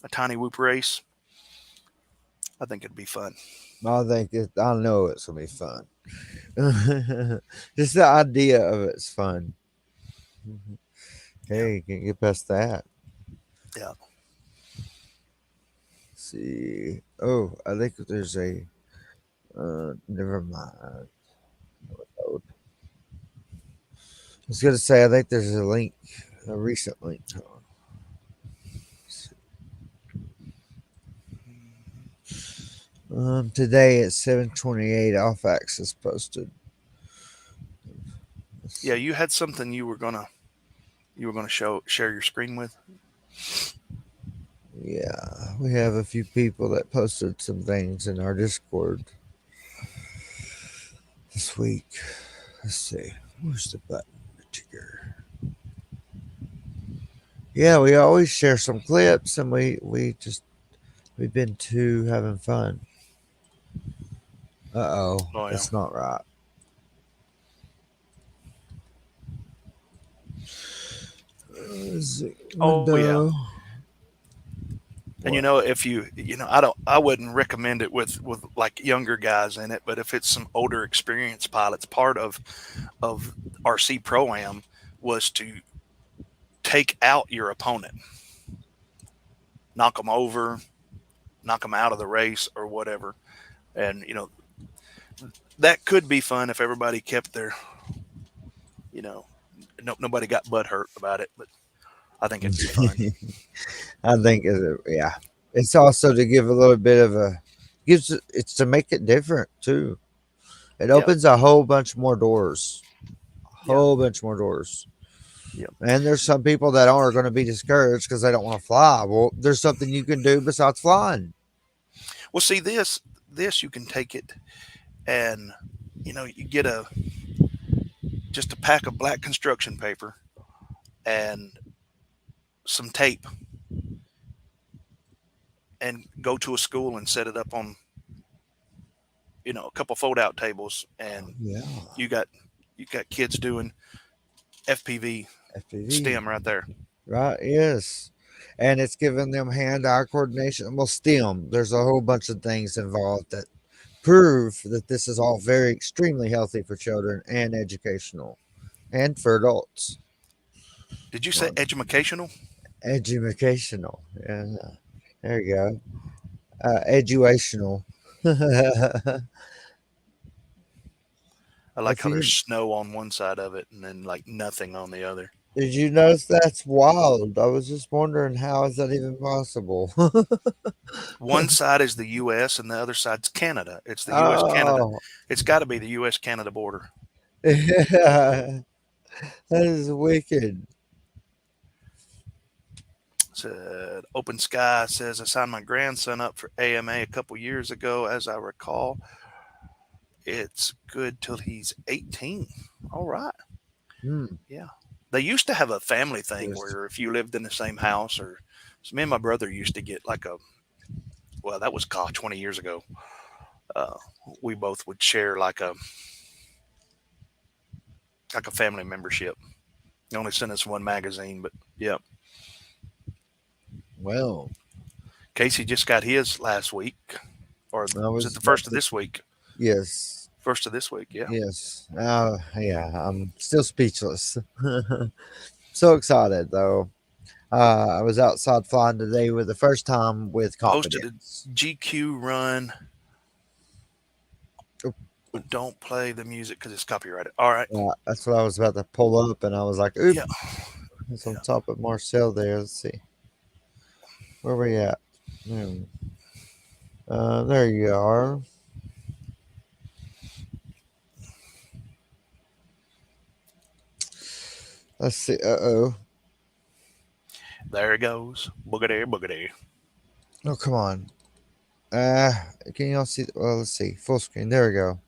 TinyWhoop race. I think it'd be fun.
I know it's gonna be fun. Just the idea of it's fun. Hey, you can't get past that.
Yeah.
Let's see. Oh, I think there's a. Never mind. I was gonna say I think there's a link, a recent link. Today at 7:28, off access posted.
Yeah, you had something you were gonna share your screen with.
Yeah, we have a few people that posted some things in our Discord this week. Let's see, where's the button? Yeah, we always share some clips, and we've been having fun. Oh, yeah. That's not right.
Oh yeah. And if I wouldn't recommend it with like younger guys in it, but if it's some older experienced pilots, part of RC Pro-Am, was to take out your opponent, knock them over, knock them out of the race or whatever. And, you know, that could be fun if everybody kept their, you know, nobody got butt hurt about it, but I think it'd be fun.
I think, yeah, it's also to give a little bit of it's to make it different too. It opens a whole bunch more doors, bunch more doors.
Yep.
And there's some people that are going to be discouraged because they don't want to fly. Well, there's something you can do besides flying.
Well, see, this you can take it and, you know, you get just a pack of black construction paper and some tape and go to a school and set it up on, you know, a couple fold out tables, and you got kids doing FPV STEM right there.
Right. Yes. And it's giving them hand-eye coordination. Well, STEM, there's a whole bunch of things involved that prove that this is all very extremely healthy for children and educational and for adults.
Did you say educational?
Educational. Yeah. There you go. Educational.
I like how there's snow on one side of it and then like nothing on the other.
Did you notice? That's wild. I was just wondering, how is that even possible?
One side is the U.S. and the other side's Canada. It's the U.S. Canada. It's got to be the U.S. Canada border.
Yeah, that is wicked.
Said Open Sky says, I signed my grandson up for AMA a couple years ago. As I recall, it's good till he's 18. All right. Yeah. They used to have a family thing where if you lived in the same house, or so me and my brother used to get like well, that was 20 years ago. We both would share like a family membership. They only sent us one magazine, but yeah.
Well,
Casey just got his last week, or was it the first of this week?
Yes.
First of this week, yeah.
Yes. Yeah, I'm still speechless. So excited, though. I was outside flying today with the first time with confidence.
Hosted a GQ run. But don't play the music because it's copyrighted. All right.
Yeah, that's what I was about to pull up, and I was like, oops. Yeah. It's on top of Marcel there. Let's see. Where we at? There you are. Let's see. Uh-oh.
There it goes. Boogity, boogity.
Oh, come on. Can y'all see? Well, let's see. Full screen. There we go.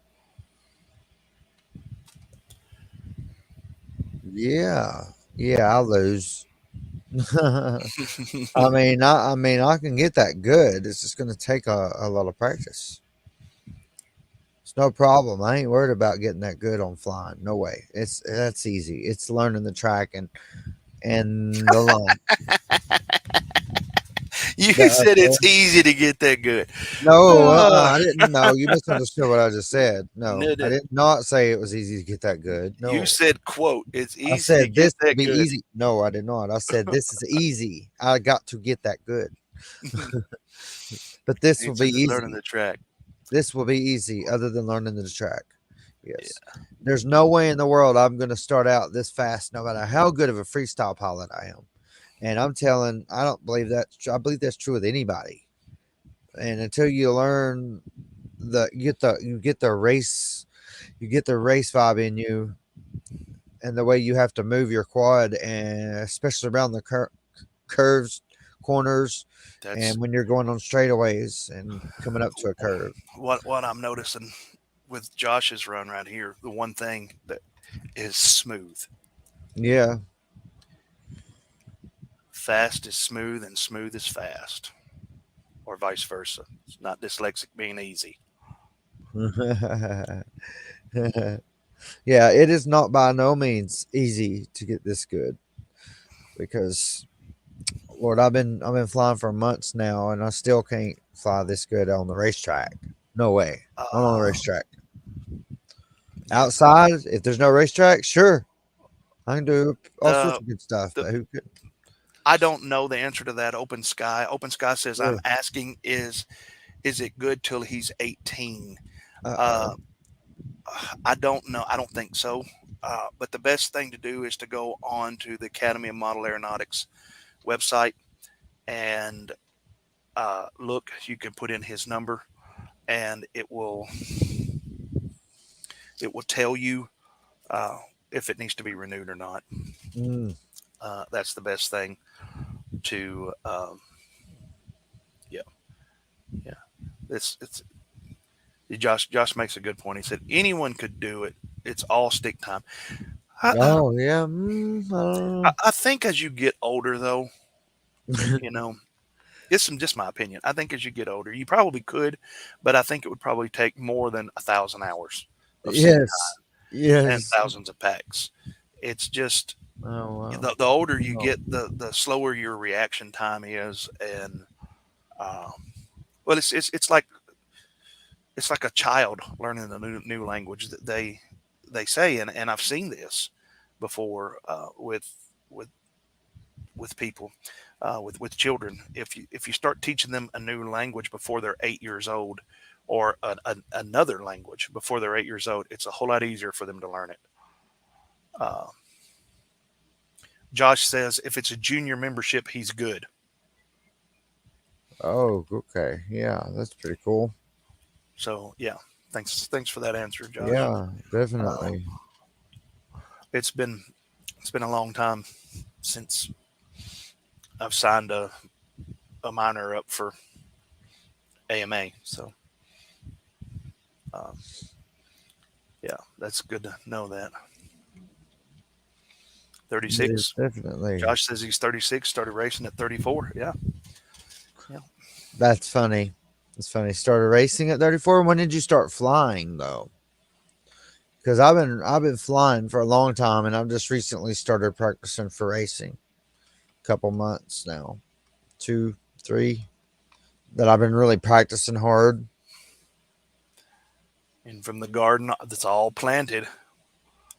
Yeah. Yeah, I'll lose. I mean, I can get that good. It's just going to take a lot of practice. It's no problem. I ain't worried about getting that good on flying. No way. That's easy. It's learning the track and the line.
You said it's easy to get that good.
No, I didn't. No, you misunderstood what I just said. No, I did not say it was easy to get that good. No,
you said, "quote It's easy."
I said
to get
this
that
would be
good.
easy. No, I did not. I said this is easy. I got to get that good. But this will be easy.
Learning the track.
This will be easy, other than learning the track. Yes. Yeah. There's no way in the world I'm going to start out this fast, no matter how good of a freestyle pilot I am. And I don't believe that. I believe that's true with anybody. And until you learn you get the race vibe in you, and the way you have to move your quad, and especially around the curves, corners, and when you're going on straightaways and coming up to a curve.
What I'm noticing with Josh's run right here, the one thing that is smooth.
Yeah.
Fast is smooth and smooth is fast, or vice versa. It's not dyslexic being easy.
Yeah, it is not by no means easy to get this good, because Lord, I've been flying for months now, and I still can't fly this good on the racetrack. No way. Not on the racetrack. Outside, if there's no racetrack, sure, I can do all sorts of good stuff, but who could?
I don't know the answer to that. Open Sky. Open Sky says,
Sure.
I'm asking, is it good till he's 18?
Uh-oh.
I don't know. I don't think so. But the best thing to do is to go on to the Academy of Model Aeronautics website and look. You can put in his number, and it will tell you if it needs to be renewed or not. That's the best thing to yeah. It's Josh makes a good point. He said anyone could do it. It's all stick time.
Oh yeah.
I think as you get older, though, it's just my opinion. I think as you get older, you probably could, but I think it would probably take more than 1,000 hours of stick time and thousands of packs. It's just the older you get, the slower your reaction time is, and well, it's like a child learning a new language that they say, and I've seen this before with people, with children. If you start teaching them a new language before they're 8 years old, or another language before they're 8 years old, it's a whole lot easier for them to learn it. Josh says if it's a junior membership, he's good.
Oh, okay. Yeah, that's pretty cool.
So yeah, thanks for that answer, Josh.
Yeah, definitely.
It's been a long time since I've signed a minor up for AMA. So yeah, that's good to know that. 36.
Yes, definitely.
Josh says he's 36, started racing at 34. Yeah.
That's funny. It's funny. Started racing at 34. When did you start flying though? Because I've been flying for a long time, and I've just recently started practicing for racing. A couple months now, 2, 3, that I've been really practicing hard.
And from the garden, that's all planted.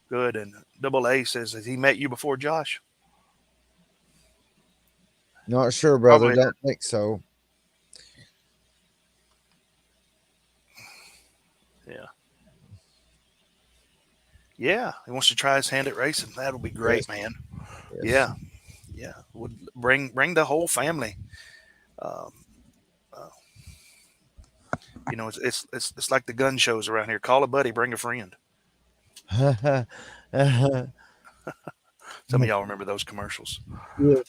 Good. And Double A says, has he met you before, Josh?
Not sure, brother.
Probably.
Don't think so.
Yeah. Yeah. He wants to try his hand at racing. That'll be great, man.
Yes.
Yeah. Yeah. Would bring the whole family. It's like the gun shows around here. Call a buddy, bring a friend. Some of y'all remember those commercials.
Yeah.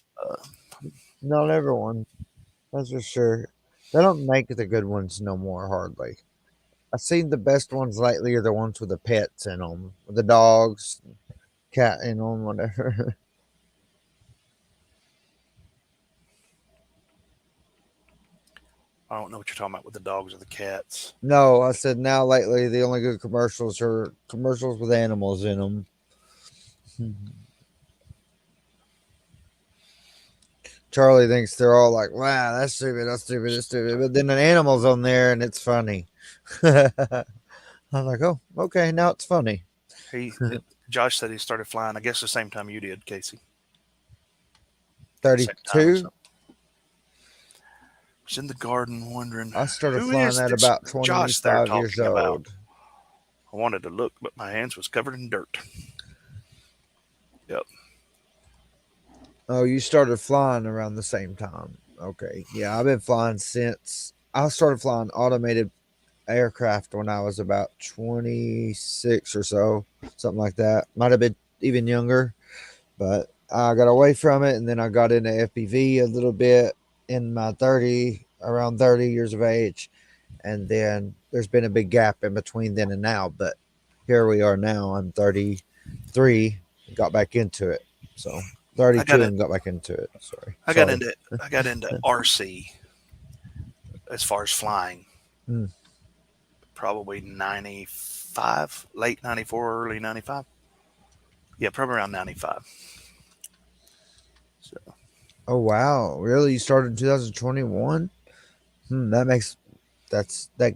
Not everyone. That's for sure. They don't make the good ones no more, hardly. I've seen the best ones lately are the ones with the pets in them, with the dogs, cat in them, whatever.
I don't know what you're talking about with the dogs or the cats.
No, I said now lately the only good commercials are commercials with animals in them. Charlie thinks they're all like, wow, that's stupid, that's stupid, that's stupid. But then an animal's on there and it's funny. I'm like, oh, okay, now it's funny.
Josh said he started flying, I guess, the same time you did, Casey.
32?
Was in the garden wondering.
I started flying at about 25 years old.
I wanted to look, but my hands was covered in dirt. Yep.
Oh, you started flying around the same time. Okay. Yeah, I've been flying since I started flying automated aircraft when I was about 26 or so, something like that. Might have been even younger, but I got away from it, and then I got into FPV a little bit in my around 30 years of age, and then there's been a big gap in between then and now, but here we are now. I'm 33, got back into it. So 32 and got back into it. Sorry.
I got into RC as far as flying. Probably 95, late 94, early 95. Yeah, probably around 95. So.
Oh wow, really? You started in 2021? That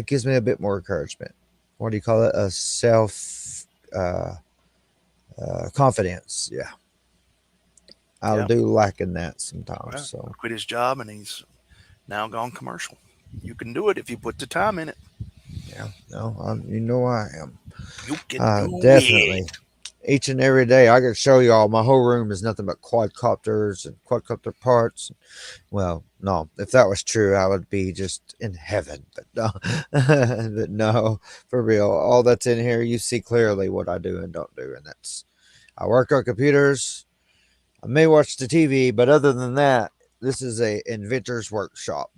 gives me a bit more encouragement. What do you call it? A self confidence. Yeah. I
Yeah.
do lack in that sometimes.
Well,
So
quit his job and he's now gone commercial. You can do it if you put the time in it.
yeah, no, you know I am.
You can do
Definitely.
it.
Each and every day, I can show y'all my whole room is nothing but quadcopters and quadcopter parts. Well, no, if that was true, I would be just in heaven. But no, but no, for real. All that's in here, you see clearly what I do and don't do, and that's I work on computers. I may watch the TV, but other than that, this is a inventor's workshop.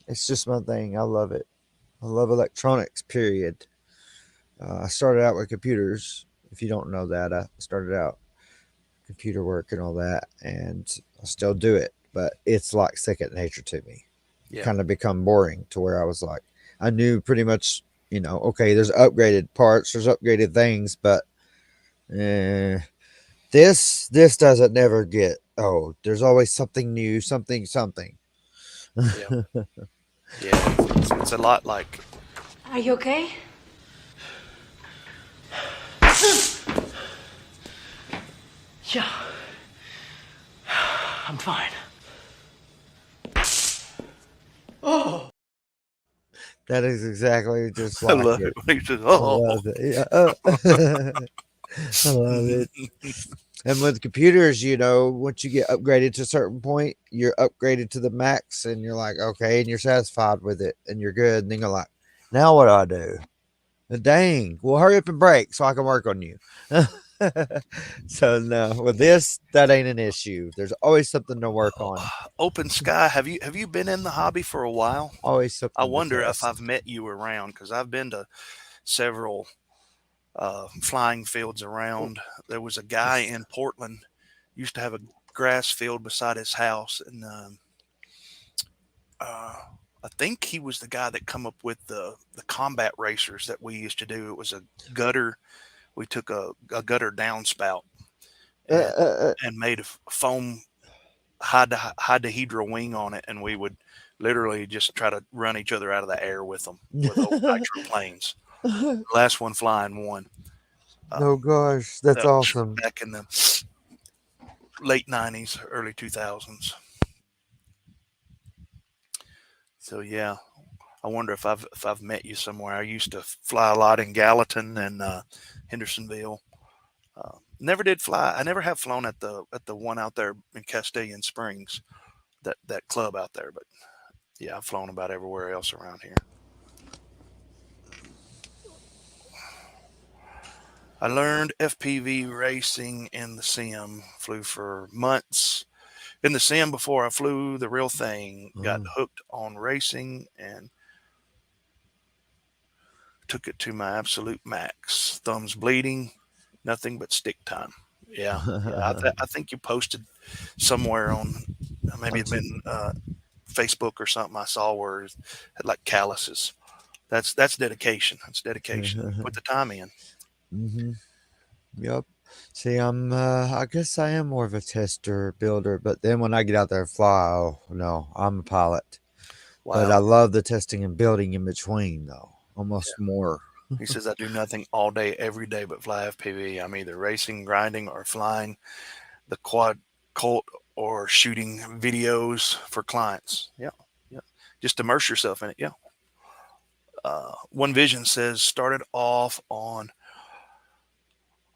It's just my thing. I love it. I love electronics, period. I started out with computers. If you don't know that, I started out computer work and all that, and I still do it, but it's like second nature to me.
Yeah.
Kind of become boring to where I was like, I knew pretty much, okay, there's upgraded parts, there's upgraded things, but this doesn't never get old. There's always something new, something.
Yeah. Yeah. It's a lot like.
Are you okay? Yeah. I'm fine.
Oh. That is exactly just
I
like
love
it.
it when he says,
I love it. Yeah. I love it. And with computers, once you get upgraded to a certain point, you're upgraded to the max and you're like, okay, and you're satisfied with it and you're good. And then you're like, now what do I do? Dang, well, hurry up and break so I can work on you. So no, with this, that ain't an issue. There's always something to work on.
Open Sky, have you been in the hobby for a while?
Always something.
I wonder
to
if I've met you around, because I've been to several flying fields around. There was a guy in Portland used to have a grass field beside his house, and I think he was the guy that come up with the combat racers that we used to do. It was a gutter. We took a gutter downspout and made a foam HDzero wing on it, and we would literally just try to run each other out of the air with them with old nitro planes. The last one flying won.
Oh gosh, that's awesome.
Back in the late 90s, early 2000s. So yeah, I wonder if I've met you somewhere. I used to fly a lot in Gallatin and Hendersonville. Never did fly. I never have flown at the one out there in Castellan Springs, that club out there. But yeah, I've flown about everywhere else around here. I learned FPV racing in the sim. Flew for months in the sim before I flew the real thing. Got hooked on racing and took it to my absolute max. Thumbs bleeding, nothing but stick time. Yeah, I think you posted somewhere on maybe it's been Facebook or something. I saw where it had like calluses. That's dedication. That's dedication. Put the time in.
Mm-hmm. Yep. See, I guess I am more of a tester builder, but then when I get out there and fly, oh no, I'm a pilot. Wow. But I love the testing and building in between, though, almost more.
He says, I do nothing all day, every day, but fly FPV. I'm either racing, grinding, or flying the quad cult or shooting videos for clients. Yeah. Yeah. Just immerse yourself in it. Yeah. One Vision says, started off on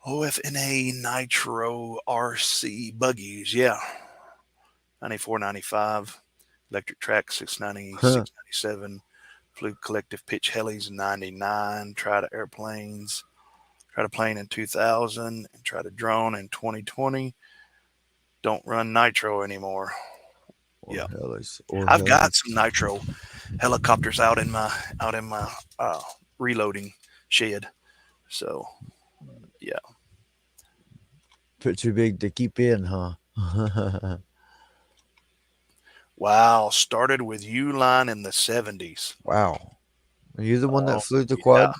OFNA Nitro RC buggies. Yeah. 94, 95. Electric Track 690, 697. Flew collective pitch helis in 99. Tried airplanes. Tried a plane in 2000. And tried a drone in 2020. Don't run Nitro anymore. Yeah. I've got some Nitro helicopters out in my reloading shed. So, yeah.
Put too big to keep in, huh?
Wow. Started with Uline in the 70s.
Wow. Are you the one that flew the quad?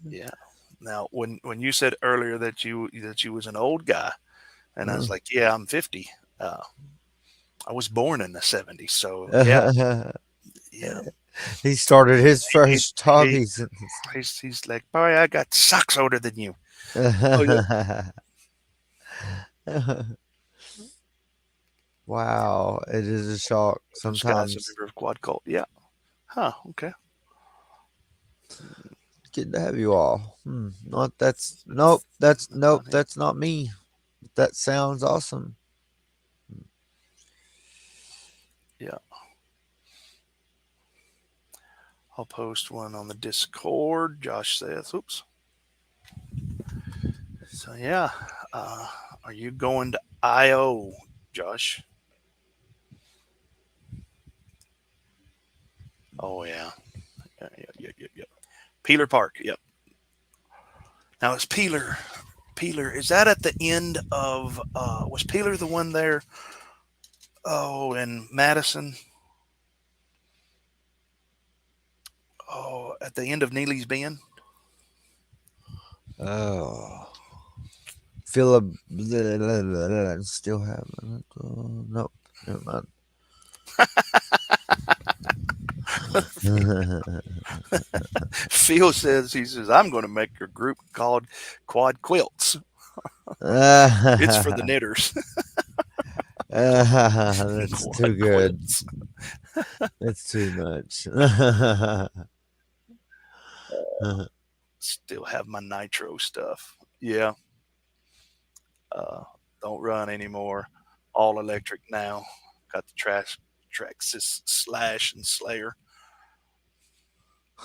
Yeah. Now, when you said earlier that you was an old guy, and I was like, yeah, I'm 50. I was born in the 70s. So, yeah. Yeah.
He started his first hobby.
He's like, boy, I got socks older than you. Oh, yeah.
Wow, it is a shock
This guy's a
sometimes.
member of Quad Cult. Yeah. Huh. Okay.
Good to have you all. Not that's nope. That's nope. That's not me. That sounds awesome.
Yeah. I'll post one on the Discord. Josh says, oops. So, yeah. Are you going to I.O., Josh? Oh, yeah. Yeah. Peeler Park. Yep. Now, is Peeler, is that at the end of, was Peeler the one there? Oh, in Madison? Oh, at the end of Neely's Bend?
Oh, Philip still have nope. Never mind.
Phil says, I'm going to make a group called Quad Quilts. It's for the knitters.
That's
Quad
too good.
Quilts.
It's too much.
Still have my nitro stuff. Yeah. Don't run anymore. All electric now. Got the Traxxas Slash and Slayer.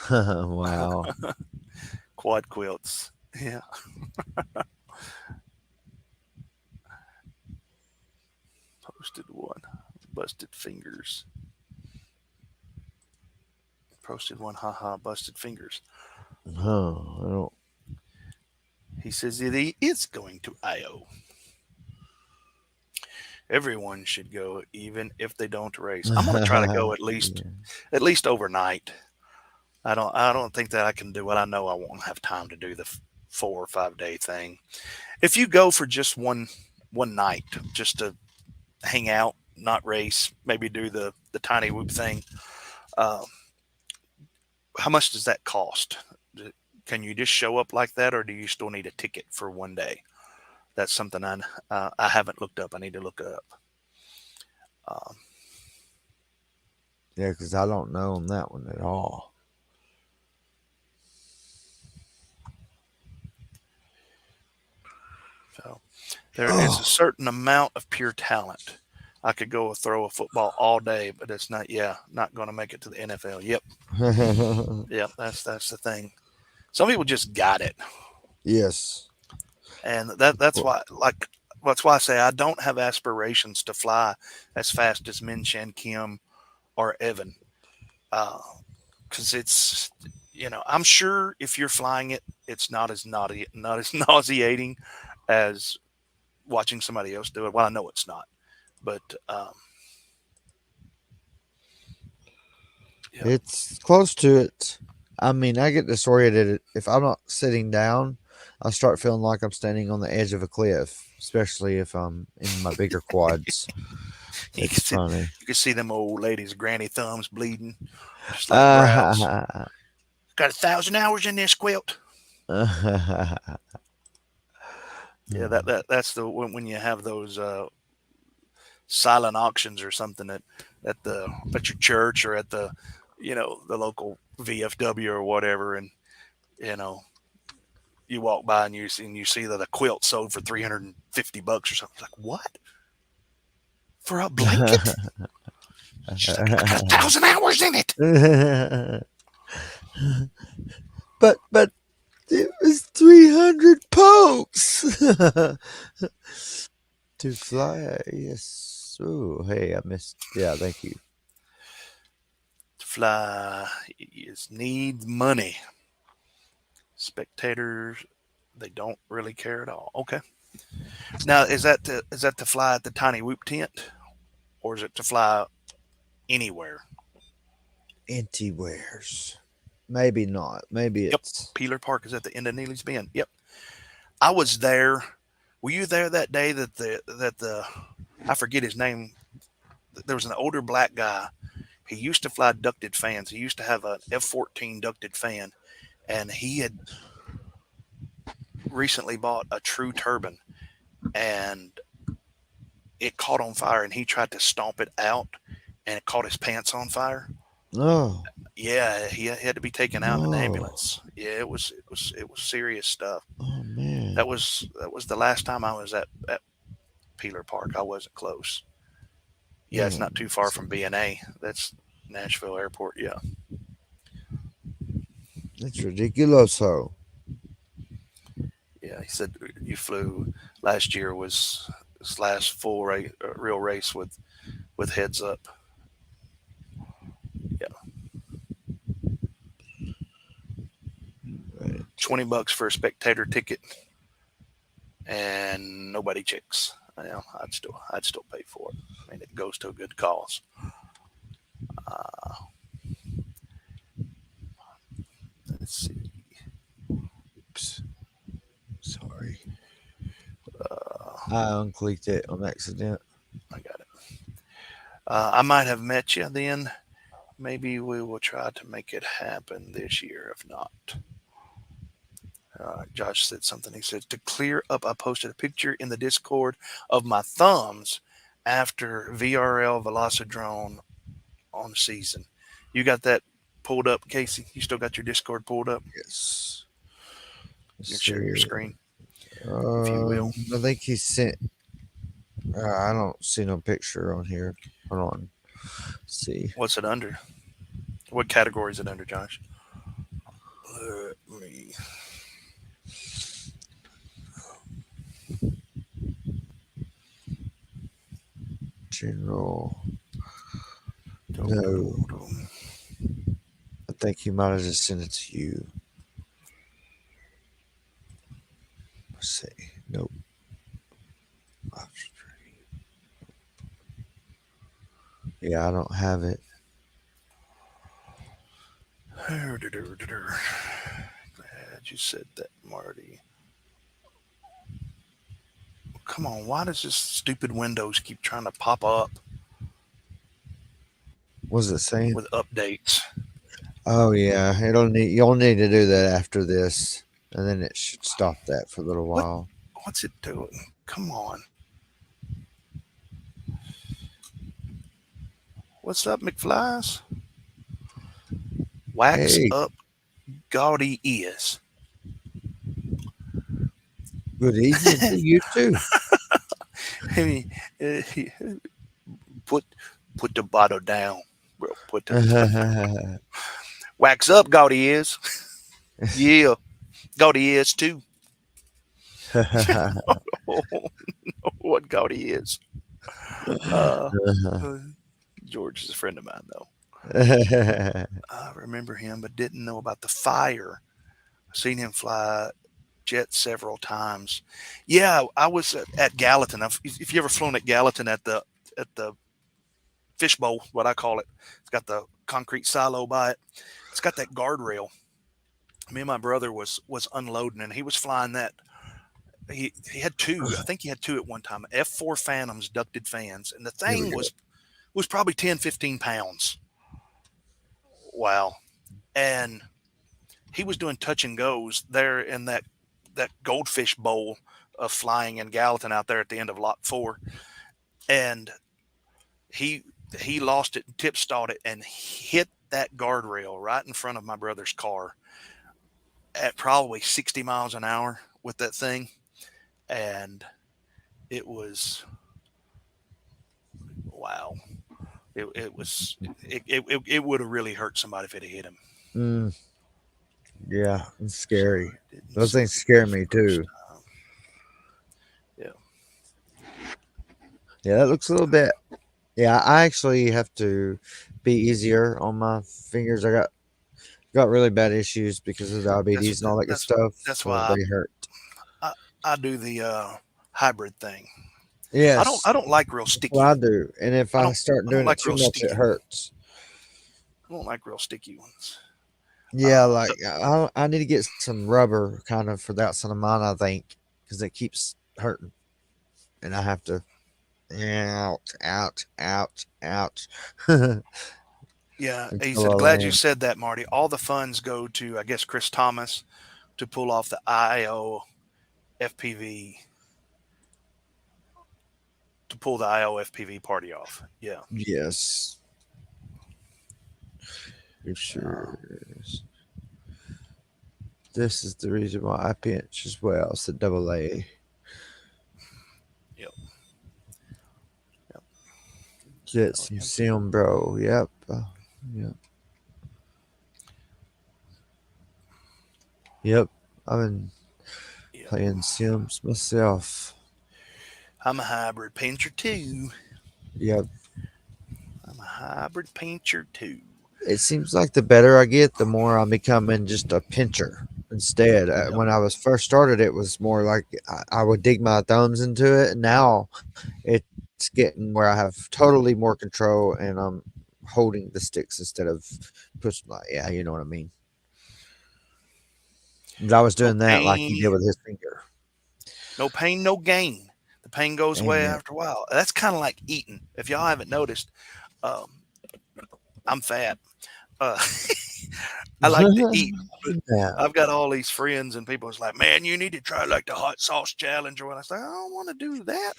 Wow.
Quad Quilts. Yeah. Posted one. Busted fingers. Posted one. Haha. Busted fingers.
Oh, I don't.
He says it is going to I.O. Everyone should go, even if they don't race. I'm going to try to go at least overnight. I don't think that I can do it. I know I won't have time to do the 4 or 5 day thing. If you go for just one night, just to hang out, not race, maybe do the TinyWhoop thing, how much does that cost? Can you just show up like that, or do you still need a ticket for one day? That's something I haven't looked up. I need to look up.
Yeah, because I don't know on that one at all.
So there is a certain amount of pure talent. I could go throw a football all day, but it's not going to make it to the NFL. Yep. Yep. That's the thing. Some people just got it.
Yes.
And that's why I say I don't have aspirations to fly as fast as Min Shan Kim or Evan. Cause it's, I'm sure if you're flying it, it's not as nauseating as watching somebody else do it. Well, I know it's not, but, yeah.
It's close to it. I mean, I get disoriented if I'm not sitting down. I start feeling like I'm standing on the edge of a cliff, especially if I'm in my bigger quads. It's funny.
You can see them old ladies' granny thumbs bleeding, just like grouse. Got 1,000 hours in this quilt. Yeah, that's when you have those silent auctions or something at your church or at the the local VFW or whatever, and you walk by and you see that a quilt sold for $350 or something. Like, what? For a blanket? She's like, I got 1,000 hours in it.
But it was 300 pokes to fly. Yes. Oh, hey, I missed. Yeah, thank you.
To fly needs money. Spectators, they don't really care at all. Okay. Now, is that to fly at the TinyWhoop tent, or is it to fly anywhere?
Anywheres. Maybe not. Maybe it's
Peeler Park is at the end of Neely's Bend. Yep. I was there. Were you there that day that the I forget his name. There was an older black guy. He used to fly ducted fans. He used to have an F-14 ducted fan, and he had recently bought a true turbine, and it caught on fire, and he tried to stomp it out, and it caught his pants on fire.
No.
Yeah, he had to be taken out in an ambulance. Yeah, it was serious stuff.
Oh man.
That was the last time I was at Peeler Park. I wasn't close. Yeah, it's not too far from B&A. That's Nashville Airport. Yeah.
That's ridiculous.
Yeah, he said you flew last year was his last full real race with heads up. Yeah.
Right.
$20 for a spectator ticket, and nobody checks. Yeah, I'd still pay for it. I mean, it goes to a good cause. Let's see.
Oops. Sorry. I unclicked it on accident.
I got it. I might have met you then. Maybe we will try to make it happen this year. If not, Josh said something. He said, to clear up, I posted a picture in the Discord of my thumbs after VRL Velocidrone on season. You got that pulled up, Casey? You still got your Discord pulled up?
Yes.
You can share your screen, if you will.
I think he sent. I don't see no picture on here. Hold on. Let's see.
What's it under? What category is it under, Josh? Let me.
General. No. I think he might have just sent it to you. Let's see. Nope. Yeah, I don't have it.
Glad you said that, Marty. Come on, why does this stupid Windows keep trying to pop up?
What's it saying?
With updates.
Oh yeah, you'll need to do that after this, and then it should stop that for a little while.
What's it doing? Come on. What's up, McFlies? Wax up gaudy ears.
Good evening to you too.
Put the bottle down, bro. Put the wax up gaudy ears. Yeah, gaudy ears too. What gaudy is? George is a friend of mine, though. I remember him, but didn't know about the fire. I've seen him fly jet several times. Yeah, I was at Gallatin. If you ever flown at Gallatin at the fishbowl, what I call it, it's got the concrete silo by it. It's got that guardrail. Me and my brother was unloading, and he was flying that. He had two. I think he had two at one time. F4 Phantoms, ducted fans, and the thing was probably 10, 15 pounds. Wow. And he was doing touch and goes there in that goldfish bowl of flying in Gallatin out there at the end of lot 4. And he lost it, tip stalled it, and hit that guardrail right in front of my brother's car at probably 60 miles an hour with that thing. And it was, wow. It would have really hurt somebody if it had hit him.
Yeah, it's scary. Those things scare me too.
Yeah.
Yeah, that looks a little bit. Yeah, I actually have to be easier on my fingers. I got really bad issues because of diabetes and all that good stuff.
That's
so
why
they hurt.
I do the hybrid thing.
Yes.
I don't like real sticky.
Well, I do. And if I start doing it too much, it hurts.
I don't like real sticky ones.
Yeah, like I need to get some rubber kind of for the outside of mine, I think, because it keeps hurting. And I have to ouch.
Yeah, he
until
said,
I
glad you
land.
said that, Marty. All the funds go to, I guess, Chris Thomas to pull off the IO FPV, to pull the IO FPV party off. Yeah.
Yes, it sure is. This is the reason why I pinch as well. It's the double A.
Yep.
Get some sim, bro. Yep. Yep. Yep. I've been playing Sims myself.
I'm a hybrid pincher too.
Yep.
I'm a hybrid pincher too.
It seems like the better I get, the more I'm becoming just a pincher instead. When I was first started, it was more like I would dig my thumbs into it. And now it's getting where I have totally more control and I'm holding the sticks instead of pushing. Like, yeah, you know what I mean. And I was doing that like he did with his finger.
No pain, no gain. The pain goes away
Amen.
after a while. That's kind of like eating. If y'all haven't noticed, I'm fat. I like to eat, but
Yeah.
I've got all these friends and people is like, man, you need to try like the hot sauce challenge. Or what I say, I don't want to do that.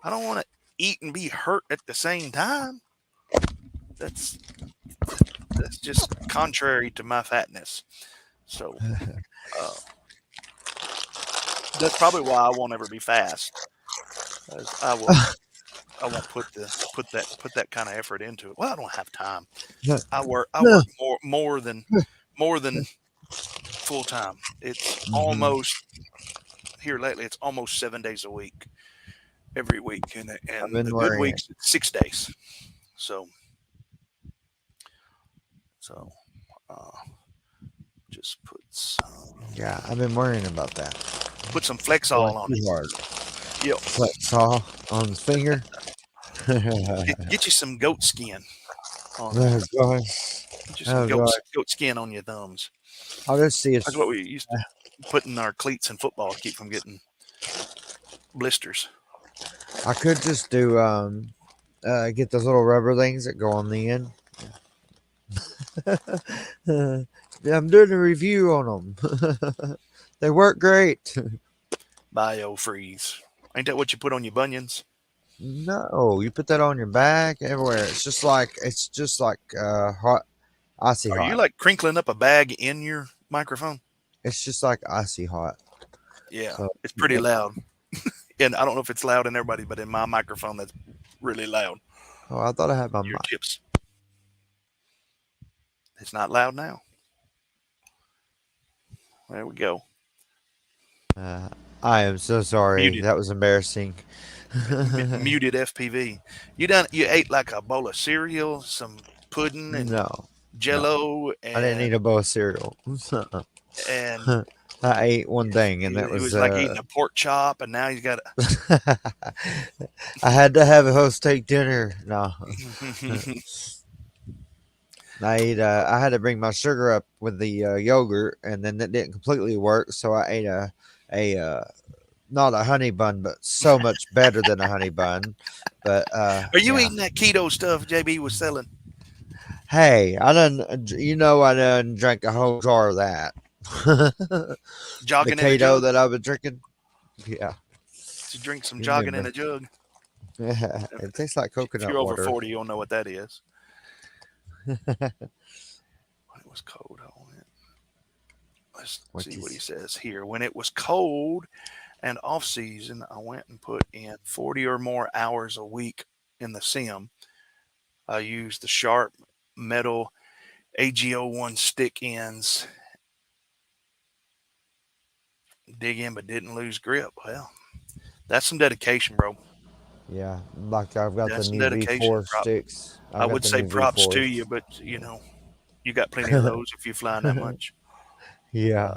I don't want to eat and be hurt at the same time. That's just contrary to my fatness. So that's probably why I won't ever be fast. I won't put that kind of effort into it. Well, I don't have time. I work more than full time. It's almost here lately. It's almost 7 days a week, every week, and the good weeks it's 6 days. So just put some.
Yeah, I've been worrying about that.
Put some Flexol on it.
Hard.
Yep.
Flexol on his finger.
Get you some goat skin. On
Oh, God.
Get you some goat skin on your thumbs.
I'll just see if
That's what we used to put in our cleats in football to keep from getting blisters.
I could just do get those little rubber things that go on the end. I'm doing a review on them. They work great.
Biofreeze. Ain't that what you put on your bunions?
No, you put that on your back everywhere. It's just like hot, icy hot.
Are you like crinkling up a bag in your microphone?
It's just like icy hot.
Yeah,
So,
it's pretty loud. And I don't know if it's loud in everybody, but in my microphone, that's really loud.
Oh, I thought I had my
Your
mic.
tips. It's not loud now. There we go.
I am so sorry.
Muted.
That was embarrassing.
Muted FPV. You ate like a bowl of cereal, some pudding, and Jello. And
I didn't eat a bowl of cereal.
And
I ate one thing, and that
he
was
was like eating a pork chop, and now he's got
I had to have a whole steak dinner. No. I had to bring my sugar up with the yogurt, and then that didn't completely work. So I ate a not a honey bun, but so much better than a honey bun. But
Are you eating that keto stuff JB was selling?
Hey, I done drank a whole jar of that.
Jogging
the
in a
keto
jug?
that I've been drinking. Yeah.
To drink some jogging in a jug.
Yeah, it tastes like coconut
If you're over
water.
40, you'll know what that is. It was cold. Let's see what he says here. When it was cold and off season, I went and put in 40 or more hours a week in the sim. I used the sharp metal HDO1 stick ends. Dig in, but didn't lose grip. Well, that's some dedication, bro.
Yeah, like I've got
That's
the
some
new
dedication.
V4 sticks.
I would say props to you, but you got plenty of those if you're flying that much.
Yeah.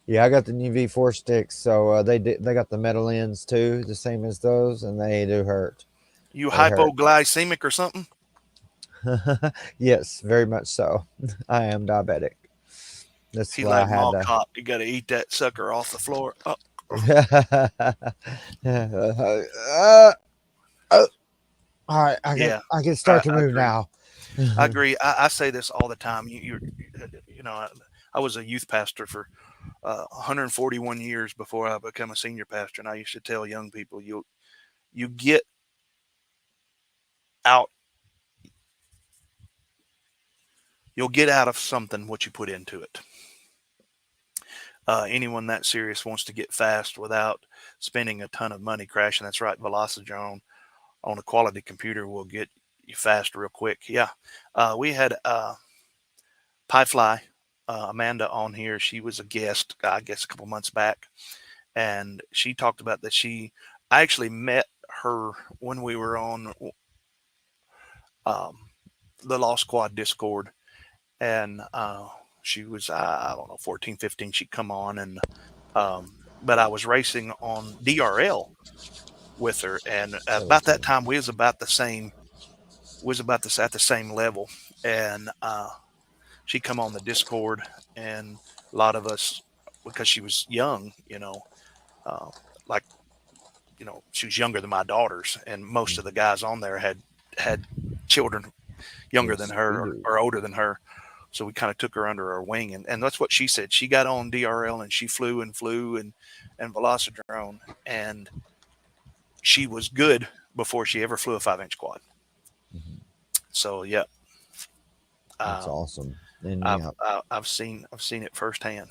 Yeah, I got the new V4 sticks, so they got the metal ends too, the same as those, and they do hurt.
You hypoglycemic or something?
Yes, very much so. I am diabetic. That's
He's
why
like
I
mall
had
cop. You got to eat that sucker off the floor. Oh.
All right, I can start to move now.
I agree. I say this all the time. I was a youth pastor for 141 years before I became a senior pastor, and I used to tell young people, you get out, you'll get out of something what you put into it. Anyone that serious wants to get fast without spending a ton of money crashing. That's right. Velocity on a quality computer will get you fast real quick. Yeah. We had Piefly, Amanda on here. She was a guest, I guess, a couple months back. And she talked about that I actually met her when we were on the Lost Squad Discord. And she was, I don't know, 14, 15. She'd come on. And but I was racing on DRL with her. And about that time, we was about the same. At the same level. And she come on the Discord, and a lot of us, because she was young, like, she was younger than my daughters, and most of the guys on there had children younger than her or older than her. So we kind of took her under our wing, and that's what she said. She got on DRL and she flew and Velocidrone, and she was good before she ever flew a 5-inch quad. So yeah,
that's awesome. And
I've seen it firsthand.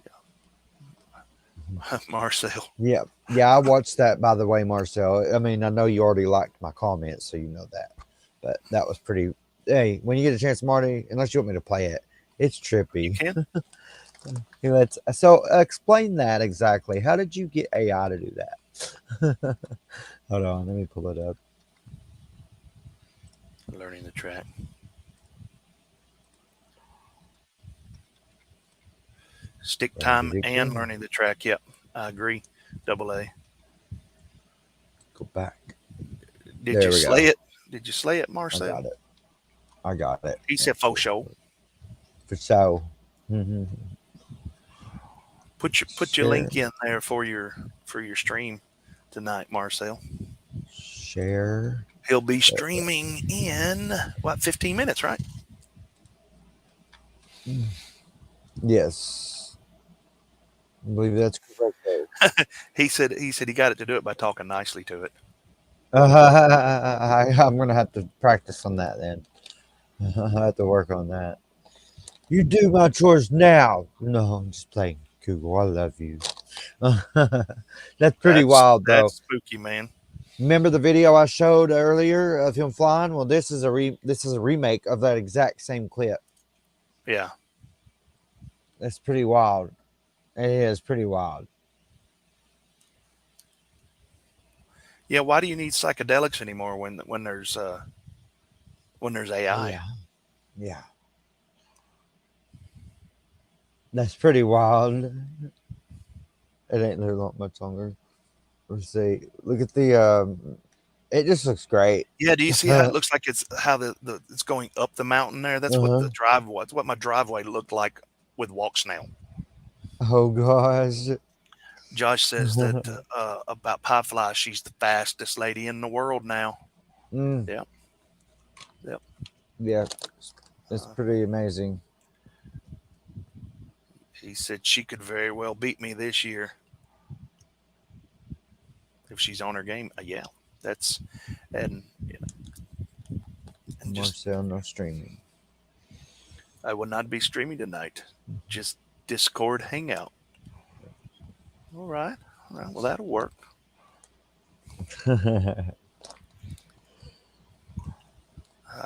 Yeah. Marcel.
Yeah, I watched that. By the way, Marcel. I mean, I know you already liked my comments, so you know that. But that was pretty. Hey, when you get a chance, Marty, unless you want me to play it, it's trippy.
You
can. So explain that exactly. How did you get AI to do that? Hold on, let me pull it up.
Learning the track. Stick time and learning the track. Yep, I agree. AA.
Go back.
Did you slay it? Did you slay it, Marcel?
I got it.
He said for show.
For show.
Put your link in there for your stream tonight, Marcel.
Share.
He'll be streaming in 15 minutes, right?
Yes, I believe that's correct.
He said he got it to do it by talking nicely to it.
I'm gonna have to practice on that then. I have to work on that. You do my chores now. No, I'm just playing. Google, I love you. That's pretty wild, though.
That's spooky, man.
Remember the video I showed earlier of him flying? Well, this is a remake of that exact same clip.
Yeah,
that's pretty wild. It is pretty wild.
Yeah, why do you need psychedelics anymore when there's AI?
Yeah. That's pretty wild. It ain't not much longer. Let's see. Look at the it just looks great.
Yeah, do you see how it looks like it's it's going up the mountain there? That's what the drive was. What my driveway looked like with walksnail.
Oh gosh.
Josh says that about Piefly, she's the fastest lady in the world now. Yep.
Yeah, it's pretty amazing.
He said she could very well beat me this year if she's on her game. Yeah, that's and
Marcel, no streaming.
I will not be streaming tonight. Just Discord hangout. All right. Well, that'll work.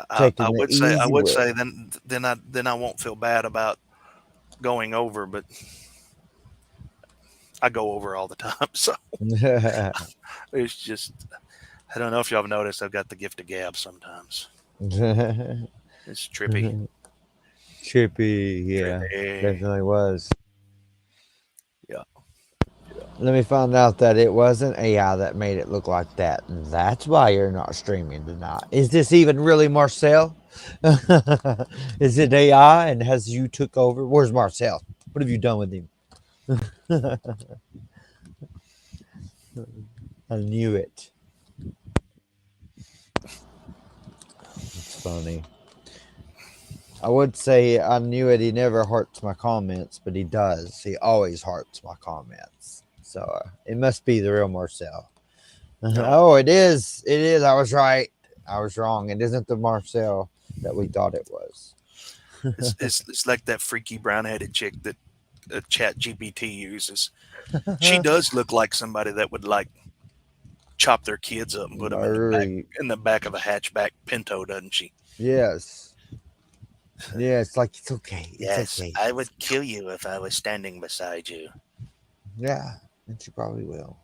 I would say then I won't feel bad about going over, but I go over all the time. So it's just, I don't know if y'all have noticed, I've got the gift of gab sometimes. It's trippy.
Trippy, yeah. Definitely was.
Yeah.
Let me find out that it wasn't AI that made it look like that. That's why you're not streaming tonight. Is this even really Marcel? Is it AI and has you took over? Where's Marcel? What have you done with him? I knew it. funny. I would say I knew it. He never hearts my comments, but he does. He always hearts my comments. So it must be the real Marcel. Oh, it is. It is. I was right. I was wrong. It isn't the Marcel that we thought it was.
It's like that freaky brown-headed chick that Chat GPT uses. She does look like somebody that would like chop their kids up and put them in the back of a hatchback Pinto, doesn't she?
Yes. Yeah, it's like it's okay. It's
Yes,
okay.
I would kill you if I was standing beside you.
Yeah, and she probably will.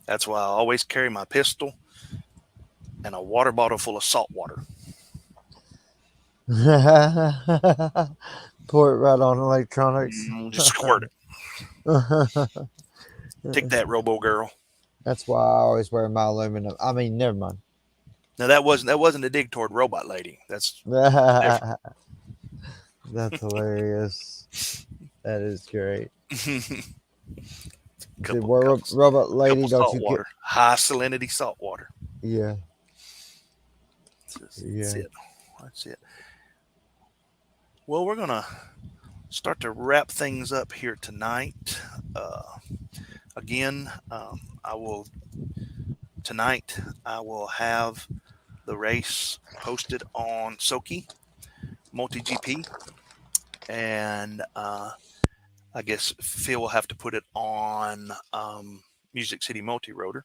That's why I always carry my pistol and a water bottle full of salt water.
Pour it right on electronics.
Just squirt it. Take that, Robo Girl.
That's why I always wear my aluminum. I mean, never mind.
Now that wasn't a dig toward Robot Lady. That's
That's hilarious. That is great. Robot Lady, don't you
water. High salinity salt water.
Yeah.
That's it. That's it. Well, we're gonna start to wrap things up here tonight. Again, tonight I will have the race posted on Soki MultiGP, and I guess Phil will have to put it on Music City Multi-Rotor.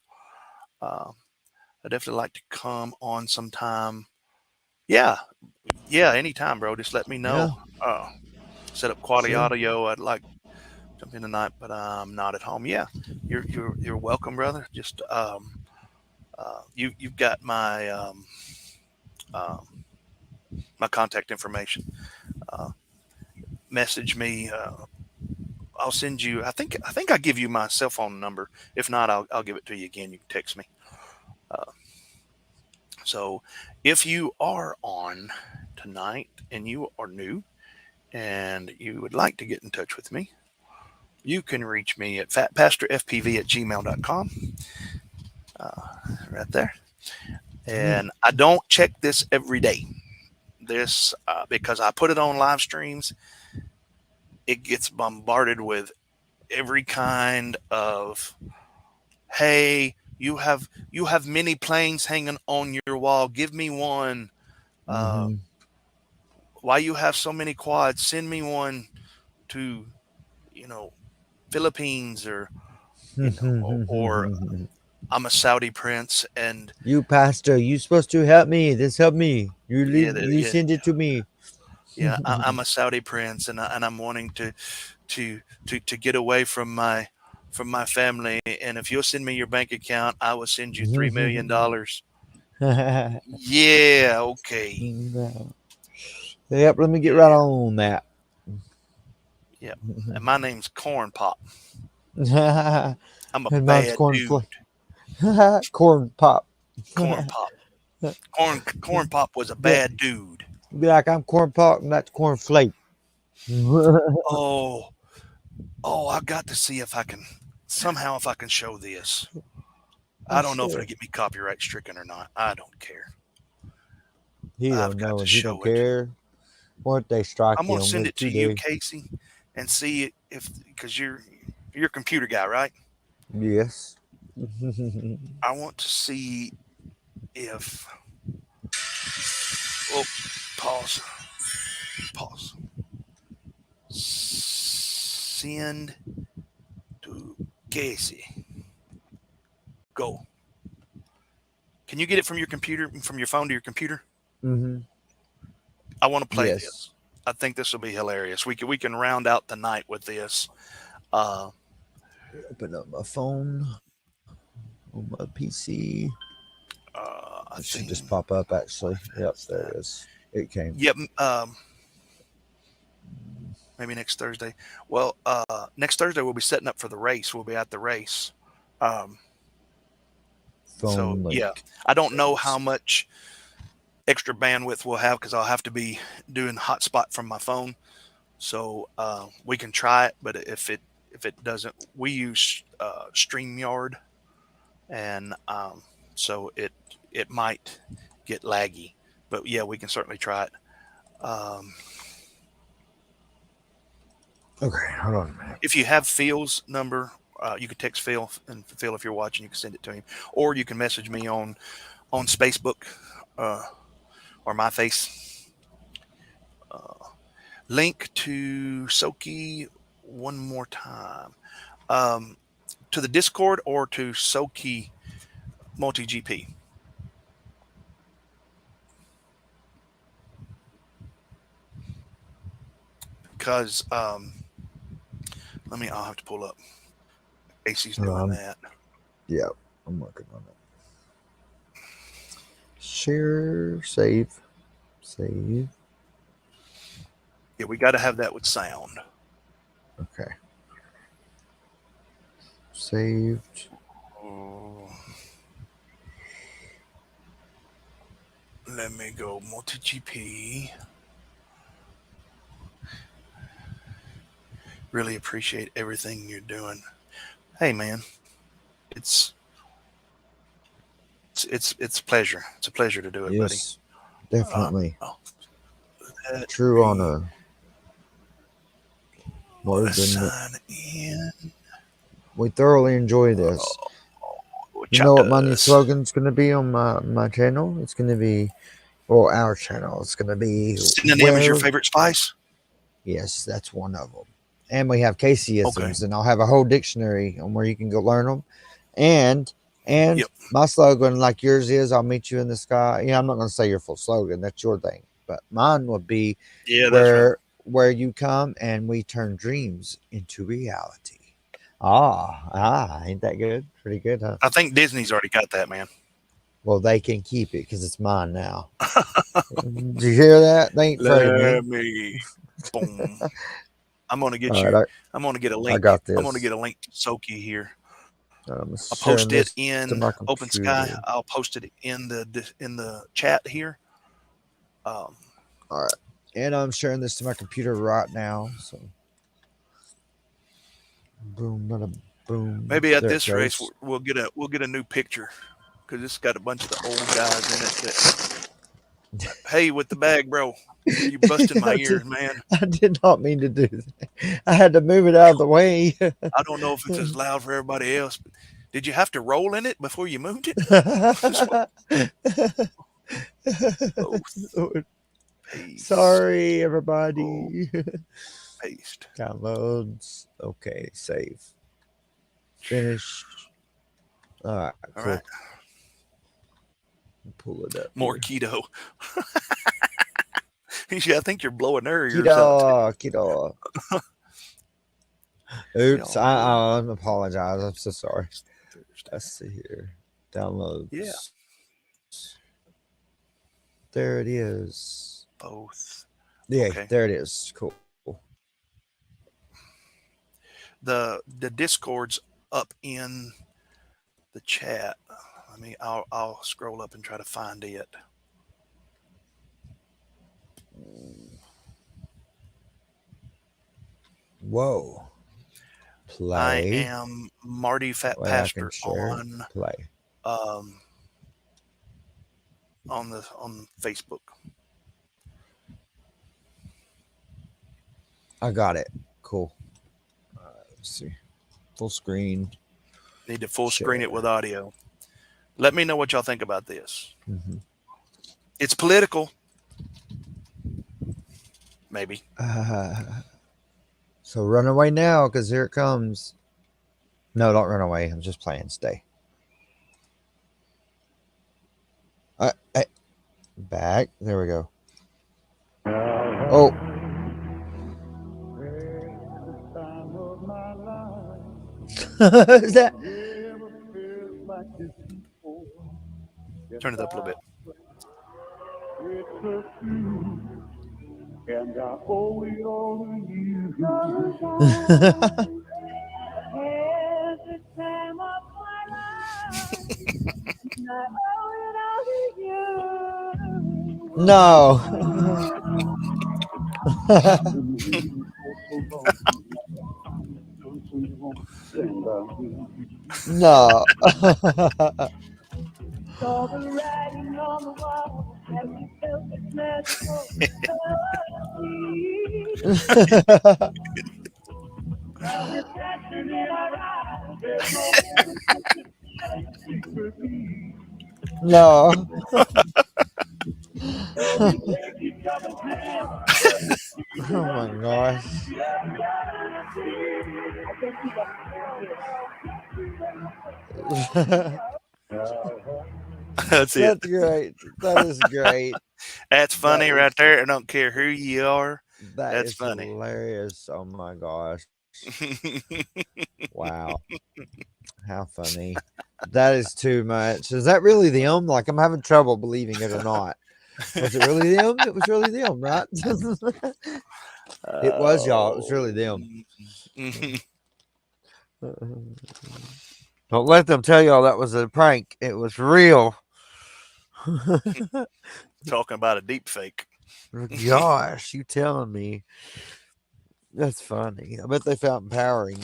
I'd definitely like to come on sometime. Yeah, anytime, bro. Just let me know. Set up quality audio. I'd like to jump in tonight, but I'm not at home. Yeah, you're welcome, brother. Just you've got my my contact information. Message me. I'll send you. I think I give you my cell phone number. If not, I'll give it to you again. You can text me. So if you are on tonight and you are new and you would like to get in touch with me, you can reach me at fatpastorfpv@gmail.com. Right there. And I don't check this every day. This because I put it on live streams. It gets bombarded with every kind of, hey, you have many planes hanging on your wall. Give me one. Why you have so many quads? Send me one to, Philippines or I'm a Saudi prince and
you pastor, you supposed to help me. This help me. You send it to me.
Yeah, I'm a Saudi prince and I'm wanting to get away from my family, and if you'll send me your bank account, I will send you $3 million. Yeah, okay.
Yep, let me get right on that.
Yep. And my name's Corn Pop. I'm a
and
bad
corn
dude.
Corn Pop.
Corn Pop. Corn Pop was a bad dude.
Be like, I'm Corn Pop and that's Corn Flake.
Oh, I got to see if I can show this. I don't know if it'll get me copyright stricken or not. I don't care.
He don't know. He don't care. What they strike.
I'm gonna send it to you, Casey, and see if because you're a computer guy, right?
Yes.
I want to see if. Oh, pause. Send to Casey. Go. Can you get it from your computer, from your phone to your computer? I want to play this. I think this will be hilarious. We can round out the night with this.
Open up my phone on my PC. It should just pop up, actually. Yep, there it is. It came.
Yep. Maybe next Thursday. Well, next Thursday we'll be setting up for the race. We'll be at the race. So
link.
yeah, I don't know how much extra bandwidth we'll have because I'll have to be doing hotspot from my phone. So we can try it, but if it doesn't, we use StreamYard, and so it it might get laggy. But yeah, we can certainly try it.
Okay, hold on a minute.
If you have Phil's number, you could text Phil, and Phil, if you're watching, you can send it to him, or you can message me on Facebook or my face. Link to Soki one more time. To the Discord or to Soki MultiGP. Because I'll have to pull up. Casey's doing that.
Yeah, I'm working on it. Share, save.
Yeah, we got to have that with sound.
Okay. Saved.
Let me go MultiGP. Really appreciate everything you're doing. Hey, man, it's a pleasure. It's a pleasure to do it,
Yes,
buddy.
definitely. True honor. More than we thoroughly enjoy this. You know what my new slogan's going to be on my channel? It's going to be, well, our channel. It's going to be.
Synonym is your favorite spice?
Yes, that's one of them. And we have Caseyisms, and I'll have a whole dictionary on where you can go learn them. And my slogan, like yours is, I'll meet you in the sky. Yeah, I'm not going to say your full slogan. That's your thing. But mine would be where you come and we turn dreams into reality. Ain't that good? Pretty good, huh?
I think Disney's already got that, man.
Well, they can keep it because it's mine now. Did you hear that? They ain't afraid of me.
Boom. I'm gonna get you. I'm gonna get a link.
I got this.
I'm gonna get a link to Soki here.
I'll
post it in Open Sky. I'll post it in the chat here.
All right, and I'm sharing this to my computer right now. So, boom, bada, boom.
Maybe at this race we'll get a new picture because it's got a bunch of the old guys in it. That, hey, with the bag, bro. You busted my ears, man.
I did not mean to do that. I had to move it out of the way.
I don't know if it's as loud for everybody else, but did you have to roll in it before you moved it?
Sorry, everybody.
Paste.
Downloads. Okay, save. Finish. All right, cool.
All right.
Pull it up.
More keto. I think you're blowing her.
Keto. Oops, I apologize. I'm so sorry. Let's see here. Downloads.
Yeah.
There it is.
Both.
Yeah,
okay.
There it is. Cool.
The Discord's up in the chat. I'll scroll up and try to find it.
Whoa. Play.
I am Marty Fat Pastor on
play.
On Facebook.
I got it. Cool. Let's see. Full screen.
Need to full screen it with audio. Let me know what y'all think about this.
Mm-hmm.
It's political. Maybe.
So run away now, because here it comes. No, don't run away. I'm just playing. Stay. Back. There we go. Oh. Is that?
Turn it up a little bit.
And I owe it all to you. Every time of my life, I owe it all to you.
No. No.
Saw the writing
No. Oh my gosh.
That's it.
That's great. That is great.
That's funny
That
right
is,
there. I don't care who you are.
that
That's
is
funny.
hilarious. Oh my gosh. Wow. How funny. That is too much. Is that really them? Like, I'm having trouble believing it or not. Was it really them? It was really them, right? It was, y'all. It was really them. Don't let them tell y'all that was a prank. It was real.
Talking about a deep fake.
Gosh, you telling me. That's funny. I bet they felt empowering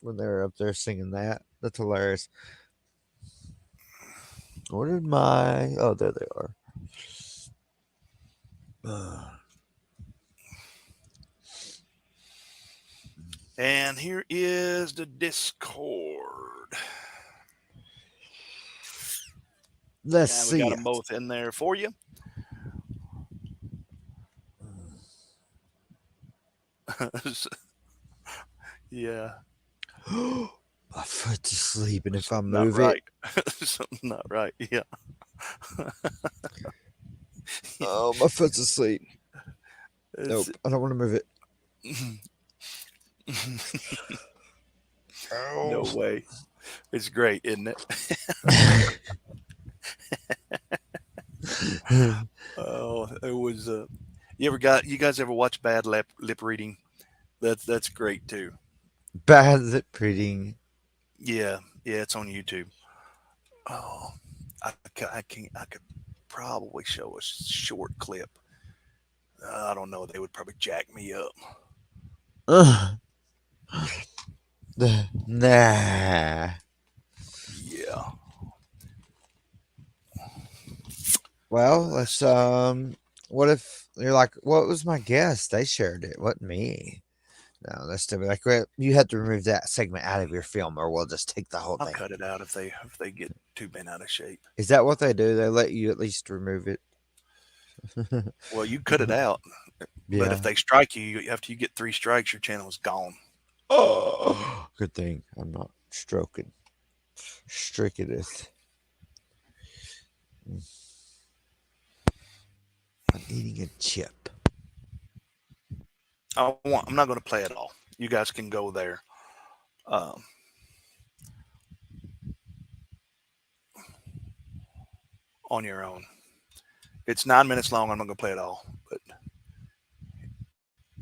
when they were up there singing that. That's hilarious. What did my... Oh, there they are.
And here is the Discord.
Let's
and
see.
We got them both in there for you. Yeah.
My foot's asleep, and if I
Not
move
right. Something's not right. Yeah.
Oh, my foot's asleep. Nope, I don't want to move it.
No way. It's great, isn't it? Oh, it was. You guys ever watch bad lip reading? That's great too.
Bad lip reading.
Yeah, it's on YouTube. Oh, I could probably show a short clip. I don't know. They would probably jack me up.
Nah.
Yeah.
Well, let's what if you're like, what was my guess? They shared it, wasn't me. No, that's still be like, well, you have to remove that segment out of your film, or we'll just take the whole
I'll
thing.
cut it out if they get too bent out of shape.
Is that what they do? They let you at least remove it.
Well, you cut it out,
Yeah.
but if they strike you, after you get 3 strikes, your channel is gone.
Oh, good thing I'm not stricken it. I'm eating a chip.
I'm not going to play it all. You guys can go there. On your own. It's 9 minutes long. I'm not going to play it all. But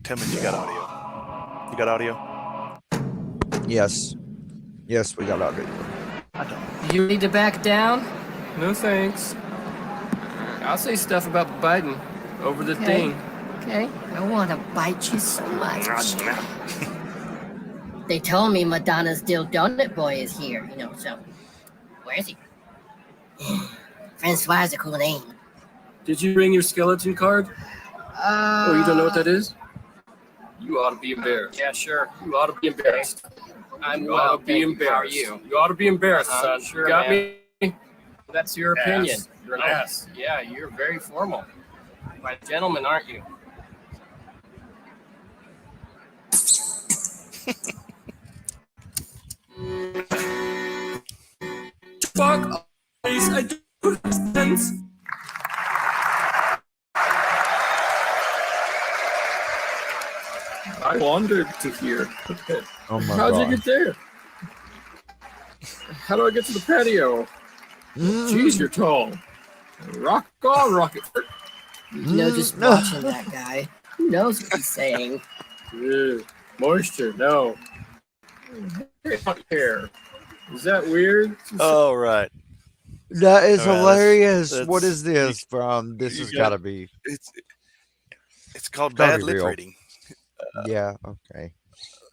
tell me if you got audio. You got audio?
Yes. Yes, we got audio.
I don't.
You need to back down? No thanks. I'll say stuff about Biden over the thing.
Okay, I want to bite you so much. They told me Madonna's Dill Donut Boy is here, so where is he? Francois is a cool name.
Did you bring your skeleton card? Oh, you don't know what that is? You ought to be embarrassed. Yeah, sure. You ought to be embarrassed. You ought to be embarrassed. How are you? You ought to be embarrassed, son. Sure, you got me? That's your opinion. You're an ass. Yeah, you're very formal. My gentleman, aren't you? Fuck, please, I don't have sense. I wandered to here.
Oh my
How'd
God.
you get there? How do I get to the patio? Jeez, you're tall. Rock on, Rocket.
Just watching that guy. Who knows what he's saying?
Moisture, no. Hot hair. Is that weird?
All right.
That is
All right,
hilarious.
that's-
What is this from? This
you
has
got-
got to be.
It's called
Gotta
bad
be
lip
real.
reading.
Yeah. Okay.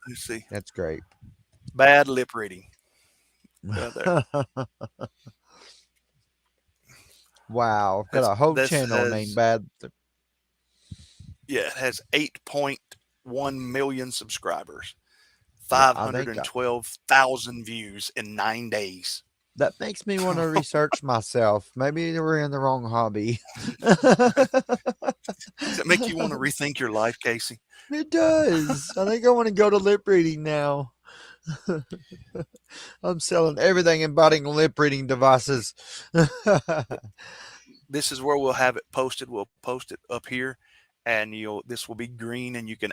Let's see.
That's great.
Bad lip reading. Right there.
Wow, got a whole channel named Bad.
Yeah, it has 8.1 million subscribers,
Yeah, I think
512,000 views in 9 days.
that makes me want to research myself. Maybe we're in the wrong hobby.
Does that make you want to rethink your life, Casey?
It does. I think I want to go to lip reading now. I'm selling everything and buying lip reading devices.
This is where we'll have it posted. We'll post it up here, and this will be green, and you can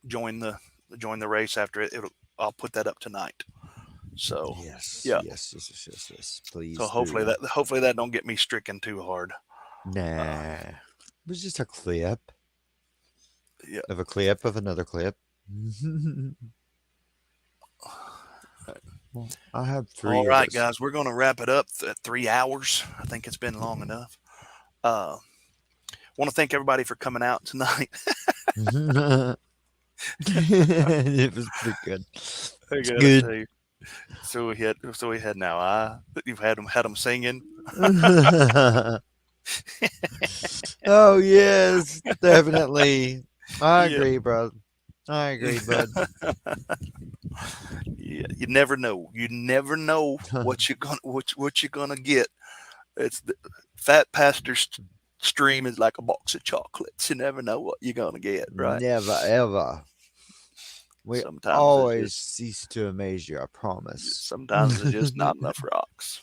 join the race after it. I'll put that up tonight. So
yes, please.
So hopefully that don't get me stricken too hard.
Nah, it was just a clip.
Yeah,
of a clip of another clip. Well, I have 3.
All right, guys, we're going to wrap it up at 3 hours. I think it's been long enough. Want to thank everybody for coming out tonight.
It was pretty good.
It's
good.
So we had now. You've had them singing.
Oh yes, definitely. I agree, bro. I agree, bud.
Yeah, you never know. You never know what you're gonna get. It's the Fat Pastor's stream is like a box of chocolates. You never know what you're gonna get, right?
Never ever. We
Sometimes
always cease to amaze you, I promise.
Sometimes there's just not enough rocks.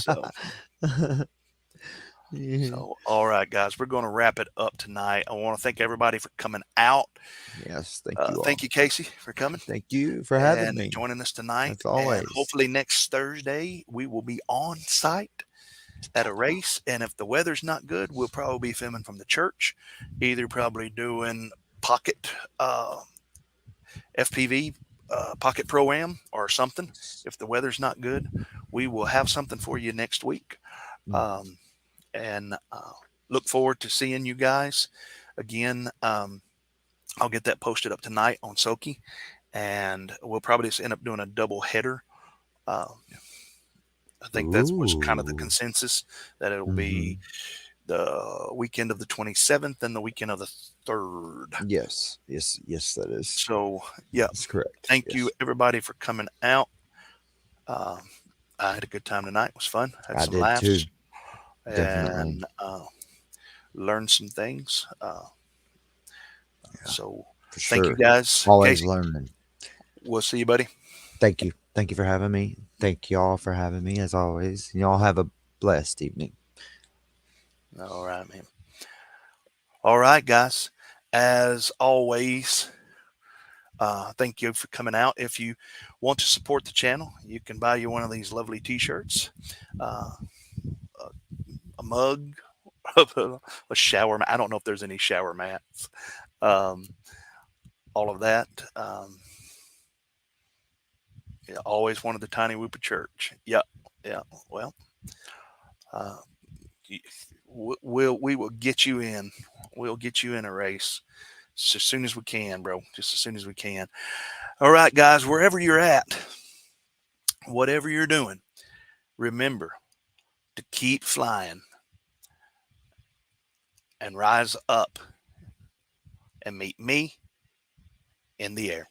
So, all right, guys, we're going to wrap it up tonight. I want to thank everybody for coming out.
Yes, thank you.
Thank you, Casey, for coming.
Thank you for having me.
Joining us tonight.
As always.
And hopefully next Thursday we will be on site at a race. And if the weather's not good, we'll probably be filming from the church, either probably doing pocket FPV, pocket Pro-Am or something. If the weather's not good, we will have something for you next week. And look forward to seeing you guys again. I'll get that posted up tonight on Soki, and we'll probably just end up doing a double header. I think that was kind of the consensus, that it'll be the weekend of the 27th and the weekend of the 3rd.
Yes, that is.
So, yeah.
That's correct.
Thank you, everybody, for coming out. I had a good time tonight. It was fun. Had some laughs.
Too.
And learn some things. So thank you, guys.
Always learning.
We'll see you, buddy.
Thank you for having me. Thank y'all for having me, as always. Y'all have a blessed evening.
All right, man. All right, guys, as always, thank you for coming out. If you want to support the channel, you can buy you one of these lovely t-shirts, a mug, a shower mat. I don't know if there's any shower mats. All of that. Yeah, always wanted the TinyWhoop of church. Yeah. Well, we will get you in. We'll get you in a race just as soon as we can, bro. Just as soon as we can. All right, guys, wherever you're at, whatever you're doing, remember to keep flying and rise up and meet me in the air.